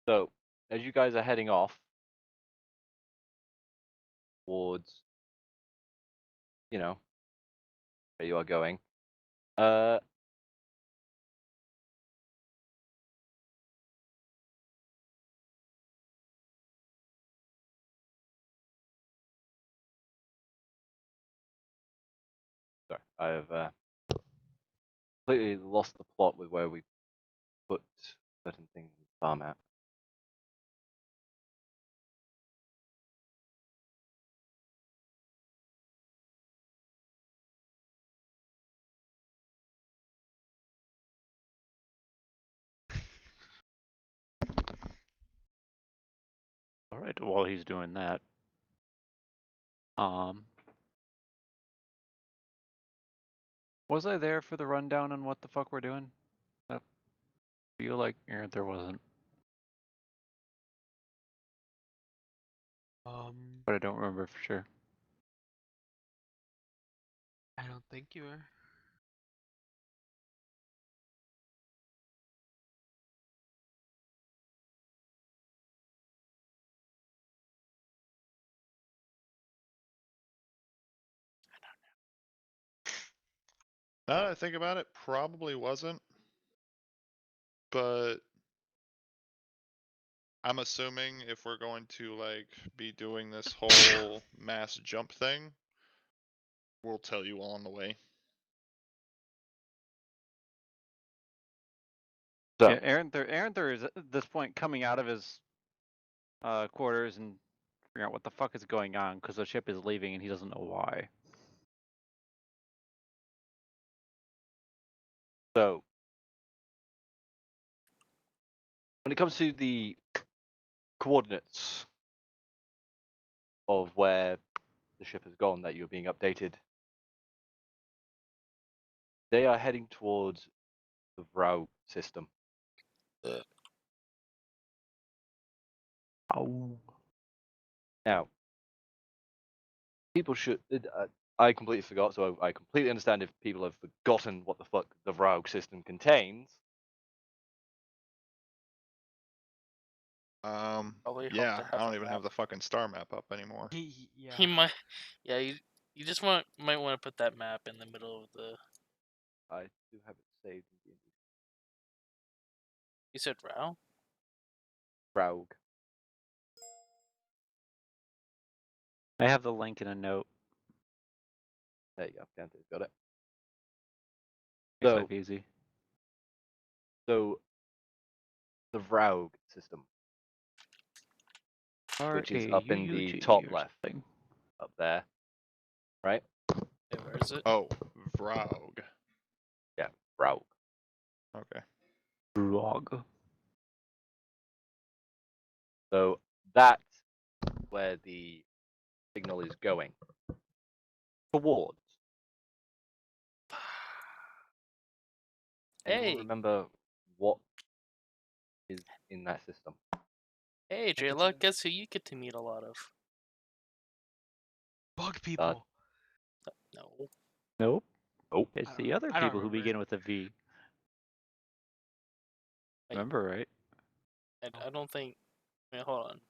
[SPEAKER 2] So, as you guys are heading off towards, where you are going, sorry, I have completely lost the plot with where we put certain things in the star map.
[SPEAKER 4] all right. While he's doing that, was I there for the rundown on what the fuck we're doing? I feel like there wasn't, but I don't remember for sure.
[SPEAKER 3] I don't think you were.
[SPEAKER 1] now that I think about it, probably wasn't. But I'm assuming if we're going to like be doing this whole mass jump thing, we'll tell you all on the way.
[SPEAKER 2] So,
[SPEAKER 4] Yeah, Aaron is at this point coming out of his quarters and figuring out what the fuck is going on because the ship is leaving and he doesn't know why.
[SPEAKER 2] so when it comes to the coordinates of where the ship has gone that you're being updated, they are heading towards the Vrau system.
[SPEAKER 4] Oh.
[SPEAKER 2] Now, people should. I completely forgot, so I completely understand if people have forgotten what the fuck the Vrau system contains.
[SPEAKER 5] Probably hope
[SPEAKER 1] Yeah,
[SPEAKER 5] to
[SPEAKER 1] I
[SPEAKER 5] have
[SPEAKER 1] don't
[SPEAKER 5] a
[SPEAKER 1] even
[SPEAKER 5] map.
[SPEAKER 1] have the fucking star map up anymore.
[SPEAKER 3] Yeah.
[SPEAKER 5] He might. Yeah, you just might want to put that map in the middle of the.
[SPEAKER 2] I do have it saved in D&D.
[SPEAKER 5] You said Rao?
[SPEAKER 2] Vraug.
[SPEAKER 4] I have the link in a note.
[SPEAKER 2] There you go. Dante's got it.
[SPEAKER 4] Makes
[SPEAKER 2] So,
[SPEAKER 4] life easy.
[SPEAKER 2] so the Vraug system, which is up in the
[SPEAKER 4] RAUUG
[SPEAKER 2] top
[SPEAKER 4] or
[SPEAKER 2] left,
[SPEAKER 4] something.
[SPEAKER 2] up there, right?
[SPEAKER 5] Hey, where is it?
[SPEAKER 1] Oh, Vraug.
[SPEAKER 2] Yeah, Vraug.
[SPEAKER 1] Okay.
[SPEAKER 4] Drog.
[SPEAKER 2] So that's where the signal is going towards. Anyone
[SPEAKER 5] Hey,
[SPEAKER 2] remember what is in that system?
[SPEAKER 5] hey, Dralok, guess who you get to meet a lot of?
[SPEAKER 3] Bug people.
[SPEAKER 5] No.
[SPEAKER 4] Nope.
[SPEAKER 2] Oh,
[SPEAKER 4] It's
[SPEAKER 3] I
[SPEAKER 4] the
[SPEAKER 3] don't-
[SPEAKER 4] other
[SPEAKER 3] I don't
[SPEAKER 4] people who
[SPEAKER 3] remember.
[SPEAKER 4] begin with a V.
[SPEAKER 5] Wait.
[SPEAKER 4] Remember, right?
[SPEAKER 5] I don't think. Wait, hold on.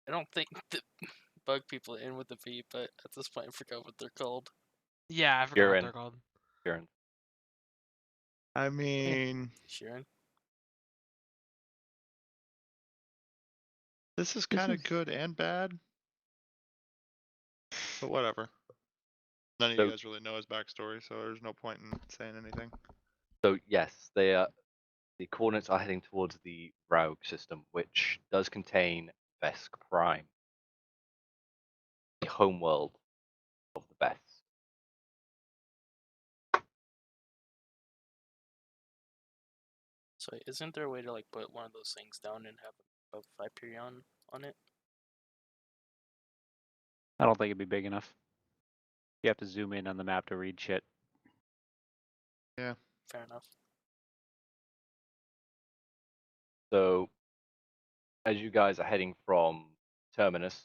[SPEAKER 5] I don't think the bug people end with a V, but at this point, I forgot what they're called.
[SPEAKER 3] Yeah, I forgot
[SPEAKER 2] You're
[SPEAKER 3] what
[SPEAKER 2] in.
[SPEAKER 3] they're called.
[SPEAKER 2] Kieran.
[SPEAKER 1] I mean,
[SPEAKER 5] Sharon.
[SPEAKER 1] this is
[SPEAKER 4] This
[SPEAKER 1] kind of
[SPEAKER 4] is-
[SPEAKER 1] good and bad. But whatever. None of
[SPEAKER 2] So-
[SPEAKER 1] you guys really know his backstory, so there's no point in saying anything.
[SPEAKER 2] So yes, they are. The coordinates are heading towards the Vraug system, which does contain Vesk Prime, the homeworld of the Beths.
[SPEAKER 5] So isn't there a way to like put one of those things down and have a Viperion on it?
[SPEAKER 4] I don't think it'd be big enough. You have to zoom in on the map to read shit.
[SPEAKER 5] Fair enough.
[SPEAKER 2] So, as you guys are heading from Terminus,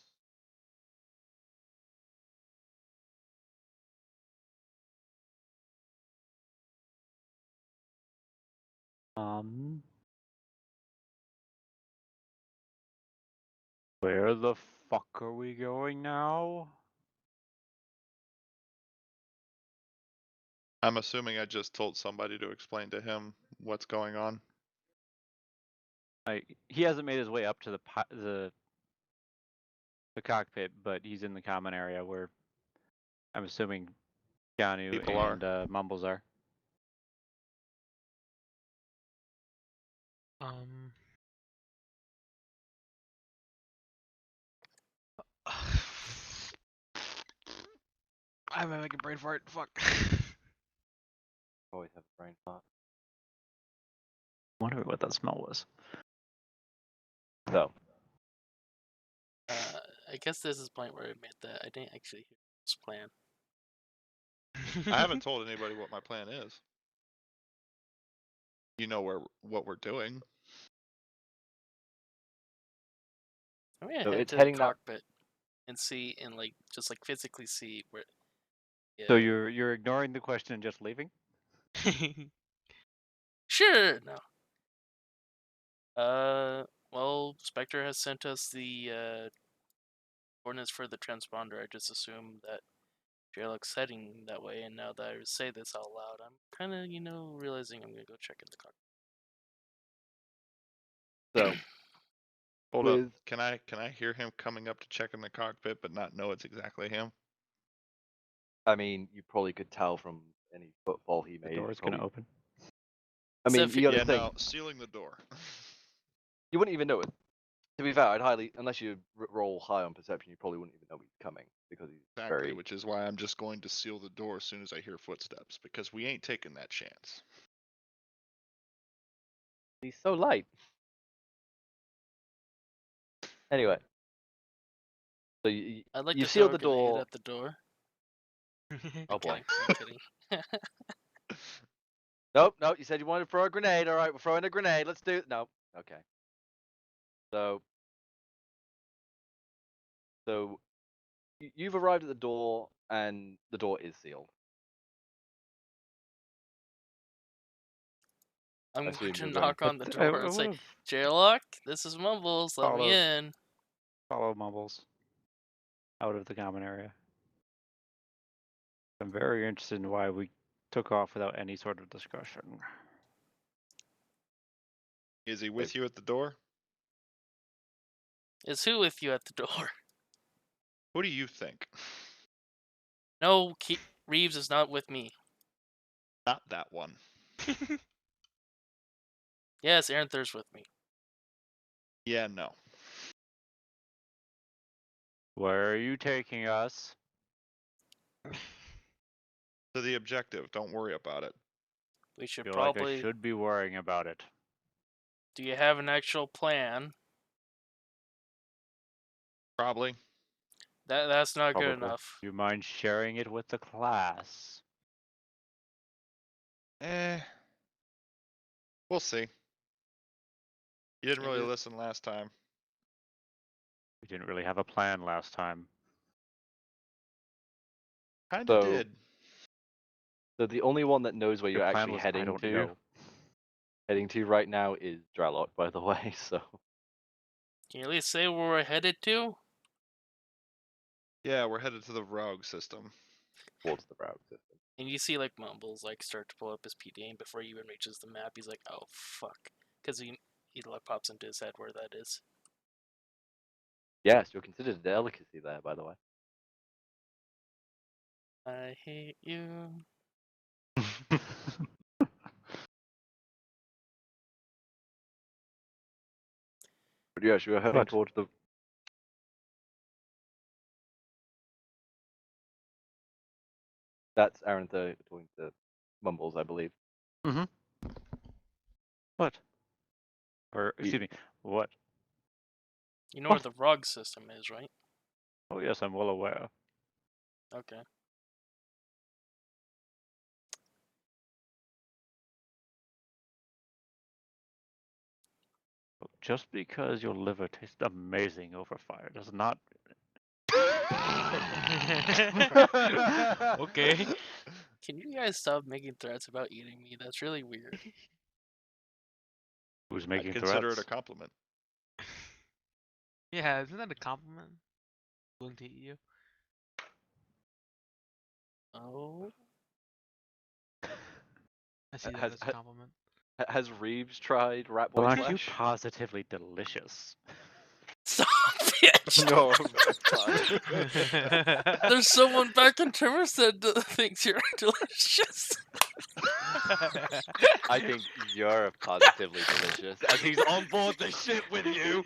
[SPEAKER 4] Where the fuck are we going now?
[SPEAKER 1] I'm assuming I just told somebody to explain to him what's going on.
[SPEAKER 4] He hasn't made his way up to the cockpit, but he's in the common area where I'm assuming Keanu
[SPEAKER 1] People are.
[SPEAKER 4] and Mumbles are.
[SPEAKER 3] I'm having a brain fart. Fuck.
[SPEAKER 2] always have a brain fart.
[SPEAKER 4] Wondering what that smell was.
[SPEAKER 2] So,
[SPEAKER 5] I guess this is the point where I admit that I didn't actually hear this plan.
[SPEAKER 1] I haven't told anybody what my plan is. You know what we're doing.
[SPEAKER 5] I'm gonna
[SPEAKER 2] So
[SPEAKER 5] head
[SPEAKER 2] it's
[SPEAKER 5] to the
[SPEAKER 2] heading that-
[SPEAKER 5] cockpit and see and like just like physically see where. Yeah.
[SPEAKER 4] So you're ignoring the question and just leaving?
[SPEAKER 5] Sure. No. Well, Spectre has sent us the coordinates for the transponder. I just assumed that Dralok's heading that way, and now that I say this out loud, I'm kind of, realizing I'm gonna go check in the cockpit.
[SPEAKER 2] so
[SPEAKER 1] Hold up.
[SPEAKER 2] with
[SPEAKER 1] Can I hear him coming up to check in the cockpit but not know it's exactly him?
[SPEAKER 2] I mean, you probably could tell from any footfall he
[SPEAKER 4] The
[SPEAKER 2] made.
[SPEAKER 4] door's gonna open.
[SPEAKER 2] I mean,
[SPEAKER 5] Except
[SPEAKER 2] you got to
[SPEAKER 1] Yeah,
[SPEAKER 2] think.
[SPEAKER 1] no, sealing the door.
[SPEAKER 2] You wouldn't even know it. To be fair, I'd highly, unless you roll high on perception, you probably wouldn't even know he's coming because he's
[SPEAKER 1] Exactly,
[SPEAKER 2] very.
[SPEAKER 1] which is why I'm just going to seal the door as soon as I hear footsteps, because we ain't taking that chance.
[SPEAKER 2] He's so light. Anyway, so
[SPEAKER 5] I'd like
[SPEAKER 2] you
[SPEAKER 5] to
[SPEAKER 2] seal
[SPEAKER 5] throw a
[SPEAKER 2] the
[SPEAKER 5] grenade
[SPEAKER 2] door.
[SPEAKER 5] at the door.
[SPEAKER 2] Oh
[SPEAKER 5] I'm
[SPEAKER 2] boy.
[SPEAKER 5] kidding.
[SPEAKER 2] Nope, nope. You said you wanted to throw a grenade. All right, we're throwing a grenade. Let's do it. No. Okay. So you've arrived at the door, and the door is sealed.
[SPEAKER 5] I'm
[SPEAKER 2] assume
[SPEAKER 5] going to
[SPEAKER 2] you're going-
[SPEAKER 5] knock on the
[SPEAKER 4] I
[SPEAKER 5] door and say,
[SPEAKER 4] would've
[SPEAKER 5] Dralok, this is Mumbles, let me
[SPEAKER 4] followed-
[SPEAKER 5] in.
[SPEAKER 4] follow Mumbles out of the common area. I'm very interested in why we took off without any sort of discussion.
[SPEAKER 1] Is he with you at the door?
[SPEAKER 5] Is who with you at the door?
[SPEAKER 1] What do you think?
[SPEAKER 5] No, Reeves is not with me.
[SPEAKER 1] Not that one.
[SPEAKER 5] Yes, Aranther's with me.
[SPEAKER 1] Yeah, no.
[SPEAKER 4] Where are you taking us?
[SPEAKER 1] To the objective. Don't worry about it.
[SPEAKER 5] We should
[SPEAKER 4] Feel like
[SPEAKER 5] probably.
[SPEAKER 4] I should be worrying about it.
[SPEAKER 5] Do you have an actual plan?
[SPEAKER 1] Probably.
[SPEAKER 5] That's not good
[SPEAKER 4] Probably.
[SPEAKER 5] enough.
[SPEAKER 4] Do you mind sharing it with the class?
[SPEAKER 1] We'll see. You didn't really
[SPEAKER 5] Maybe-
[SPEAKER 1] listen last time.
[SPEAKER 4] We didn't really have a plan last time.
[SPEAKER 1] Kinda
[SPEAKER 2] So-
[SPEAKER 1] did.
[SPEAKER 2] So the only one that knows where
[SPEAKER 4] Your
[SPEAKER 2] you're
[SPEAKER 4] plan
[SPEAKER 2] actually
[SPEAKER 4] was, I
[SPEAKER 2] heading
[SPEAKER 4] don't
[SPEAKER 2] to,
[SPEAKER 4] know.
[SPEAKER 2] right now is Dralok, by the way. So
[SPEAKER 5] Can you at least say where we're headed to?
[SPEAKER 1] Yeah, we're headed to the rogue system.
[SPEAKER 2] towards the route system.
[SPEAKER 5] And you see like Mumbles like start to pull up his PD, and before he even reaches the map, he's like, "Oh fuck," because he like pops into his head where that is.
[SPEAKER 2] Yes, you're considered a delicacy there, by the way.
[SPEAKER 5] I hate you.
[SPEAKER 2] But yes, you're heading
[SPEAKER 4] What?
[SPEAKER 2] towards the. That's Aaron talking to Mumbles, I believe.
[SPEAKER 4] What? Or, excuse me, what?
[SPEAKER 5] You know where the rug system is, right?
[SPEAKER 4] Oh, yes, I'm well aware.
[SPEAKER 5] Okay.
[SPEAKER 4] Just because your liver tastes amazing over fire does not.
[SPEAKER 3] Okay.
[SPEAKER 5] Can you guys stop making threats about eating me? That's really weird.
[SPEAKER 4] Who's
[SPEAKER 1] I
[SPEAKER 4] making
[SPEAKER 1] consider
[SPEAKER 4] threats?
[SPEAKER 1] it a compliment.
[SPEAKER 3] Yeah, isn't that a compliment? Willing to eat you.
[SPEAKER 5] Oh.
[SPEAKER 3] I see that
[SPEAKER 2] Has-
[SPEAKER 3] as a compliment.
[SPEAKER 2] Has Reeves tried Rat Boy
[SPEAKER 4] Well, aren't you
[SPEAKER 2] Flesh?
[SPEAKER 4] positively delicious?
[SPEAKER 5] Stop it!
[SPEAKER 2] No, it's fine.
[SPEAKER 5] There's someone back in Tremors that thinks you're delicious.
[SPEAKER 2] I think you're positively delicious, as he's on board the ship with you.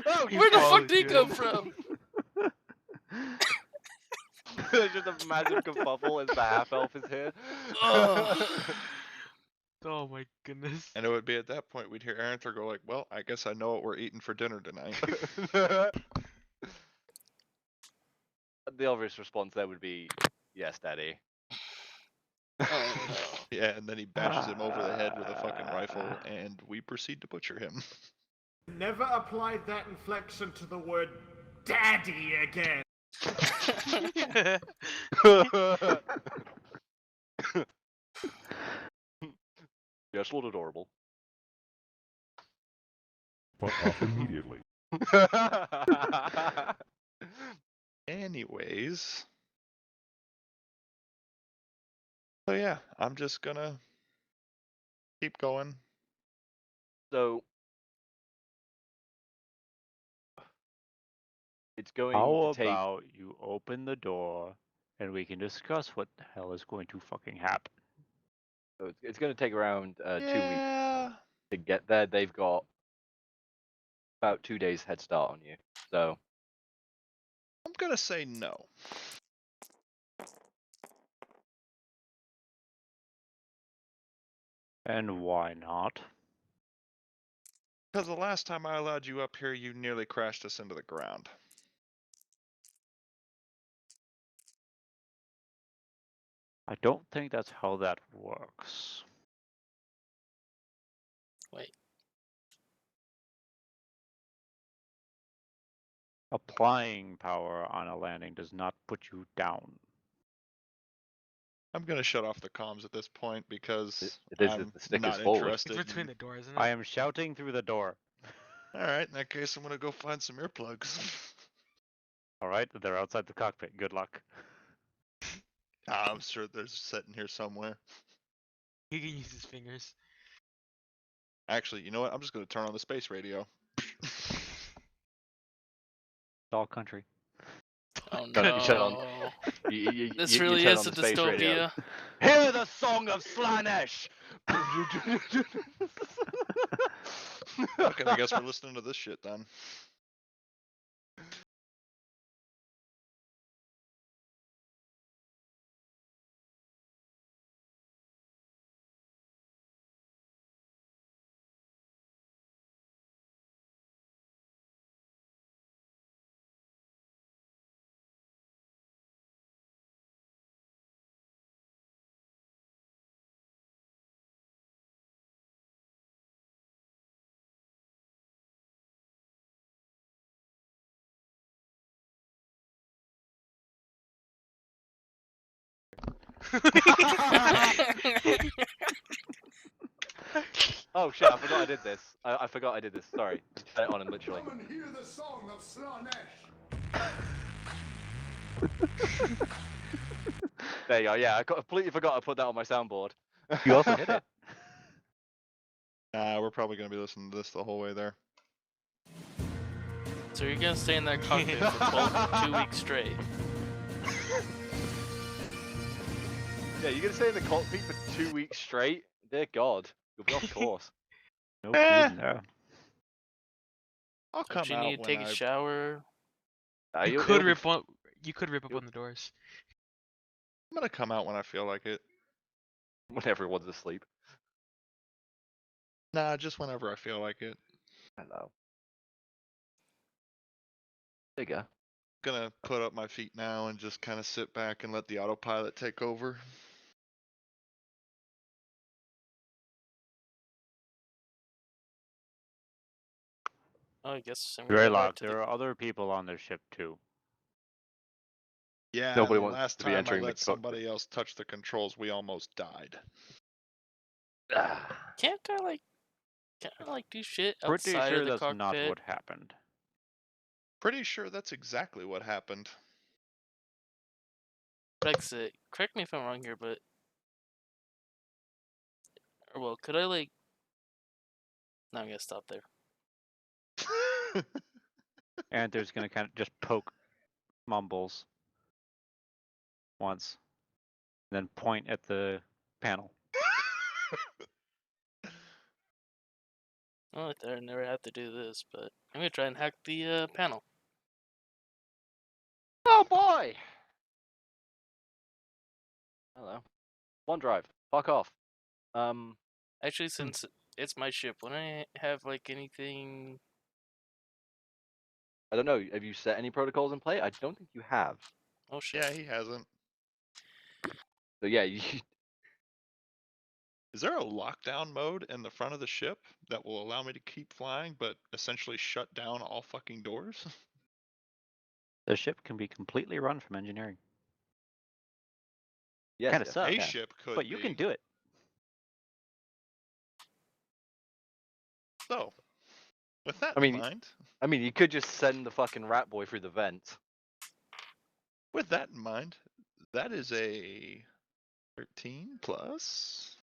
[SPEAKER 2] Oh,
[SPEAKER 5] Where the fuck
[SPEAKER 3] Holy
[SPEAKER 5] did he
[SPEAKER 3] shit.
[SPEAKER 5] come from?
[SPEAKER 2] There's just a massive kerfuffle as the half elf is here.
[SPEAKER 5] Ugh.
[SPEAKER 3] Oh my goodness.
[SPEAKER 1] And it would be at that point we'd hear Aranther go like, well, I guess I know what we're eating for dinner tonight.
[SPEAKER 2] The obvious response there would be, yes, Daddy.
[SPEAKER 5] Oh no.
[SPEAKER 1] Yeah, and then he bashes him over the head with a fucking rifle, and we proceed to butcher him.
[SPEAKER 6] Never applied that inflection to the word daddy again.
[SPEAKER 2] Yes, Lord Adorable.
[SPEAKER 7] Fuck off immediately.
[SPEAKER 1] Anyways. So yeah, I'm just gonna keep going.
[SPEAKER 2] So it's going
[SPEAKER 4] How
[SPEAKER 2] to take.
[SPEAKER 4] about you open the door and we can discuss what the hell is going to fucking happen?
[SPEAKER 2] So it's going to take around 2 weeks
[SPEAKER 1] Yeah.
[SPEAKER 2] to get there. They've got about 2 days head start on you. So
[SPEAKER 1] I'm gonna say no.
[SPEAKER 4] And why not?
[SPEAKER 1] Because the last time I allowed you up here, you nearly crashed us into the ground.
[SPEAKER 4] I don't think that's how that works.
[SPEAKER 5] Wait.
[SPEAKER 4] Applying power on a landing does not put you down.
[SPEAKER 1] I'm gonna shut off the comms at this point because
[SPEAKER 2] it is
[SPEAKER 1] I'm
[SPEAKER 2] the stick
[SPEAKER 1] not
[SPEAKER 2] is forward.
[SPEAKER 3] It's
[SPEAKER 1] interested.
[SPEAKER 3] between the doors, isn't it?
[SPEAKER 4] I am shouting through the door.
[SPEAKER 1] Alright, in that case, I'm gonna go find some earplugs.
[SPEAKER 4] Alright, they're outside the cockpit. Good luck.
[SPEAKER 1] I'm sure they're sitting here somewhere.
[SPEAKER 3] He can use his fingers.
[SPEAKER 1] Actually, you know what? I'm just gonna turn on the space radio.
[SPEAKER 4] all country.
[SPEAKER 5] Oh
[SPEAKER 2] No, you turn on-
[SPEAKER 5] no.
[SPEAKER 2] You
[SPEAKER 5] This
[SPEAKER 2] you
[SPEAKER 5] really
[SPEAKER 2] turn
[SPEAKER 5] is
[SPEAKER 2] on
[SPEAKER 5] a
[SPEAKER 2] the space radio.
[SPEAKER 5] dystopia.
[SPEAKER 2] Hear the song of Slanesh!
[SPEAKER 1] Okay, I guess we're listening to this shit then.
[SPEAKER 2] Oh shit, I forgot I did this. I forgot I did this, sorry. Turn it on and literally.
[SPEAKER 6] Come and hear the song of Slanesh.
[SPEAKER 2] There you go, yeah, I completely forgot I put that on my soundboard.
[SPEAKER 4] You also hit it.
[SPEAKER 1] Nah, we're probably gonna be listening to this the whole way there.
[SPEAKER 5] So you're gonna stay in that cockpit for 2 weeks straight.
[SPEAKER 2] Yeah, you're gonna stay in the cockpit for 2 weeks straight? Dear God, you'll be off course.
[SPEAKER 4] No
[SPEAKER 1] Eh.
[SPEAKER 4] food in there.
[SPEAKER 1] I'll
[SPEAKER 5] Don't
[SPEAKER 1] come
[SPEAKER 5] you
[SPEAKER 1] out
[SPEAKER 5] need to
[SPEAKER 1] when
[SPEAKER 5] take
[SPEAKER 1] I.
[SPEAKER 5] a shower?
[SPEAKER 3] You
[SPEAKER 2] It'll
[SPEAKER 3] could
[SPEAKER 2] be
[SPEAKER 3] rip one. You could rip
[SPEAKER 2] You'll-
[SPEAKER 3] open the doors.
[SPEAKER 1] I'm gonna come out when I feel like it.
[SPEAKER 2] when everyone's asleep.
[SPEAKER 1] Nah, just whenever I feel like it.
[SPEAKER 2] Hello. There you go.
[SPEAKER 1] Gonna put up my feet now and just kind of sit back and let the autopilot take over.
[SPEAKER 5] Oh, I guess I'm gonna go back
[SPEAKER 4] Dralok,
[SPEAKER 5] to
[SPEAKER 4] there
[SPEAKER 5] the.
[SPEAKER 4] are other people on this ship too.
[SPEAKER 1] Yeah,
[SPEAKER 2] Nobody
[SPEAKER 1] and the
[SPEAKER 2] wants
[SPEAKER 1] last
[SPEAKER 2] to be
[SPEAKER 1] time I
[SPEAKER 2] entering the
[SPEAKER 1] let
[SPEAKER 2] cockpit.
[SPEAKER 1] somebody else touch the controls, we almost died.
[SPEAKER 5] Can't I like do shit
[SPEAKER 4] Pretty
[SPEAKER 5] outside
[SPEAKER 4] sure
[SPEAKER 5] of the
[SPEAKER 4] that's
[SPEAKER 5] cockpit?
[SPEAKER 4] not what happened.
[SPEAKER 1] Pretty sure that's exactly what happened.
[SPEAKER 5] Brexit. Correct me if I'm wrong here, but or well, could I like? No, I'm gonna stop there.
[SPEAKER 4] And there's gonna kind of just poke Mumbles once, then point at the panel.
[SPEAKER 5] Oh, I thought I never have to do this, but I'm gonna try and hack the panel.
[SPEAKER 2] Oh boy! Hello. OneDrive. Fuck off.
[SPEAKER 5] Actually, since it's my ship, wouldn't I have like anything?
[SPEAKER 2] I don't know. Have you set any protocols in play? I don't think you have.
[SPEAKER 5] Oh shit!
[SPEAKER 1] Yeah, he hasn't.
[SPEAKER 2] So yeah, you,
[SPEAKER 1] Is there a lockdown mode in the front of the ship that will allow me to keep flying, but essentially shut down all fucking doors?
[SPEAKER 4] The ship can be completely run from engineering.
[SPEAKER 2] yes,
[SPEAKER 4] Kinda
[SPEAKER 2] yes,
[SPEAKER 4] sucks.
[SPEAKER 2] you
[SPEAKER 1] A
[SPEAKER 2] can.
[SPEAKER 1] ship could
[SPEAKER 4] But you can
[SPEAKER 1] be.
[SPEAKER 4] do it.
[SPEAKER 1] So, with that
[SPEAKER 2] I mean-
[SPEAKER 1] in mind,
[SPEAKER 2] I mean, you could just send the fucking rat boy through the vent.
[SPEAKER 1] that is a 13 plus.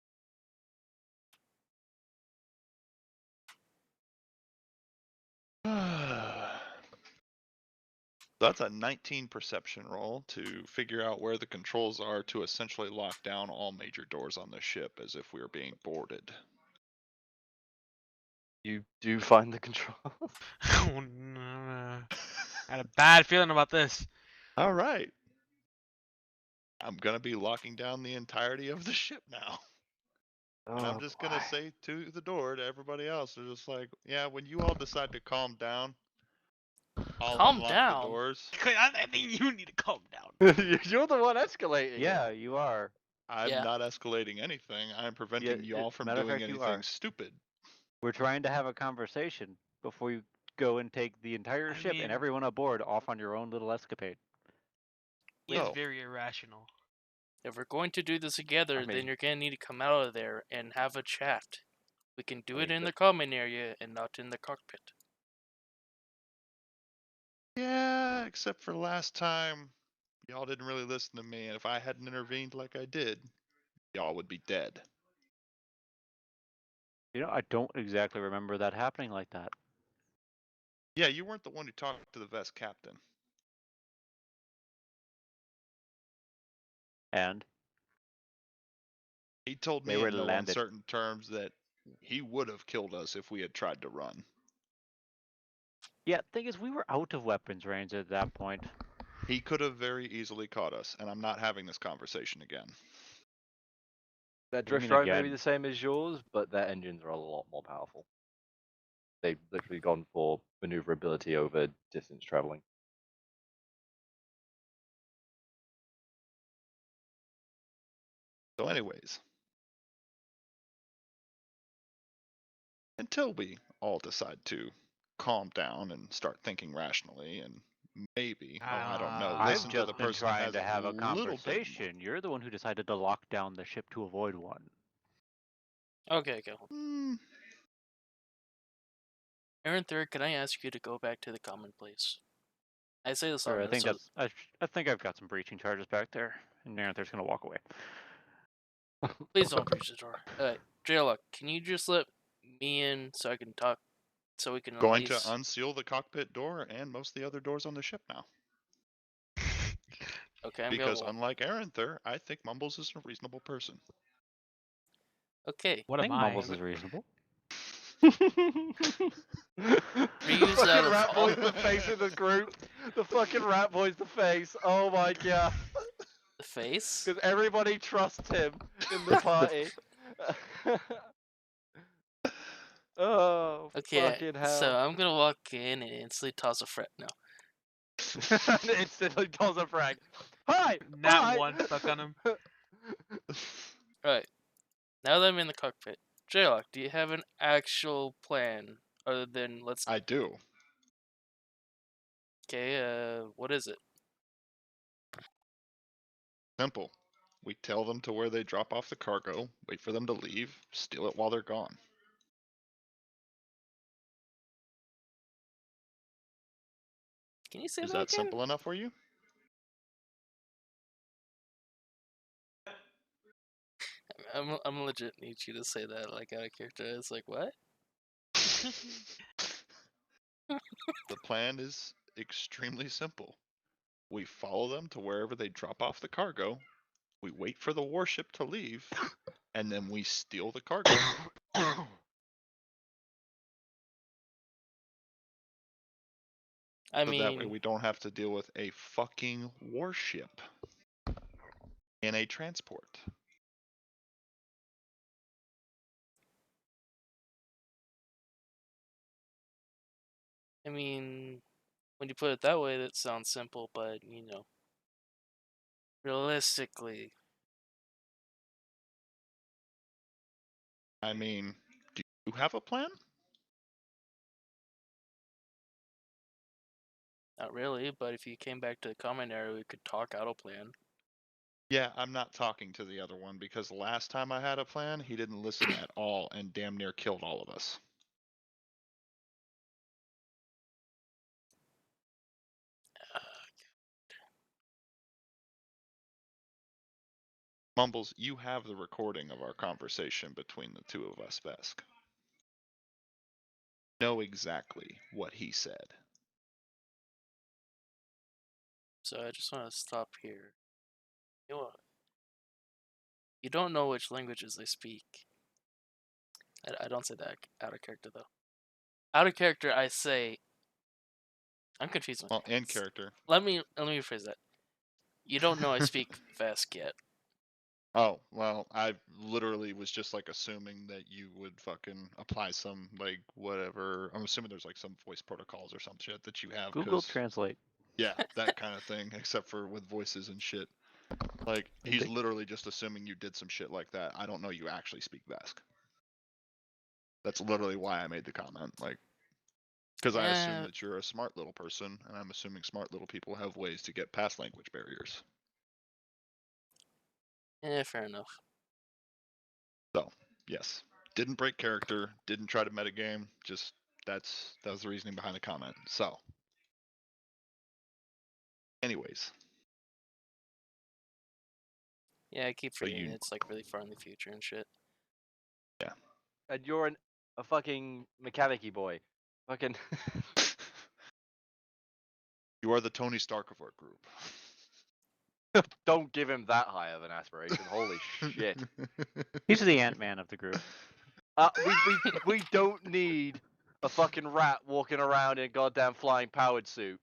[SPEAKER 1] That's a 19 perception roll to figure out where the controls are to essentially lock down all major doors on the ship as if we were being boarded.
[SPEAKER 2] You do find the controls.
[SPEAKER 3] Oh no! I had a bad feeling about this.
[SPEAKER 1] All right. I'm going to be locking down the entirety of the ship now. And I'm just going to say to the door to everybody else, they're just like, yeah, when you all decide to calm down, I'll
[SPEAKER 5] Calm
[SPEAKER 1] unlock
[SPEAKER 5] down?
[SPEAKER 1] the doors.
[SPEAKER 3] I think you need to calm down.
[SPEAKER 2] You're the one escalating. it.
[SPEAKER 4] Yeah, you are.
[SPEAKER 1] I'm
[SPEAKER 5] Yeah.
[SPEAKER 1] not escalating anything. I'm preventing y'all from
[SPEAKER 4] matter of
[SPEAKER 1] doing
[SPEAKER 4] fact, you
[SPEAKER 1] anything
[SPEAKER 4] are.
[SPEAKER 1] stupid.
[SPEAKER 4] We're trying to have a conversation before you go and take the entire
[SPEAKER 3] I
[SPEAKER 4] ship
[SPEAKER 3] mean-
[SPEAKER 4] and everyone aboard off on your own little escapade.
[SPEAKER 3] He is
[SPEAKER 1] No.
[SPEAKER 3] very irrational.
[SPEAKER 5] If we're going to do this together,
[SPEAKER 2] I mean-
[SPEAKER 5] then you're gonna need to come out of there and have a chat. We can do
[SPEAKER 2] I
[SPEAKER 5] it
[SPEAKER 2] mean,
[SPEAKER 5] in
[SPEAKER 2] but-
[SPEAKER 5] the common area and not in the cockpit.
[SPEAKER 1] Yeah, except for last time, y'all didn't really listen to me. And if I hadn't intervened like I did, y'all would be dead.
[SPEAKER 4] You know, I don't exactly remember that happening like that.
[SPEAKER 1] Yeah, you weren't the one who talked to the vest captain.
[SPEAKER 4] And
[SPEAKER 1] He told
[SPEAKER 4] They
[SPEAKER 1] me
[SPEAKER 4] were
[SPEAKER 1] in no
[SPEAKER 4] landed.
[SPEAKER 1] uncertain terms that he would have killed us if we had tried to run.
[SPEAKER 4] yeah, thing is, we were out of weapons range at that point.
[SPEAKER 1] He could have very easily caught us, and I'm not having this conversation again.
[SPEAKER 2] Their
[SPEAKER 4] What do you
[SPEAKER 2] drift
[SPEAKER 4] mean
[SPEAKER 2] strike may be
[SPEAKER 4] again?
[SPEAKER 2] the same as yours, but their engines are a lot more powerful. They've literally gone for maneuverability over distance traveling.
[SPEAKER 1] So anyways, until we all decide to calm down and start thinking rationally and maybe, I don't know,
[SPEAKER 3] I've
[SPEAKER 1] listen
[SPEAKER 4] I've
[SPEAKER 1] to the
[SPEAKER 4] just been
[SPEAKER 1] person that
[SPEAKER 4] trying
[SPEAKER 1] has
[SPEAKER 4] to have a
[SPEAKER 1] little bit more.
[SPEAKER 4] conversation. You're the one who decided to lock down the ship to avoid one.
[SPEAKER 5] Okay, go.
[SPEAKER 1] Hmm,
[SPEAKER 5] Aaron Third, can I ask you to go back to the common place? I say this
[SPEAKER 4] Sure,
[SPEAKER 5] on
[SPEAKER 4] I think
[SPEAKER 5] so
[SPEAKER 4] that's. I think I've got some breaching charges back there, and Naranthar's gonna walk away.
[SPEAKER 5] please don't breach the door. Alright, Dralok, can you just let me in so I can talk, so we can at
[SPEAKER 1] going to
[SPEAKER 5] least...
[SPEAKER 1] unseal the cockpit door and most of the other doors on the ship now.
[SPEAKER 5] Okay, I'm
[SPEAKER 1] Because
[SPEAKER 5] gonna...
[SPEAKER 1] unlike Arenther, I think Mumbles is a reasonable person.
[SPEAKER 5] Okay,
[SPEAKER 3] What
[SPEAKER 4] I
[SPEAKER 3] am
[SPEAKER 4] think
[SPEAKER 3] I?
[SPEAKER 4] Mumbles is reasonable.
[SPEAKER 5] Reuse
[SPEAKER 2] fucking
[SPEAKER 5] out of
[SPEAKER 2] rat
[SPEAKER 5] all-
[SPEAKER 2] boy's the face of the group. The fucking rat boy's the face. Oh my god.
[SPEAKER 5] the face?
[SPEAKER 2] Because everybody trusts him in the party. Oh,
[SPEAKER 5] Okay,
[SPEAKER 2] fucking
[SPEAKER 5] so
[SPEAKER 2] hell.
[SPEAKER 5] I'm gonna walk in and instantly toss a fret now.
[SPEAKER 2] Instantly calls a frag. Hi!
[SPEAKER 3] Nat
[SPEAKER 2] Hi!
[SPEAKER 3] 1 stuck on him.
[SPEAKER 5] Right, now that I'm in the cockpit, Dralok, do you have an actual plan other than let's...
[SPEAKER 1] I do.
[SPEAKER 5] Okay, what is it?
[SPEAKER 1] Simple. We tell them to where they drop off the cargo, wait for them to leave, steal it while they're gone.
[SPEAKER 5] Can you say
[SPEAKER 1] Is
[SPEAKER 5] that
[SPEAKER 1] that
[SPEAKER 5] again?
[SPEAKER 1] simple enough for you?
[SPEAKER 5] I'm legit need you to say that like out of character. It's like, what?
[SPEAKER 1] The plan is extremely simple. We follow them to wherever they drop off the cargo, we wait for the warship to leave, and then we steal the cargo.
[SPEAKER 5] I
[SPEAKER 1] So that way
[SPEAKER 5] mean,
[SPEAKER 1] we don't have to deal with a fucking warship in a transport.
[SPEAKER 5] when you put it that way, that sounds simple, but realistically,
[SPEAKER 1] I mean, do you have a plan?
[SPEAKER 5] not really. But if you came back to the common area, we could talk out a plan.
[SPEAKER 1] Yeah, I'm not talking to the other one because last time I had a plan, he didn't listen at all and damn near killed all of us. Mumbles, you have the recording of our conversation between the two of us, Vesk. Know exactly what he said.
[SPEAKER 5] So I just want to stop here. You know what? You don't know which languages they speak. I don't say that out of character though. Out of character, I say. I'm confused.
[SPEAKER 1] Well, in character.
[SPEAKER 5] Let me rephrase that. You don't know I speak Vesk yet.
[SPEAKER 1] Oh, well, I literally was just like assuming that you would fucking apply some like whatever. I'm assuming there's like some voice protocols or some shit that you have.
[SPEAKER 4] Google
[SPEAKER 1] 'Cause,
[SPEAKER 4] Translate.
[SPEAKER 1] yeah, that kind of thing, except for with voices and shit. Like, he's literally just assuming you did some shit like that. I don't know you actually speak Vesk. That's literally why I made the comment. Like, because I assume that you're a smart little person, and I'm assuming smart little people have ways to get past language barriers.
[SPEAKER 5] Fair enough.
[SPEAKER 1] So, yes. Didn't break character, didn't try to metagame, just that was the reasoning behind the comment. So, anyways.
[SPEAKER 5] Yeah, I keep
[SPEAKER 1] So
[SPEAKER 5] forgetting
[SPEAKER 1] you-
[SPEAKER 5] it's like really far in the future and shit.
[SPEAKER 2] And you're a fucking mechanic-y boy. Fucking.
[SPEAKER 1] You are the Tony Stark of our group.
[SPEAKER 2] Don't give him that high of an aspiration. Holy shit.
[SPEAKER 4] He's the Ant-Man of the group.
[SPEAKER 2] We don't need a fucking rat walking around in a goddamn flying powered suit.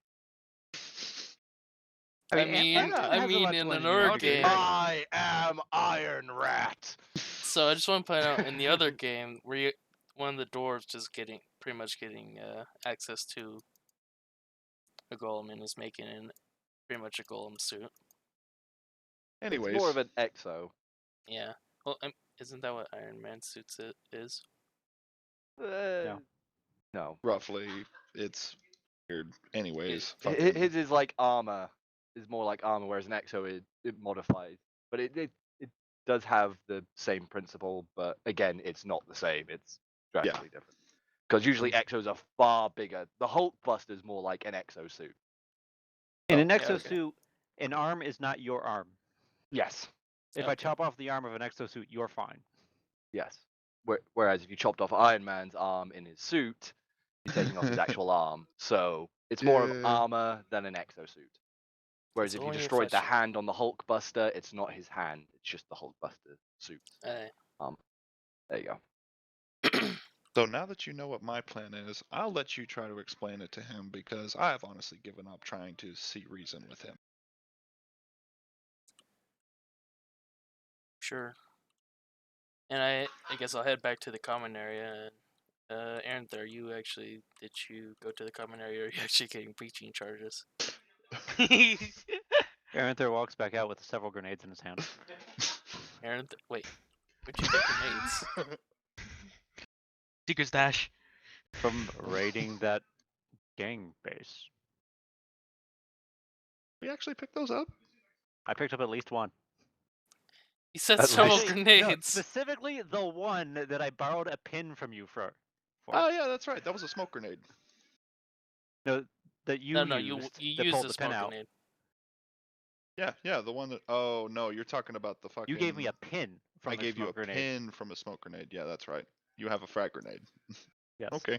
[SPEAKER 5] I
[SPEAKER 4] Ant-Man
[SPEAKER 5] mean,
[SPEAKER 4] hasn't
[SPEAKER 5] I
[SPEAKER 4] had
[SPEAKER 5] mean,
[SPEAKER 4] much
[SPEAKER 5] in
[SPEAKER 4] to
[SPEAKER 5] another
[SPEAKER 4] engineering to do.
[SPEAKER 5] game.
[SPEAKER 2] I am Iron Rat.
[SPEAKER 5] So I just want to point out in the other game where one of the dwarves just pretty much getting access to a golem and is making pretty much a golem suit.
[SPEAKER 1] Anyways,
[SPEAKER 2] It's more of an exo.
[SPEAKER 5] Yeah. Well, isn't that what Iron Man suits is?
[SPEAKER 2] No.
[SPEAKER 1] roughly, it's weird. Anyways,
[SPEAKER 2] His is like armor. Is more like armor, whereas an exo it modifies. But it does have the same principle, but again, it's not the same. It's drastically different. Because usually exos are far bigger. The Hulk Buster is more like an exo suit.
[SPEAKER 4] In an
[SPEAKER 5] yeah,
[SPEAKER 4] exosuit, an arm is not your arm.
[SPEAKER 2] Yes.
[SPEAKER 4] If I chop off the arm of an exosuit, you're fine.
[SPEAKER 2] Yes. Whereas if you chopped off Iron Man's arm in his suit, you're taking off his actual arm. So it's more of
[SPEAKER 1] Yeah.
[SPEAKER 2] armor than an exosuit. Whereas
[SPEAKER 5] It's
[SPEAKER 2] if you
[SPEAKER 5] only if
[SPEAKER 2] destroyed the
[SPEAKER 5] I sh-
[SPEAKER 2] hand on the Hulk Buster, it's not his hand. It's just the Hulk Buster suit. There you go.
[SPEAKER 1] So now that you know what my plan is, I'll let you try to explain it to him because I have honestly given up trying to see reason with him.
[SPEAKER 5] Sure. And I guess I'll head back to the common area. Aaron, did you go to the common area, or are you actually getting breaching charges?
[SPEAKER 4] Aranther walks back out with several grenades in his hand.
[SPEAKER 5] Aaron, wait, where'd you get grenades?
[SPEAKER 3] Secret stash.
[SPEAKER 4] From raiding that gang base.
[SPEAKER 1] We actually picked those up?
[SPEAKER 4] I picked up at least one.
[SPEAKER 5] He said
[SPEAKER 2] That's
[SPEAKER 5] several
[SPEAKER 2] right.
[SPEAKER 4] No,
[SPEAKER 5] grenades.
[SPEAKER 4] specifically the one that I borrowed a pin from you for.
[SPEAKER 1] Oh yeah, that's right. That was a smoke grenade.
[SPEAKER 4] No, that you
[SPEAKER 5] No,
[SPEAKER 4] used
[SPEAKER 5] you
[SPEAKER 4] that
[SPEAKER 5] used
[SPEAKER 4] pulled
[SPEAKER 5] the
[SPEAKER 4] the pin
[SPEAKER 5] smoke
[SPEAKER 4] out.
[SPEAKER 5] grenade.
[SPEAKER 1] Yeah, the one that. Oh no, you're talking about the fucking.
[SPEAKER 4] You gave me a pin from
[SPEAKER 1] I
[SPEAKER 4] the
[SPEAKER 1] gave you a
[SPEAKER 4] smoke grenade.
[SPEAKER 1] pin from a smoke grenade. Yeah, that's right. You have a frag grenade.
[SPEAKER 4] Yes.
[SPEAKER 1] Okay.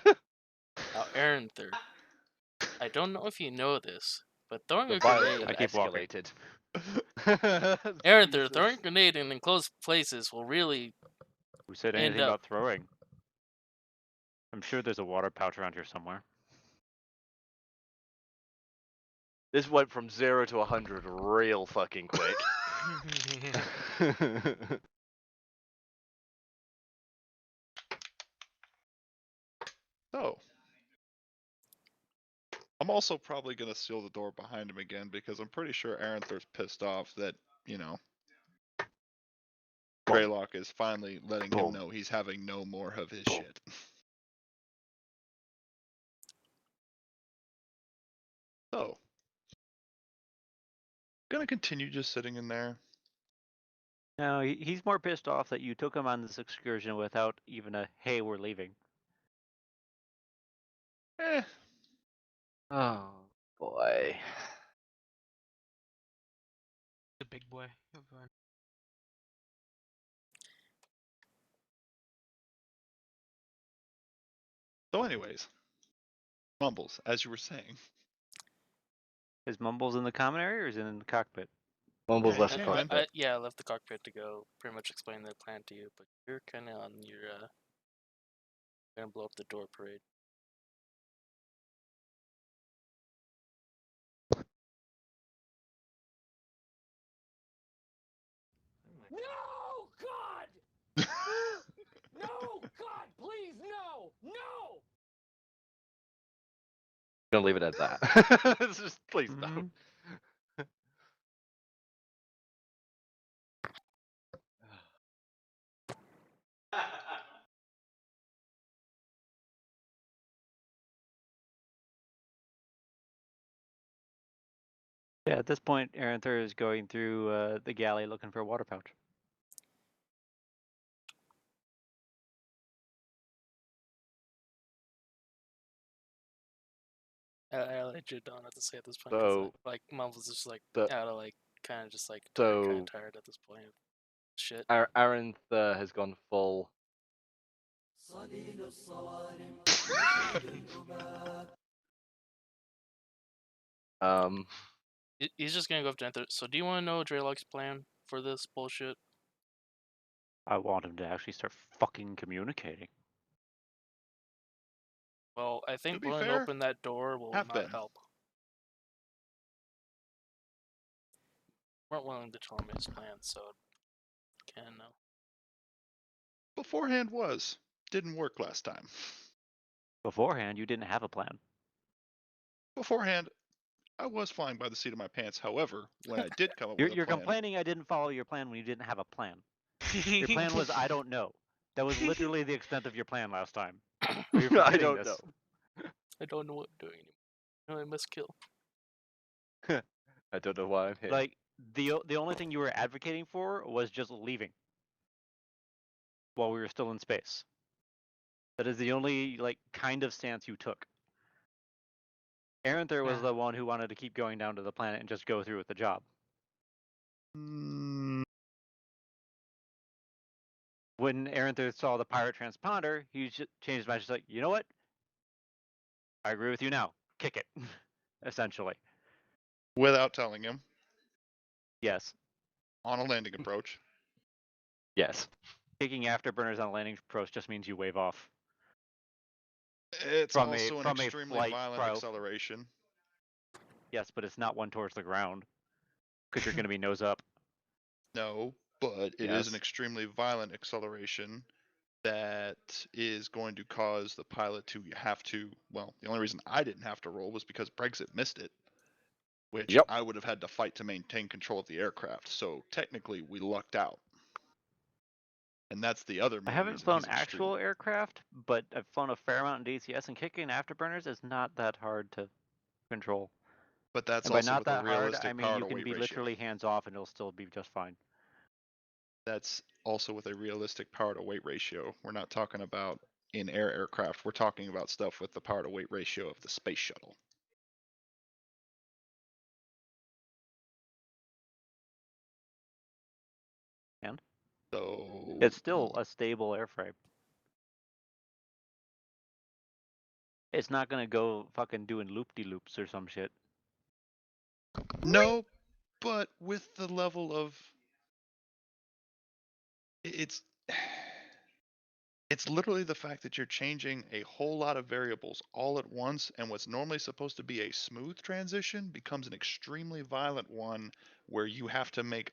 [SPEAKER 5] Now, Aaron, I don't know if you know this, but throwing
[SPEAKER 2] The
[SPEAKER 5] a
[SPEAKER 2] violence
[SPEAKER 5] grenade,
[SPEAKER 2] has
[SPEAKER 4] I keep walking.
[SPEAKER 2] escalated.
[SPEAKER 5] Aaron,
[SPEAKER 2] Jesus.
[SPEAKER 5] throwing a grenade in enclosed places will really
[SPEAKER 4] Who said
[SPEAKER 5] end
[SPEAKER 4] anything
[SPEAKER 5] up.
[SPEAKER 4] about throwing? I'm sure there's a water pouch around here somewhere.
[SPEAKER 2] This went from 0 to 100 real fucking quick.
[SPEAKER 1] So. I'm also probably gonna seal the door behind him again because I'm pretty sure Aranther's pissed off that, Dralok is finally letting him know he's having no more of his shit. So, gonna continue just sitting in there.
[SPEAKER 4] No, he's more pissed off that you took him on this excursion without even a "Hey, we're leaving."
[SPEAKER 2] Oh boy.
[SPEAKER 3] The big boy. You're fine.
[SPEAKER 1] So, anyways, Mumbles, as you were saying.
[SPEAKER 4] Is Mumbles in the common area or is it in the cockpit?
[SPEAKER 2] Mumbles
[SPEAKER 1] Yeah,
[SPEAKER 2] left the
[SPEAKER 1] he
[SPEAKER 2] cockpit.
[SPEAKER 1] came in.
[SPEAKER 5] Yeah, I left the cockpit to go pretty much explain the plan to you, but you're kind of on your gonna blow up the door parade.
[SPEAKER 8] No, God! No, God, please, no! No!
[SPEAKER 2] Gonna leave it at that. Just please don't.
[SPEAKER 4] Yeah, at this point, Aranther is going through the galley looking for a water pouch.
[SPEAKER 5] I legit don't have to say at this point. 'Cause
[SPEAKER 2] So,
[SPEAKER 5] like Mumbles just like
[SPEAKER 2] the-
[SPEAKER 5] out of like kind of just like
[SPEAKER 2] so
[SPEAKER 5] kind of tired at this point of shit.
[SPEAKER 2] Aaron has gone full.
[SPEAKER 5] He's just gonna go after Anther. So do you want to know Dralok's plan for this bullshit?
[SPEAKER 4] I want him to actually start fucking communicating.
[SPEAKER 5] Well, I think
[SPEAKER 1] be
[SPEAKER 5] blowing
[SPEAKER 1] fair,
[SPEAKER 5] open that door will
[SPEAKER 1] have
[SPEAKER 5] not
[SPEAKER 1] been.
[SPEAKER 5] help. Weren't willing to tell him his plan, so can know.
[SPEAKER 1] Beforehand didn't work last time.
[SPEAKER 4] Beforehand, you didn't have a plan.
[SPEAKER 1] Beforehand, I was flying by the seat of my pants. However, when I did come up with a
[SPEAKER 4] You're
[SPEAKER 1] plan,
[SPEAKER 4] complaining I didn't follow your plan when you didn't have a plan. Your plan was I don't know. That was literally the extent of your plan last time. Are you
[SPEAKER 2] I
[SPEAKER 4] forgetting
[SPEAKER 2] don't
[SPEAKER 4] this?
[SPEAKER 2] know.
[SPEAKER 5] I don't know what I'm doing anymore. No, I must kill.
[SPEAKER 2] I don't know why I'm here.
[SPEAKER 4] Like the only thing you were advocating for was just leaving while we were still in space. That is the only like kind of stance you took. Aranther was
[SPEAKER 3] Yeah.
[SPEAKER 4] the one who wanted to keep going down to the planet and just go through with the job.
[SPEAKER 1] Mm,
[SPEAKER 4] When Aranther saw the pirate transponder, he just changed his mind. He's like, you know what? I agree with you now. Kick it. Essentially.
[SPEAKER 1] without telling him,
[SPEAKER 4] Yes.
[SPEAKER 1] on a landing approach.
[SPEAKER 2] Yes.
[SPEAKER 4] Kicking afterburners on landing approach just means you wave off.
[SPEAKER 1] It's
[SPEAKER 4] From
[SPEAKER 1] also an
[SPEAKER 4] a
[SPEAKER 1] extremely
[SPEAKER 4] flight
[SPEAKER 1] violent
[SPEAKER 4] trial.
[SPEAKER 1] acceleration.
[SPEAKER 4] Yes, but it's not one towards the ground. Because you're going to be nose up.
[SPEAKER 1] No, but it is an
[SPEAKER 2] Yes.
[SPEAKER 1] extremely violent acceleration that is going to cause the pilot to have to. Well, the only reason I didn't have to roll was because Brexit missed it, which
[SPEAKER 2] Yep.
[SPEAKER 1] I would have had to fight to maintain control of the aircraft. So technically, we lucked out. And that's the other
[SPEAKER 4] I
[SPEAKER 1] main
[SPEAKER 4] haven't
[SPEAKER 1] reason
[SPEAKER 4] flown
[SPEAKER 1] he's extreme.
[SPEAKER 4] actual aircraft, but I've flown a fair amount in DCS, and kicking afterburners is not that hard to control.
[SPEAKER 1] But that's
[SPEAKER 4] And by
[SPEAKER 1] also
[SPEAKER 4] not
[SPEAKER 1] with a
[SPEAKER 4] that hard,
[SPEAKER 1] realistic
[SPEAKER 4] I mean
[SPEAKER 1] power
[SPEAKER 4] you
[SPEAKER 1] to
[SPEAKER 4] can
[SPEAKER 1] weight
[SPEAKER 4] be
[SPEAKER 1] ratio.
[SPEAKER 4] literally hands off and it'll still be just fine.
[SPEAKER 1] That's also with a realistic power to weight ratio. We're not talking about in air aircraft. We're talking about stuff with the power to weight ratio of the space shuttle.
[SPEAKER 4] And
[SPEAKER 1] So
[SPEAKER 4] it's still a stable airframe. It's not gonna go fucking doing loop-de-loops or some shit.
[SPEAKER 1] no, but with the level of it's it's literally the fact that you're changing a whole lot of variables all at once, and what's normally supposed to be a smooth transition becomes an extremely violent one where you have to make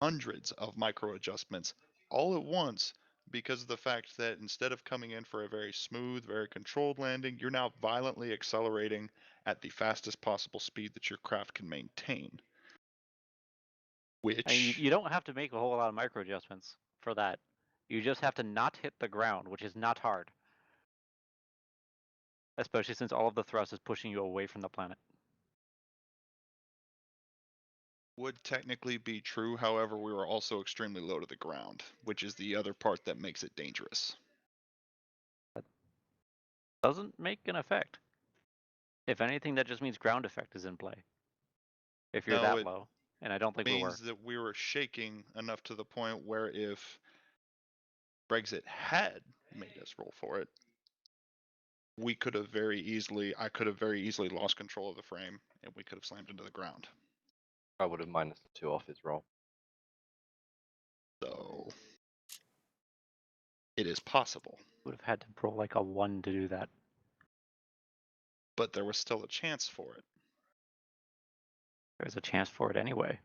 [SPEAKER 1] hundreds of micro adjustments all at once because of the fact that instead of coming in for a very smooth, very controlled landing, you're now violently accelerating at the fastest possible speed that your craft can maintain. Which
[SPEAKER 4] I mean, you don't have to make a whole lot of micro adjustments for that. You just have to not hit the ground, which is not hard. Especially since all of the thrust is pushing you away from the planet.
[SPEAKER 1] would technically be true, however, we were also extremely low to the ground, which is the other part that makes it dangerous.
[SPEAKER 4] Doesn't make an effect. If anything, that just means ground effect is in play. If you're
[SPEAKER 1] No,
[SPEAKER 4] that
[SPEAKER 1] it
[SPEAKER 4] low. And I don't think we were.
[SPEAKER 1] means that we were shaking enough to the point where if Brexit had made us roll for it, we could have I could have very easily lost control of the frame and we could have slammed into the ground.
[SPEAKER 2] I would have minus the 2 off his roll.
[SPEAKER 1] So it is possible,
[SPEAKER 4] Would have had to roll like a 1 to do that.
[SPEAKER 1] but there was still a chance for it.
[SPEAKER 4] There's a chance for it anyway.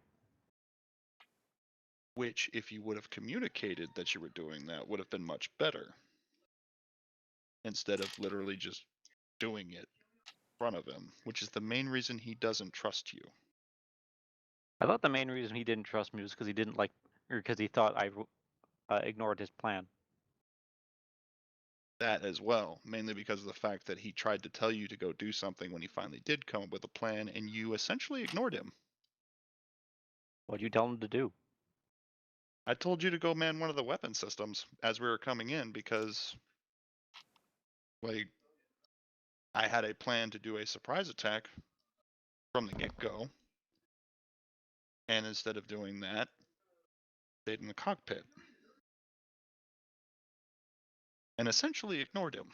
[SPEAKER 1] Which, if you would have communicated that you were doing that, would have been much better. Instead of literally just doing it in front of him, which is the main reason he doesn't trust you.
[SPEAKER 4] I thought the main reason he didn't trust me was because he didn't like, or because he thought I ignored his plan.
[SPEAKER 1] That as well, mainly because of the fact that he tried to tell you to go do something when he finally did come up with a plan, and you essentially ignored him.
[SPEAKER 4] What'd you tell him to do?
[SPEAKER 1] I told you to go man one of the weapon systems as we were coming in because, like, I had a plan to do a surprise attack from the get-go, and instead of doing that, stayed in the cockpit and essentially ignored him.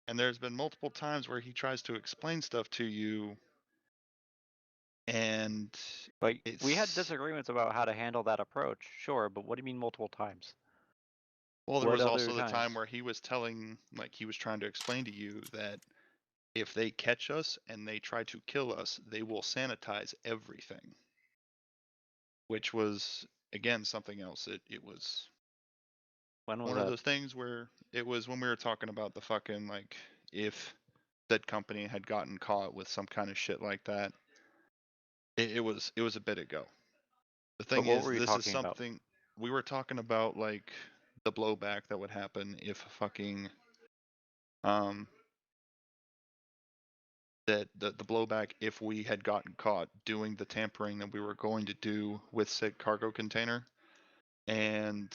[SPEAKER 1] And there's been multiple times where he tries to explain stuff to you, and
[SPEAKER 4] Like, we had
[SPEAKER 1] it's
[SPEAKER 4] disagreements about how to handle that approach, sure, but what do you mean multiple times?
[SPEAKER 1] well, there
[SPEAKER 4] What
[SPEAKER 1] was
[SPEAKER 4] other
[SPEAKER 1] also the time
[SPEAKER 4] times?
[SPEAKER 1] where he was telling, like, he was trying to explain to you that if they catch us and they try to kill us, they will sanitize everything. Which was, again, something else. It was
[SPEAKER 4] When was
[SPEAKER 1] one of
[SPEAKER 4] that?
[SPEAKER 1] those things where it was when we were talking about the fucking, like, if that company had gotten caught with some kind of shit like that. It was a bit ago. The thing
[SPEAKER 4] what
[SPEAKER 1] is,
[SPEAKER 4] were you
[SPEAKER 1] this is
[SPEAKER 4] talking about?
[SPEAKER 1] something we were talking about, like the blowback that would happen if fucking that the blowback if we had gotten caught doing the tampering that we were going to do with said cargo container. And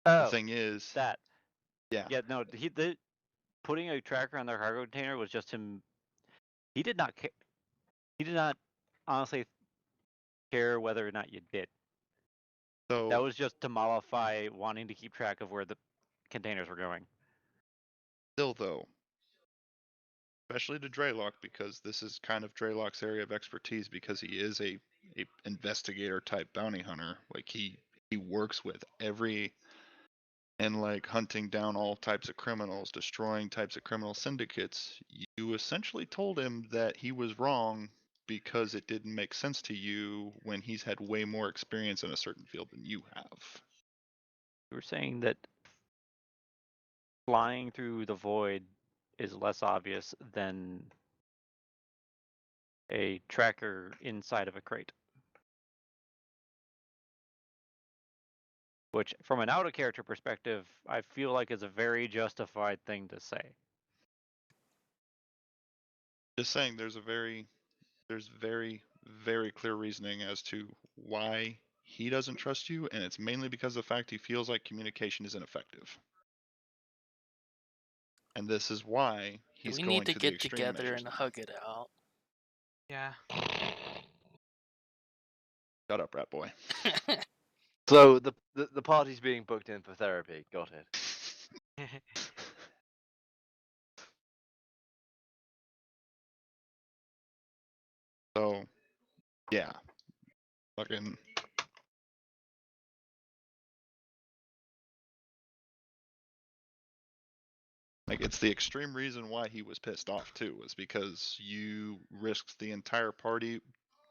[SPEAKER 1] the
[SPEAKER 4] Oh,
[SPEAKER 1] thing is,
[SPEAKER 4] that.
[SPEAKER 1] yeah,
[SPEAKER 4] Yeah, no, putting a tracker on their cargo container was just him. He did not care. He did not honestly care whether or not you did.
[SPEAKER 1] so
[SPEAKER 4] That was just to mollify wanting to keep track of where the containers were going.
[SPEAKER 1] still though, especially to Dralok, because this is kind of Dralok's area of expertise, because he is a investigator type bounty hunter. Like he works with every, and like hunting down all types of criminals, destroying types of criminal syndicates. You essentially told him that he was wrong because it didn't make sense to you when he's had way more experience in a certain field than you have.
[SPEAKER 4] You were saying that flying through the void is less obvious than a tracker inside of a crate. Which, from an out-of-character perspective, I feel like is a very justified thing to say.
[SPEAKER 1] Just saying, there's very, very clear reasoning as to why he doesn't trust you, and it's mainly because of the fact he feels like communication is ineffective. And this is why he's
[SPEAKER 5] We
[SPEAKER 1] going
[SPEAKER 5] need to
[SPEAKER 1] to the
[SPEAKER 5] get
[SPEAKER 1] extreme
[SPEAKER 5] together
[SPEAKER 1] measures
[SPEAKER 5] and
[SPEAKER 1] now.
[SPEAKER 5] hug it out.
[SPEAKER 3] Yeah.
[SPEAKER 1] Shut up, rat boy.
[SPEAKER 2] So the party's being booked in for therapy. Got it.
[SPEAKER 1] So, yeah. Fucking. Like, it's the extreme reason why he was pissed off, too, was because you risked the entire party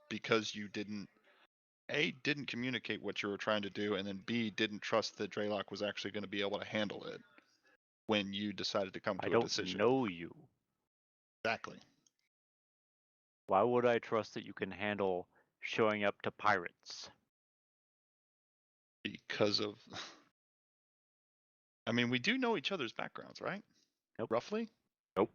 [SPEAKER 1] because you didn't, A, didn't communicate what you were trying to do, and then B, didn't trust that Dralok was actually going to be able to handle it when you decided to come
[SPEAKER 4] I
[SPEAKER 1] to a
[SPEAKER 4] don't
[SPEAKER 1] decision.
[SPEAKER 4] know you.
[SPEAKER 1] Exactly.
[SPEAKER 4] Why would I trust that you can handle showing up to pirates?
[SPEAKER 1] Because of. I mean, we do know each other's backgrounds, right?
[SPEAKER 4] Nope.
[SPEAKER 1] Roughly?
[SPEAKER 4] Nope.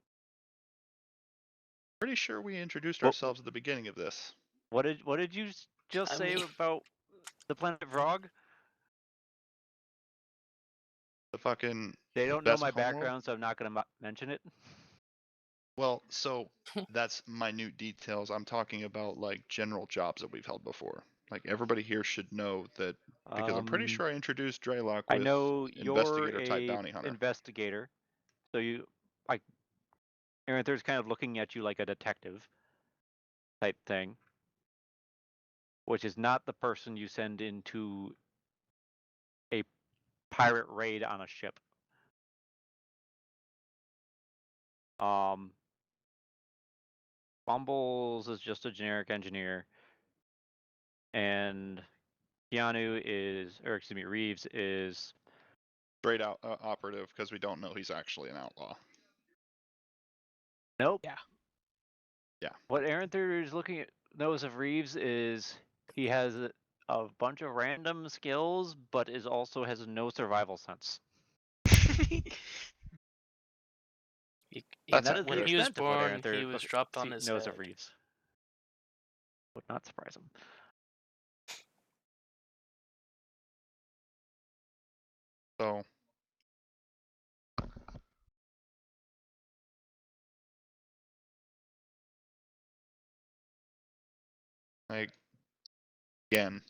[SPEAKER 1] Pretty sure we introduced
[SPEAKER 4] Well-
[SPEAKER 1] ourselves at the beginning of this.
[SPEAKER 4] What did you just
[SPEAKER 5] I
[SPEAKER 4] say
[SPEAKER 5] mean-
[SPEAKER 4] about the planet Vrog?
[SPEAKER 1] The fucking.
[SPEAKER 4] They don't know
[SPEAKER 1] best
[SPEAKER 4] my
[SPEAKER 1] homeworld?
[SPEAKER 4] background, so I'm not going to mention it.
[SPEAKER 1] Well, so that's minute details. I'm talking about like general jobs that we've held before. Like everybody here should know that, because I'm pretty sure I introduced Dralok with
[SPEAKER 4] I know you're
[SPEAKER 1] investigator type
[SPEAKER 4] a
[SPEAKER 1] bounty hunter.
[SPEAKER 4] investigator, so Aaron, there's kind of looking at you like a detective type thing, which is not the person you send into a pirate raid on a ship. Bumbles is just a generic engineer, and Reeves is
[SPEAKER 1] Straight out operative, because we don't know he's actually an outlaw.
[SPEAKER 4] nope.
[SPEAKER 3] Yeah.
[SPEAKER 1] Yeah.
[SPEAKER 4] What Aaron Thurder is knows of Reeves is he has a bunch of random skills, but also has no survival sense. And that is
[SPEAKER 5] when
[SPEAKER 4] the
[SPEAKER 5] he was
[SPEAKER 4] extent of what Aaron
[SPEAKER 5] born, he
[SPEAKER 4] Thurder
[SPEAKER 5] was dropped on his
[SPEAKER 4] knows
[SPEAKER 5] head.
[SPEAKER 4] of Reeves. Would not surprise him.
[SPEAKER 1] So. Like, again,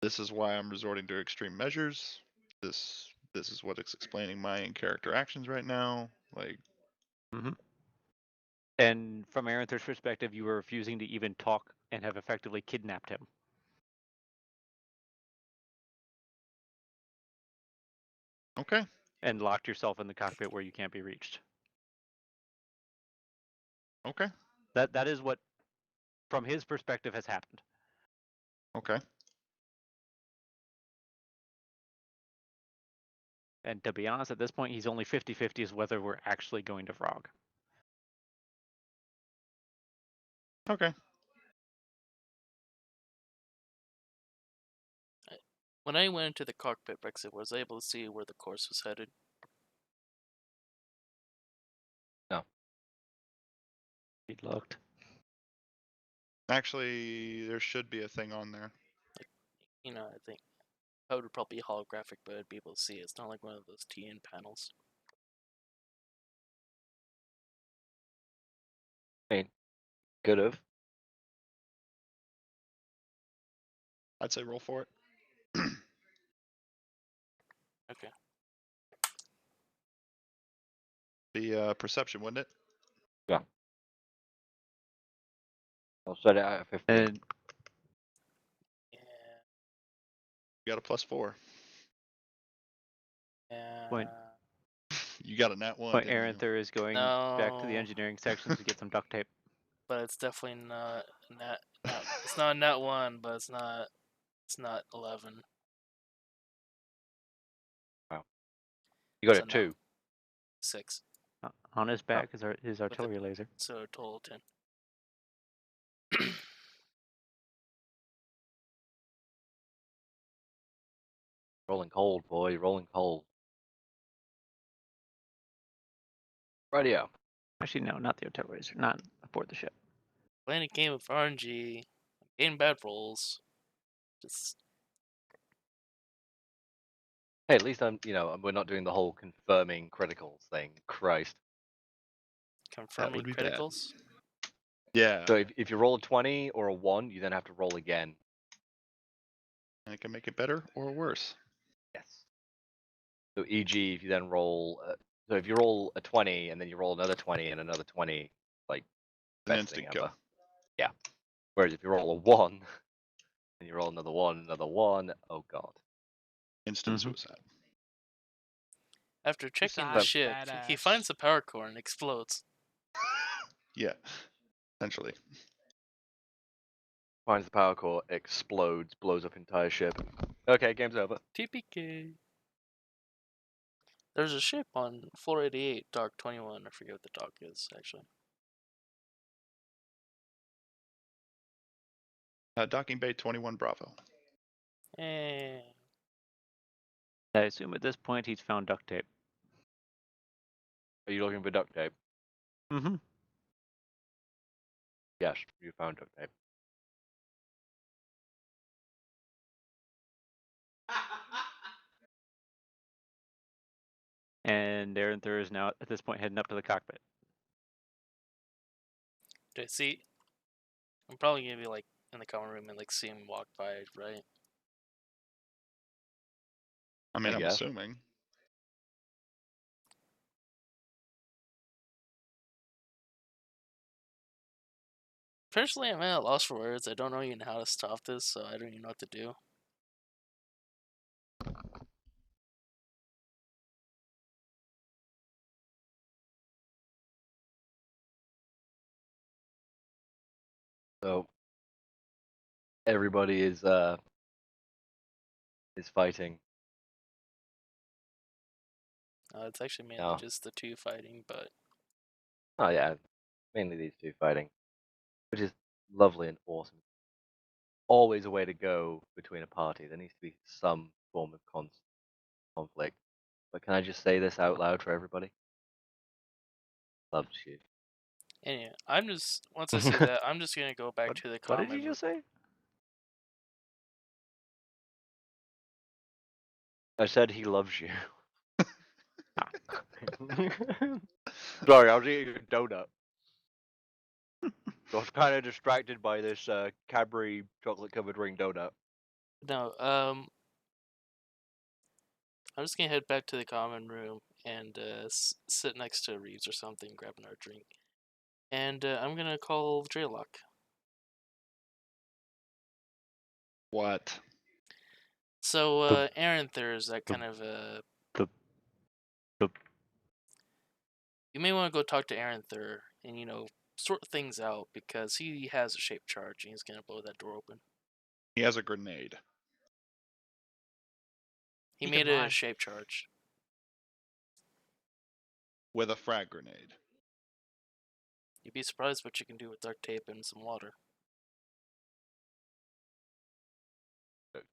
[SPEAKER 1] this is why I'm resorting to extreme measures. This this is what it's explaining my in-character actions right now. Like,
[SPEAKER 4] And from Aranther's perspective, you were refusing to even talk and have effectively kidnapped him.
[SPEAKER 1] okay,
[SPEAKER 4] And locked yourself in the cockpit where you can't be reached.
[SPEAKER 1] okay,
[SPEAKER 4] That is what, from his perspective, has happened.
[SPEAKER 1] okay.
[SPEAKER 4] And to be honest, at this point, he's only 50-50 as whether we're actually going to Frog.
[SPEAKER 1] Okay.
[SPEAKER 5] When I went into the cockpit, Brexit was I able to see where the course was headed.
[SPEAKER 4] He looked.
[SPEAKER 1] Actually, there should be a thing on there.
[SPEAKER 5] You know, I think I would probably be holographic, but I'd be able to see it. It's not like one of those TN panels.
[SPEAKER 2] Could have.
[SPEAKER 1] I'd say roll for it.
[SPEAKER 5] Okay.
[SPEAKER 1] The perception, wouldn't it?
[SPEAKER 2] I'll set it at 15.
[SPEAKER 4] And
[SPEAKER 5] Yeah.
[SPEAKER 1] You got a +4.
[SPEAKER 5] Yeah.
[SPEAKER 4] Point.
[SPEAKER 1] You got a nat 1.
[SPEAKER 4] But
[SPEAKER 1] didn't you?
[SPEAKER 4] Aranther is going back to the
[SPEAKER 5] No.
[SPEAKER 4] engineering section to get some duct tape.
[SPEAKER 5] But it's definitely not nat. It's not nat 1, but it's not 11.
[SPEAKER 2] You got
[SPEAKER 5] So
[SPEAKER 2] it
[SPEAKER 5] no.
[SPEAKER 2] 2.
[SPEAKER 5] 6.
[SPEAKER 4] On his back is his artillery laser.
[SPEAKER 5] So a total 10.
[SPEAKER 2] Rolling cold, boy. Rolling cold. Radio.
[SPEAKER 4] Actually, no, not the artillery laser. Not aboard the ship.
[SPEAKER 5] Playing a game of RNG. I'm getting bad rolls. Just
[SPEAKER 2] Hey, at least we're not doing the whole confirming criticals thing. Christ.
[SPEAKER 5] confirming
[SPEAKER 1] would be bad.
[SPEAKER 5] criticals.
[SPEAKER 1] Yeah.
[SPEAKER 2] So if you roll a 20 or a 1, you then have to roll again.
[SPEAKER 1] I can make it better or worse.
[SPEAKER 2] Yes. So e.g., if you then roll, so if you roll a 20 and then you roll another 20 and another 20, like
[SPEAKER 1] An
[SPEAKER 2] best thing
[SPEAKER 1] instant kill.
[SPEAKER 2] ever. Yeah. Whereas if you roll a 1 and you roll another 1, oh god.
[SPEAKER 1] Instant
[SPEAKER 4] Mhm.
[SPEAKER 1] suicide.
[SPEAKER 5] After checking the
[SPEAKER 3] Besides
[SPEAKER 5] ship, he
[SPEAKER 3] badass.
[SPEAKER 5] finds the power core and explodes.
[SPEAKER 1] Yeah. Essentially.
[SPEAKER 2] Finds the power core, explodes, blows up entire ship. Okay, game's over.
[SPEAKER 5] TPK. There's a ship on floor 88, dock 21. I forget what the dock is, actually.
[SPEAKER 1] Docking Bay 21 Bravo.
[SPEAKER 5] Eh.
[SPEAKER 4] I assume at this point he's found duct tape.
[SPEAKER 2] Are you looking for duct tape?
[SPEAKER 4] Mm-hmm.
[SPEAKER 2] Yes, you found duct tape.
[SPEAKER 4] And Aranther is now at this point heading up to the cockpit.
[SPEAKER 5] Do I see? I'm probably gonna be like in the common room and like see him walk by, right?
[SPEAKER 1] I mean,
[SPEAKER 2] I
[SPEAKER 1] I'm
[SPEAKER 2] guess.
[SPEAKER 1] assuming.
[SPEAKER 5] Personally, I'm at a loss for words. I don't know even how to stop this, so I don't even know what to do.
[SPEAKER 2] So everybody is fighting.
[SPEAKER 5] It's actually mainly
[SPEAKER 2] No.
[SPEAKER 5] just the two fighting, but
[SPEAKER 2] Oh yeah, mainly these two fighting, which is lovely and awesome. Always a way to go between a party. There needs to be some form of conflict. But can I just say this out loud for everybody? Loves you.
[SPEAKER 5] anyway, I'm just once I see that, I'm just gonna go back to the
[SPEAKER 4] What
[SPEAKER 5] common
[SPEAKER 4] did you
[SPEAKER 5] room.
[SPEAKER 4] just say?
[SPEAKER 2] I said he loves you. Sorry, I was eating a donut. I was kind of distracted by this Cadbury chocolate-covered ring donut.
[SPEAKER 5] No, I'm just gonna head back to the common room and sit next to Reeves or something, grabbing our drink. And I'm gonna call Dralok.
[SPEAKER 1] What?
[SPEAKER 5] So, Aaron, there's that kind of
[SPEAKER 4] the-
[SPEAKER 5] You may want to go talk to Aaron and sort things out because he has a shape charge and he's gonna blow that door open.
[SPEAKER 1] He has a grenade.
[SPEAKER 5] He
[SPEAKER 3] He
[SPEAKER 5] made
[SPEAKER 3] can
[SPEAKER 5] a
[SPEAKER 3] lie.
[SPEAKER 5] shape charge.
[SPEAKER 1] With a frag grenade.
[SPEAKER 5] You'd be surprised what you can do with duct tape and some water.
[SPEAKER 1] I'm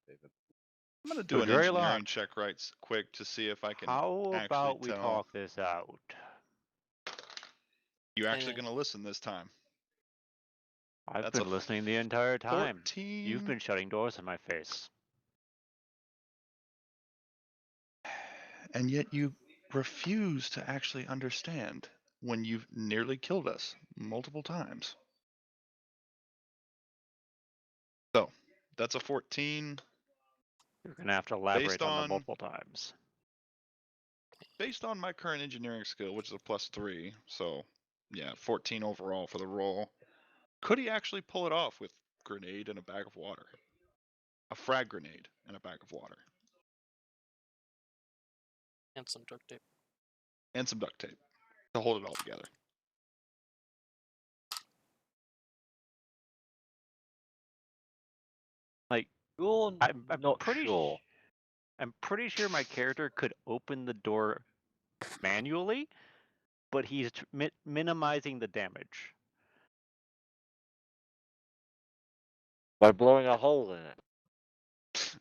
[SPEAKER 1] gonna do
[SPEAKER 4] So
[SPEAKER 1] an
[SPEAKER 4] Dralok,
[SPEAKER 1] engineering check quick to see if I can
[SPEAKER 4] how
[SPEAKER 1] actually
[SPEAKER 4] about we
[SPEAKER 1] tell.
[SPEAKER 4] talk this out?
[SPEAKER 1] You actually
[SPEAKER 5] Yeah.
[SPEAKER 1] gonna listen this time?
[SPEAKER 4] I've
[SPEAKER 1] That's a
[SPEAKER 4] been listening the entire time.
[SPEAKER 1] 14.
[SPEAKER 4] You've been shutting doors in my face.
[SPEAKER 1] And yet you refuse to actually understand when you've nearly killed us multiple times. So, that's a 14.
[SPEAKER 4] You're gonna have to elaborate
[SPEAKER 1] Based
[SPEAKER 4] on that
[SPEAKER 1] on-
[SPEAKER 4] multiple times.
[SPEAKER 1] Based on my current engineering skill, which is a +3, so yeah, 14 overall for the roll. Could he actually pull it off with grenade and a bag of water? A frag grenade and a bag of water.
[SPEAKER 5] And some duct tape.
[SPEAKER 1] And some duct tape to hold it all together.
[SPEAKER 4] Like,
[SPEAKER 2] You're
[SPEAKER 4] I'm
[SPEAKER 2] not
[SPEAKER 4] pretty
[SPEAKER 2] sure.
[SPEAKER 4] I'm pretty sure my character could open the door manually, but he's minimizing the damage.
[SPEAKER 2] By blowing a hole in it.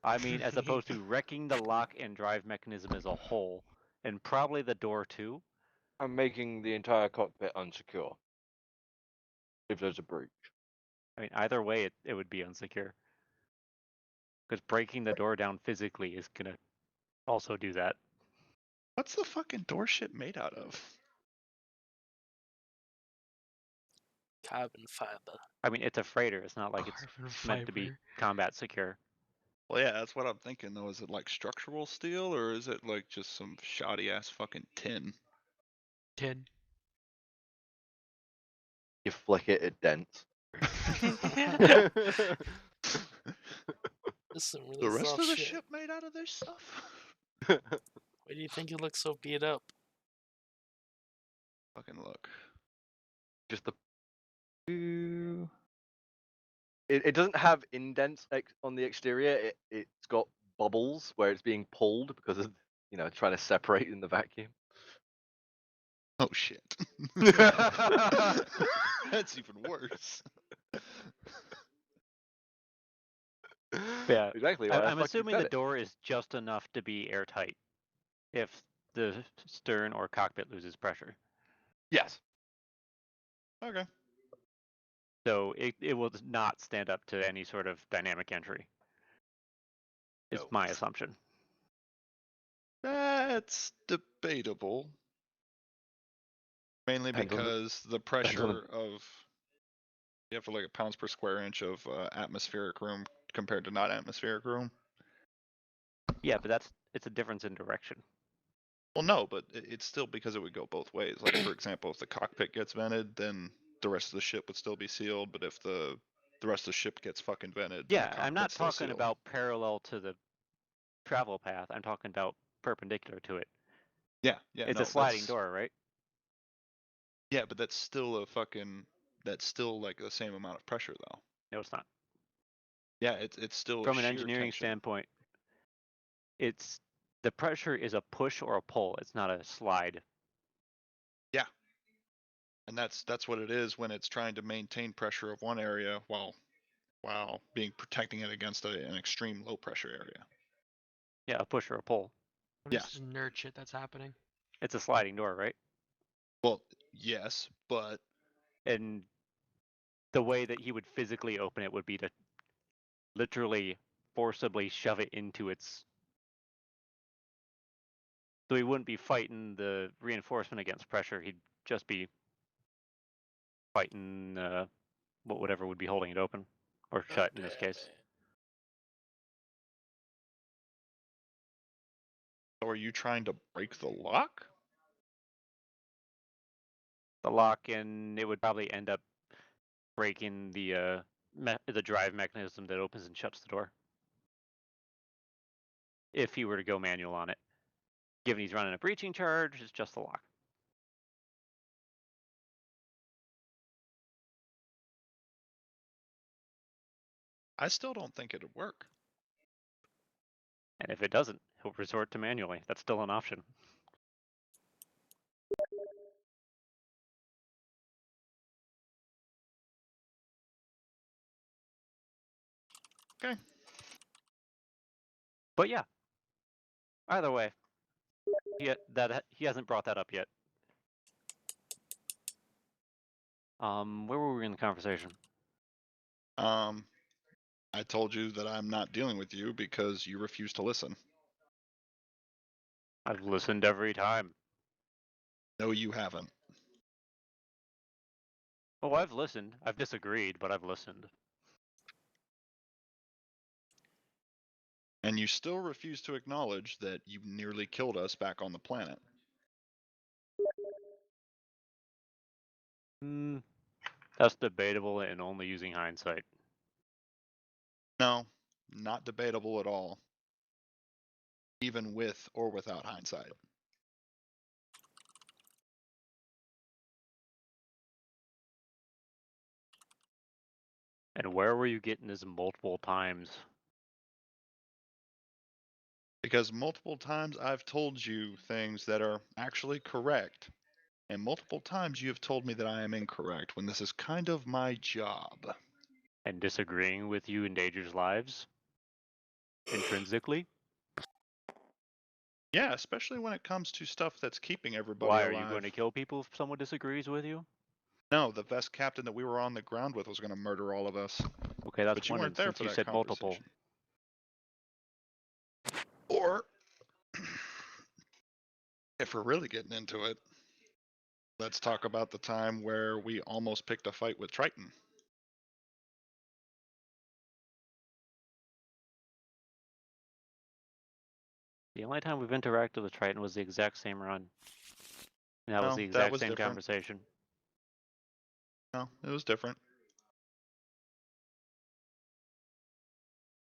[SPEAKER 4] I mean, as opposed to wrecking the lock and drive mechanism as a whole, and probably the door too.
[SPEAKER 2] I'm making the entire cockpit unsecure. If there's a breach.
[SPEAKER 4] I mean, either way, it would be unsecure. Because breaking the door down physically is gonna also do that.
[SPEAKER 1] What's the fucking door shit made out of?
[SPEAKER 5] Carbon fiber.
[SPEAKER 4] I mean, it's a freighter. It's not like it's
[SPEAKER 3] Carbon
[SPEAKER 4] meant to be
[SPEAKER 3] fiber.
[SPEAKER 4] combat secure.
[SPEAKER 1] Well, yeah, that's what I'm thinking though. Is it like structural steel or is it like just some shoddy ass fucking tin?
[SPEAKER 3] Tin.
[SPEAKER 2] You flick it, it dents.
[SPEAKER 5] This is some really
[SPEAKER 1] The rest
[SPEAKER 5] soft
[SPEAKER 1] of the
[SPEAKER 5] shit.
[SPEAKER 1] ship made out of this stuff?
[SPEAKER 5] Why do you think it looks so beat up?
[SPEAKER 1] Fucking look.
[SPEAKER 2] Just the. It doesn't have indents on the exterior. It's got bubbles where it's being pulled because of trying to separate in the vacuum.
[SPEAKER 1] Oh shit. That's even worse.
[SPEAKER 4] Yeah,
[SPEAKER 2] Exactly. Why I
[SPEAKER 4] I'm
[SPEAKER 2] fucking
[SPEAKER 4] assuming
[SPEAKER 2] said
[SPEAKER 4] the
[SPEAKER 2] it.
[SPEAKER 4] door is just enough to be airtight if the stern or cockpit loses pressure.
[SPEAKER 2] Yes.
[SPEAKER 1] Okay.
[SPEAKER 4] So it will not stand up to any sort of dynamic entry. It's
[SPEAKER 2] No.
[SPEAKER 4] my assumption.
[SPEAKER 1] That's debatable. Mainly
[SPEAKER 2] Depends on the-
[SPEAKER 1] because the
[SPEAKER 2] depends on
[SPEAKER 1] pressure of you have to look at pounds per square inch of atmospheric room compared to not atmospheric room.
[SPEAKER 4] Yeah, but it's a difference in direction.
[SPEAKER 1] Well, no, but it's still because it would go both ways. Like for example, if the cockpit gets vented, then the rest of the ship would still be sealed. But if the rest of the ship gets fucking vented, then
[SPEAKER 4] Yeah,
[SPEAKER 1] the
[SPEAKER 4] I'm not
[SPEAKER 1] cockpit's still
[SPEAKER 4] talking
[SPEAKER 1] sealed.
[SPEAKER 4] about parallel to the travel path. I'm talking about perpendicular to it.
[SPEAKER 1] Yeah,
[SPEAKER 4] It's
[SPEAKER 1] no,
[SPEAKER 4] a sliding
[SPEAKER 1] that's-
[SPEAKER 4] door, right?
[SPEAKER 1] Yeah, but that's still that's still like the same amount of pressure though.
[SPEAKER 4] No, it's not.
[SPEAKER 1] Yeah, it's still
[SPEAKER 4] From
[SPEAKER 1] a
[SPEAKER 4] an
[SPEAKER 1] shear
[SPEAKER 4] engineering
[SPEAKER 1] tension.
[SPEAKER 4] standpoint, the pressure is a push or a pull. It's not a slide.
[SPEAKER 1] Yeah. And that's what it is when it's trying to maintain pressure of one area while being protecting it against an extreme low pressure area.
[SPEAKER 4] Yeah, a push or a pull.
[SPEAKER 3] What is
[SPEAKER 1] Yes.
[SPEAKER 3] the nerd shit that's happening?
[SPEAKER 4] It's a sliding door, right?
[SPEAKER 1] Well, yes, but
[SPEAKER 4] And the way that he would physically open it would be to literally forcibly shove it into its. So he wouldn't be fighting the reinforcement against pressure. He'd just be fighting whatever would be holding it open or shut in this case.
[SPEAKER 1] So are you trying to break the lock?
[SPEAKER 4] The lock, and it would probably end up breaking the drive mechanism that opens and shuts the door. If he were to go manual on it. Given he's running a breaching charge, it's just the lock.
[SPEAKER 1] I still don't think it'd work.
[SPEAKER 4] And if it doesn't, he'll resort to manually. That's still an option.
[SPEAKER 1] Okay.
[SPEAKER 4] But yeah. Either way, he hasn't brought that up yet. Where were we in the conversation?
[SPEAKER 1] I told you that I'm not dealing with you because you refuse to listen.
[SPEAKER 4] I've listened every time.
[SPEAKER 1] No, you haven't.
[SPEAKER 4] Oh, I've listened. I've disagreed, but I've listened.
[SPEAKER 1] And you still refuse to acknowledge that you nearly killed us back on the planet.
[SPEAKER 4] That's debatable and only using hindsight.
[SPEAKER 1] No, not debatable at all. Even with or without hindsight.
[SPEAKER 4] And where were you getting this multiple times?
[SPEAKER 1] Because multiple times I've told you things that are actually correct. And multiple times you have told me that I am incorrect when this is kind of my job.
[SPEAKER 4] And disagreeing with you endangers lives? Intrinsically?
[SPEAKER 1] Yeah, especially when it comes to stuff that's keeping everybody
[SPEAKER 4] Why,
[SPEAKER 1] alive.
[SPEAKER 4] are you going to kill people if someone disagrees with you?
[SPEAKER 1] No, the vest captain that we were on the ground with was going to murder all of us.
[SPEAKER 4] Okay, that's
[SPEAKER 1] But you
[SPEAKER 4] one
[SPEAKER 1] weren't there
[SPEAKER 4] instance.
[SPEAKER 1] for
[SPEAKER 4] You
[SPEAKER 1] that
[SPEAKER 4] said multiple.
[SPEAKER 1] conversation. Or, if we're really getting into it, let's talk about the time where we almost picked a fight with Triton.
[SPEAKER 4] The only time we've interacted with Triton was the exact same run. And that was
[SPEAKER 1] No,
[SPEAKER 4] the
[SPEAKER 1] that
[SPEAKER 4] exact
[SPEAKER 1] was
[SPEAKER 4] same
[SPEAKER 1] different.
[SPEAKER 4] conversation.
[SPEAKER 1] No, it was different.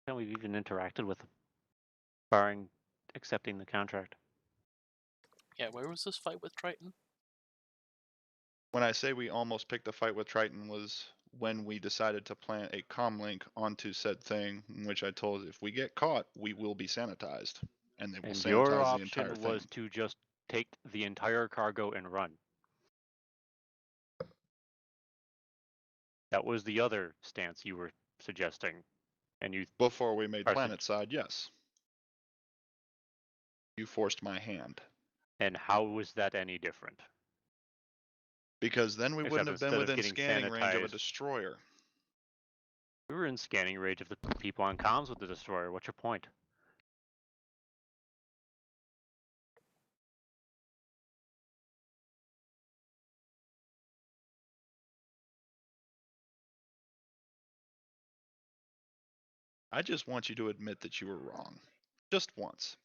[SPEAKER 4] And we've even interacted with them, barring accepting the contract.
[SPEAKER 5] Yeah, where was this fight with Triton?
[SPEAKER 1] When I say we almost picked a fight with Triton was when we decided to plant a comlink onto said thing, in which I told if we get caught, we will be sanitized. And they will
[SPEAKER 4] And your
[SPEAKER 1] sanitize the entire
[SPEAKER 4] option
[SPEAKER 1] thing.
[SPEAKER 4] was to just take the entire cargo and run. That was the other stance you were suggesting. And you
[SPEAKER 1] Before we made
[SPEAKER 4] are
[SPEAKER 1] planet side, yes. You forced my hand.
[SPEAKER 4] And how was that any different?
[SPEAKER 1] Because then we wouldn't
[SPEAKER 4] Except
[SPEAKER 1] have been
[SPEAKER 4] instead of
[SPEAKER 1] within
[SPEAKER 4] getting
[SPEAKER 1] scanning range of a
[SPEAKER 4] sanitized-
[SPEAKER 1] destroyer.
[SPEAKER 4] We were in scanning range of the people on comms with the destroyer. What's your point?
[SPEAKER 1] I just want you to admit that you were wrong. Just once.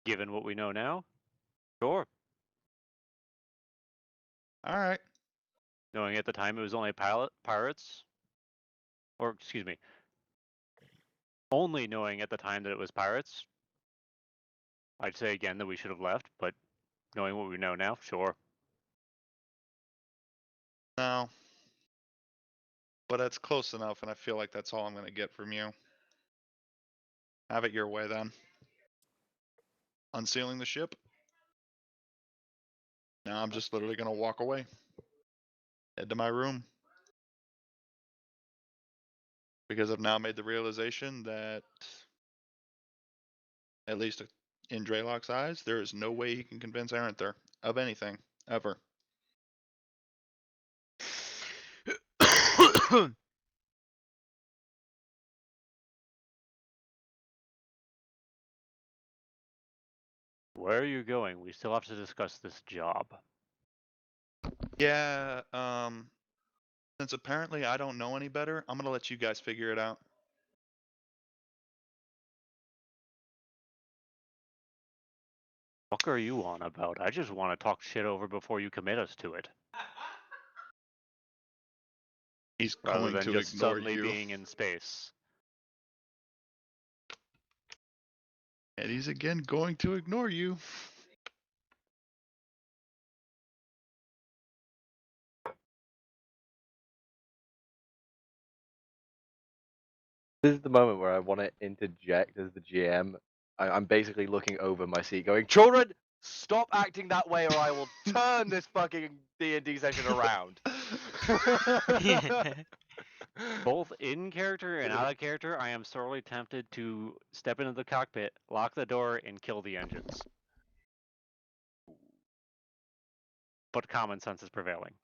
[SPEAKER 4] Given what we know now? Sure.
[SPEAKER 1] Alright.
[SPEAKER 4] Knowing at the time it was only pirates? Or, excuse me. Only knowing at the time that it was pirates? I'd say again that we should have left, but knowing what we know now, sure.
[SPEAKER 1] No. But that's close enough, and I feel like that's all I'm going to get from you. Have it your way, then. Unsealing the ship? Now I'm just literally going to walk away. Head to my room. Because I've now made the realization that, at least in Dralok's eyes, there is no way he can convince Arenther of anything, ever.
[SPEAKER 4] Where are you going? We still have to discuss this job.
[SPEAKER 1] Yeah, Since apparently I don't know any better, I'm gonna let you guys figure it out.
[SPEAKER 4] What are you on about? I just want to talk shit over before you commit us to it,
[SPEAKER 1] He's
[SPEAKER 4] rather
[SPEAKER 1] going
[SPEAKER 4] than
[SPEAKER 1] to
[SPEAKER 4] just
[SPEAKER 1] ignore
[SPEAKER 4] suddenly
[SPEAKER 1] you.
[SPEAKER 4] being in space.
[SPEAKER 1] And he's again going to ignore you.
[SPEAKER 2] This is the moment where I want to interject as the GM. I'm basically looking over my seat, going, "Children, stop acting that way, or I will turn this fucking D&D session around."
[SPEAKER 4] Both in character and out of character, I am sorely tempted to step into the cockpit, lock the door, and kill the engines. But common sense is prevailing.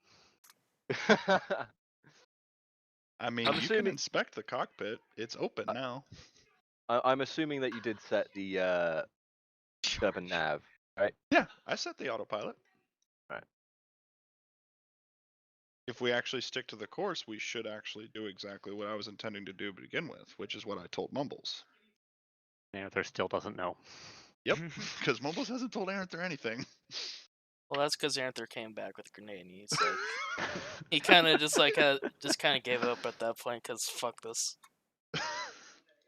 [SPEAKER 1] I mean,
[SPEAKER 2] I'm
[SPEAKER 1] you can
[SPEAKER 2] assuming-
[SPEAKER 1] inspect the cockpit. It's open now.
[SPEAKER 2] I'm assuming that you did set the set up a nav, right?
[SPEAKER 1] Yeah, I set the autopilot.
[SPEAKER 2] Right.
[SPEAKER 1] If we actually stick to the course, we should actually do exactly what I was intending to do to begin with, which is what I told Mumbles.
[SPEAKER 4] Anther still doesn't know.
[SPEAKER 1] Yep, because Mumbles hasn't told Arthur anything.
[SPEAKER 5] Well, that's because Arthur came back with a grenade, and he's like, he kind of just kind of gave up at that point because fuck this.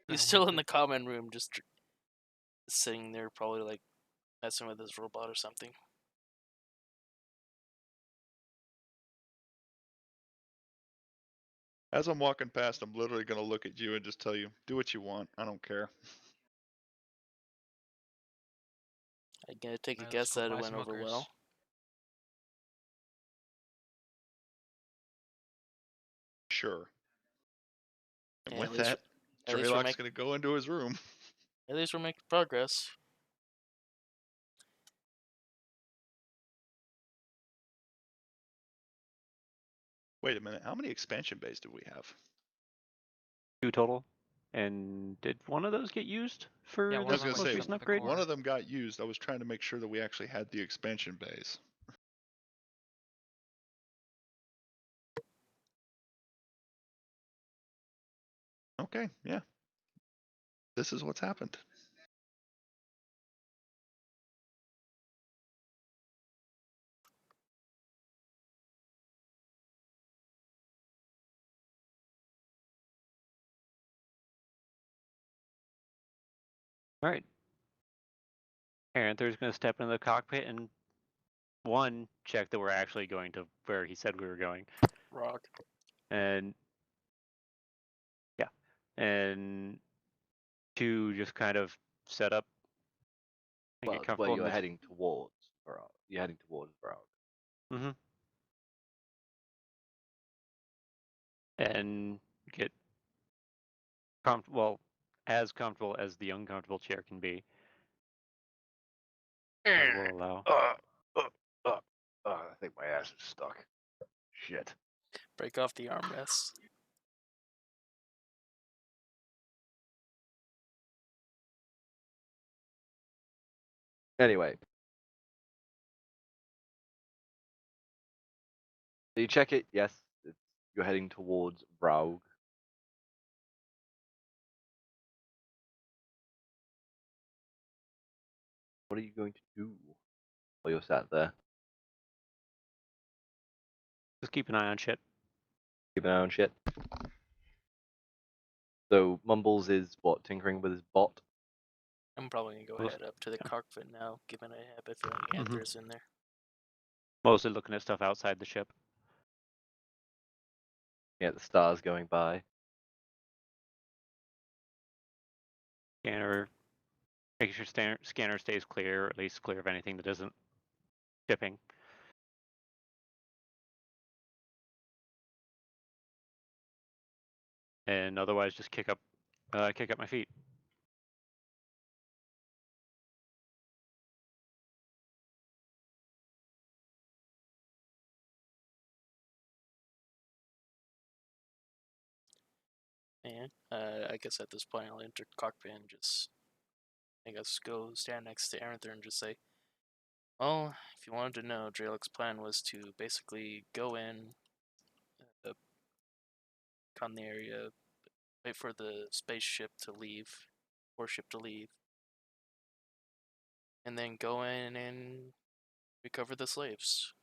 [SPEAKER 5] He's still in the common room, just sitting there, probably like messing with his robot or something.
[SPEAKER 1] As I'm walking past, I'm literally going to look at you and just tell you, do what you want. I don't care.
[SPEAKER 5] I'm gonna take a
[SPEAKER 3] Let's
[SPEAKER 5] guess
[SPEAKER 3] go
[SPEAKER 5] that it
[SPEAKER 3] buy
[SPEAKER 5] went
[SPEAKER 3] some
[SPEAKER 5] over
[SPEAKER 3] hookers.
[SPEAKER 5] well.
[SPEAKER 1] Sure. And
[SPEAKER 5] Yeah,
[SPEAKER 1] with
[SPEAKER 5] at least-
[SPEAKER 1] that,
[SPEAKER 5] at least we're
[SPEAKER 1] Dralok's going to go into his room.
[SPEAKER 5] At least we're making progress.
[SPEAKER 1] Wait a minute. How many expansion bays do we have?
[SPEAKER 4] 2 total. And did one of those get used for
[SPEAKER 3] Yeah,
[SPEAKER 1] I
[SPEAKER 3] one
[SPEAKER 1] was
[SPEAKER 3] of them
[SPEAKER 1] going to
[SPEAKER 3] was
[SPEAKER 1] say,
[SPEAKER 3] just
[SPEAKER 4] an
[SPEAKER 3] the
[SPEAKER 4] upgrade?
[SPEAKER 3] core.
[SPEAKER 1] one of them got used. I was trying to make sure that we actually had the expansion bays. Okay, yeah. This is what's happened.
[SPEAKER 4] All right. Anther's going to step into the cockpit and, one, check that we're actually going to where he said we were going.
[SPEAKER 5] Rock.
[SPEAKER 4] And, yeah. And 2, just kind of set up and
[SPEAKER 2] Well,
[SPEAKER 4] get comfortable.
[SPEAKER 2] you're heading towards, you're heading towards Brown.
[SPEAKER 4] Mm-hmm. And get as comfortable as the uncomfortable chair can be. I will allow.
[SPEAKER 2] I think my ass is stuck. Shit.
[SPEAKER 5] Break off the armrests.
[SPEAKER 2] Anyway. So you check it, yes, you're heading towards Braug. What are you going to do while you're sat there?
[SPEAKER 4] Just keep an eye on shit.
[SPEAKER 2] Keep an eye on shit. So Mumbles is what, tinkering with his bot?
[SPEAKER 5] I'm probably gonna go
[SPEAKER 4] Well,
[SPEAKER 5] head up to the
[SPEAKER 4] yeah.
[SPEAKER 5] cockpit now, given I have a feeling
[SPEAKER 4] Mhm.
[SPEAKER 5] Anther's in there.
[SPEAKER 4] Mostly looking at stuff outside the ship.
[SPEAKER 2] Yeah, the stars going by.
[SPEAKER 4] Scanner, making sure scanner stays clear, or at least clear of anything that isn't shipping. And otherwise, just kick up my feet.
[SPEAKER 5] And I guess at this point I'll enter cockpit and just, I guess, go stand next to Arthur and just say, well, if you wanted to know, Dralok's plan was to basically go in, recon the area, wait for the spaceship to leave, warship to leave, and then go in and recover the slaves.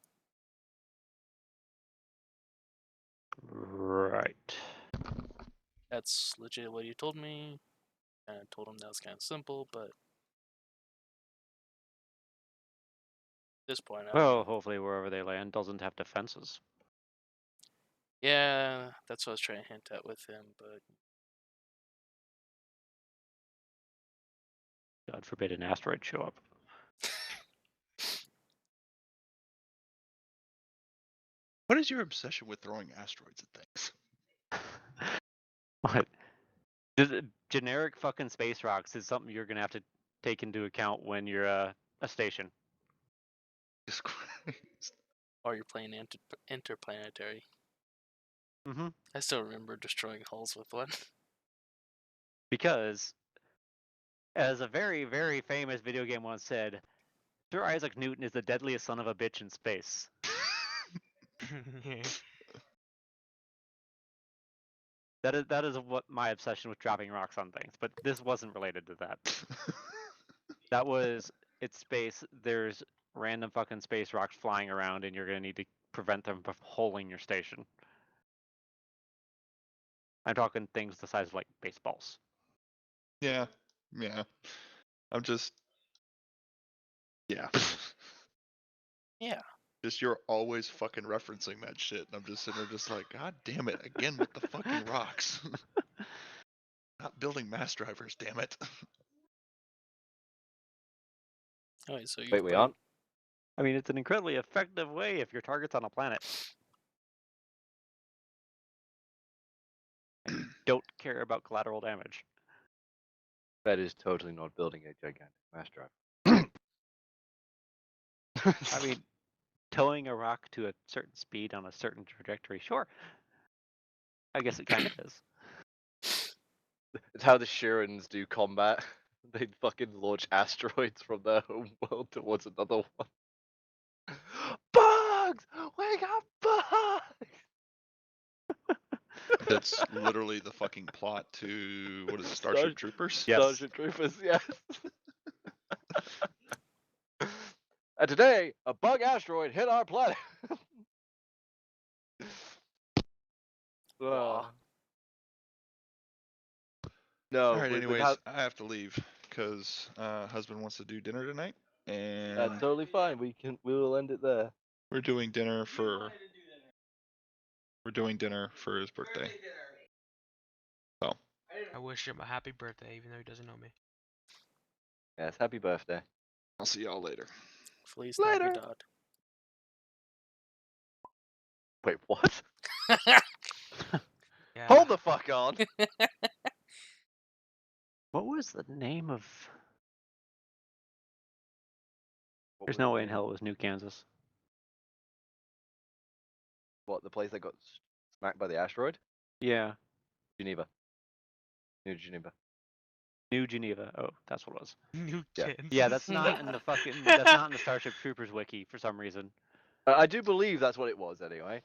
[SPEAKER 4] Right.
[SPEAKER 5] That's legit what you told me. And I told him that was kind of simple, but at this point,
[SPEAKER 4] Well, hopefully wherever they land doesn't have defenses.
[SPEAKER 5] yeah, that's what I was trying to hint at with him, but
[SPEAKER 4] God forbid an asteroid show up.
[SPEAKER 1] What is your obsession with throwing asteroids at things?
[SPEAKER 4] What? Generic fucking space rocks is something you're gonna have to take into account when you're a station.
[SPEAKER 1] Jesus Christ.
[SPEAKER 5] or you're playing interplanetary.
[SPEAKER 4] Mm-hmm.
[SPEAKER 5] I still remember destroying hulls with one.
[SPEAKER 4] Because, as a very, very famous video game once said, Sir Isaac Newton is the deadliest son of a bitch in space. That is what my obsession with dropping rocks on things, but this wasn't related to that. That was, it's space, there's random fucking space rocks flying around and you're gonna need to prevent them from holing your station. I'm talking things the size of like baseballs.
[SPEAKER 1] Yeah. I'm just. Yeah.
[SPEAKER 5] Yeah.
[SPEAKER 1] Just you're always fucking referencing that shit, and I'm just sitting there just like, God damn it, again with the fucking rocks. Not building mass drivers, damn it.
[SPEAKER 5] Alright, so you
[SPEAKER 2] Wait, we aren't?
[SPEAKER 4] I mean, it's an incredibly effective way if your target's on a planet. And you don't care about collateral damage.
[SPEAKER 2] That is totally not building a gigantic mass drive.
[SPEAKER 4] I mean, towing a rock to a certain speed on a certain trajectory, sure. I guess it kind of is.
[SPEAKER 2] It's how the Shirans do combat. They fucking launch asteroids from their home world towards another one. Bugs! We got bugs!
[SPEAKER 1] That's literally the fucking plot to, what is it, Starship Troopers?
[SPEAKER 4] Yes.
[SPEAKER 2] Starship Troopers, yes. And today, a bug asteroid hit our planet.
[SPEAKER 5] Aw.
[SPEAKER 2] No,
[SPEAKER 1] Alright,
[SPEAKER 2] with
[SPEAKER 1] anyways,
[SPEAKER 2] how,
[SPEAKER 1] I have to leave, because husband wants to do dinner tonight, and
[SPEAKER 2] that's totally fine. We will end it there.
[SPEAKER 1] we're doing dinner for his birthday. So,
[SPEAKER 3] I wish him a happy birthday, even though he doesn't know me.
[SPEAKER 2] Yes, happy birthday.
[SPEAKER 1] I'll see y'all later.
[SPEAKER 5] Fleece
[SPEAKER 2] Later.
[SPEAKER 5] Navidad.
[SPEAKER 2] Wait, what?
[SPEAKER 3] Yeah.
[SPEAKER 2] Hold the fuck on.
[SPEAKER 4] What was the name of...
[SPEAKER 2] What
[SPEAKER 4] There's
[SPEAKER 2] was
[SPEAKER 4] no
[SPEAKER 2] the
[SPEAKER 4] way in
[SPEAKER 2] name?
[SPEAKER 4] hell it was New Kansas.
[SPEAKER 2] What, the place that got smacked by the asteroid?
[SPEAKER 4] Yeah.
[SPEAKER 2] Geneva. New Geneva.
[SPEAKER 4] New Geneva. Oh, that's what it was.
[SPEAKER 3] New
[SPEAKER 2] Yeah.
[SPEAKER 3] Kansas.
[SPEAKER 4] Yeah, that's not in the fucking... That's not in the Starship Troopers wiki for some reason.
[SPEAKER 2] I do believe that's what it was anyway.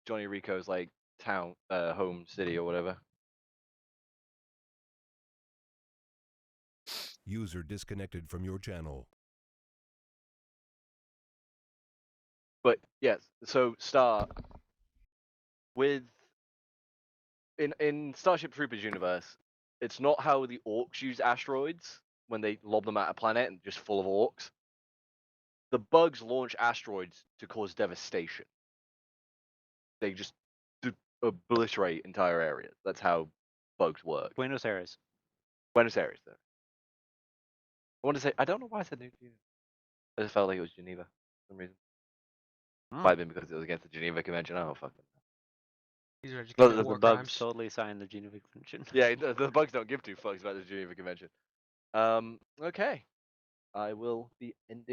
[SPEAKER 2] Johnny Rico's like town, home city or whatever.
[SPEAKER 9] User disconnected from your channel.
[SPEAKER 2] But yes, so with in Starship Troopers universe, it's not how the orcs use asteroids when they lob them at a planet and just full of orcs. The bugs launch asteroids to cause devastation. They just obliterate entire areas. That's how bugs work.
[SPEAKER 4] Buenos Aires.
[SPEAKER 2] Buenos Aires, though. I want to say, I don't know why I said New Geneva. I just felt like it was Geneva for some reason. Might have been because it was against the Geneva Convention. I don't fucking know.
[SPEAKER 3] These are
[SPEAKER 2] Well,
[SPEAKER 3] educated
[SPEAKER 2] the
[SPEAKER 3] war
[SPEAKER 4] The bugs
[SPEAKER 3] crimes.
[SPEAKER 4] totally signed the Geneva Convention.
[SPEAKER 2] Yeah, the bugs don't give two fucks about the Geneva Convention. Okay. I will be ending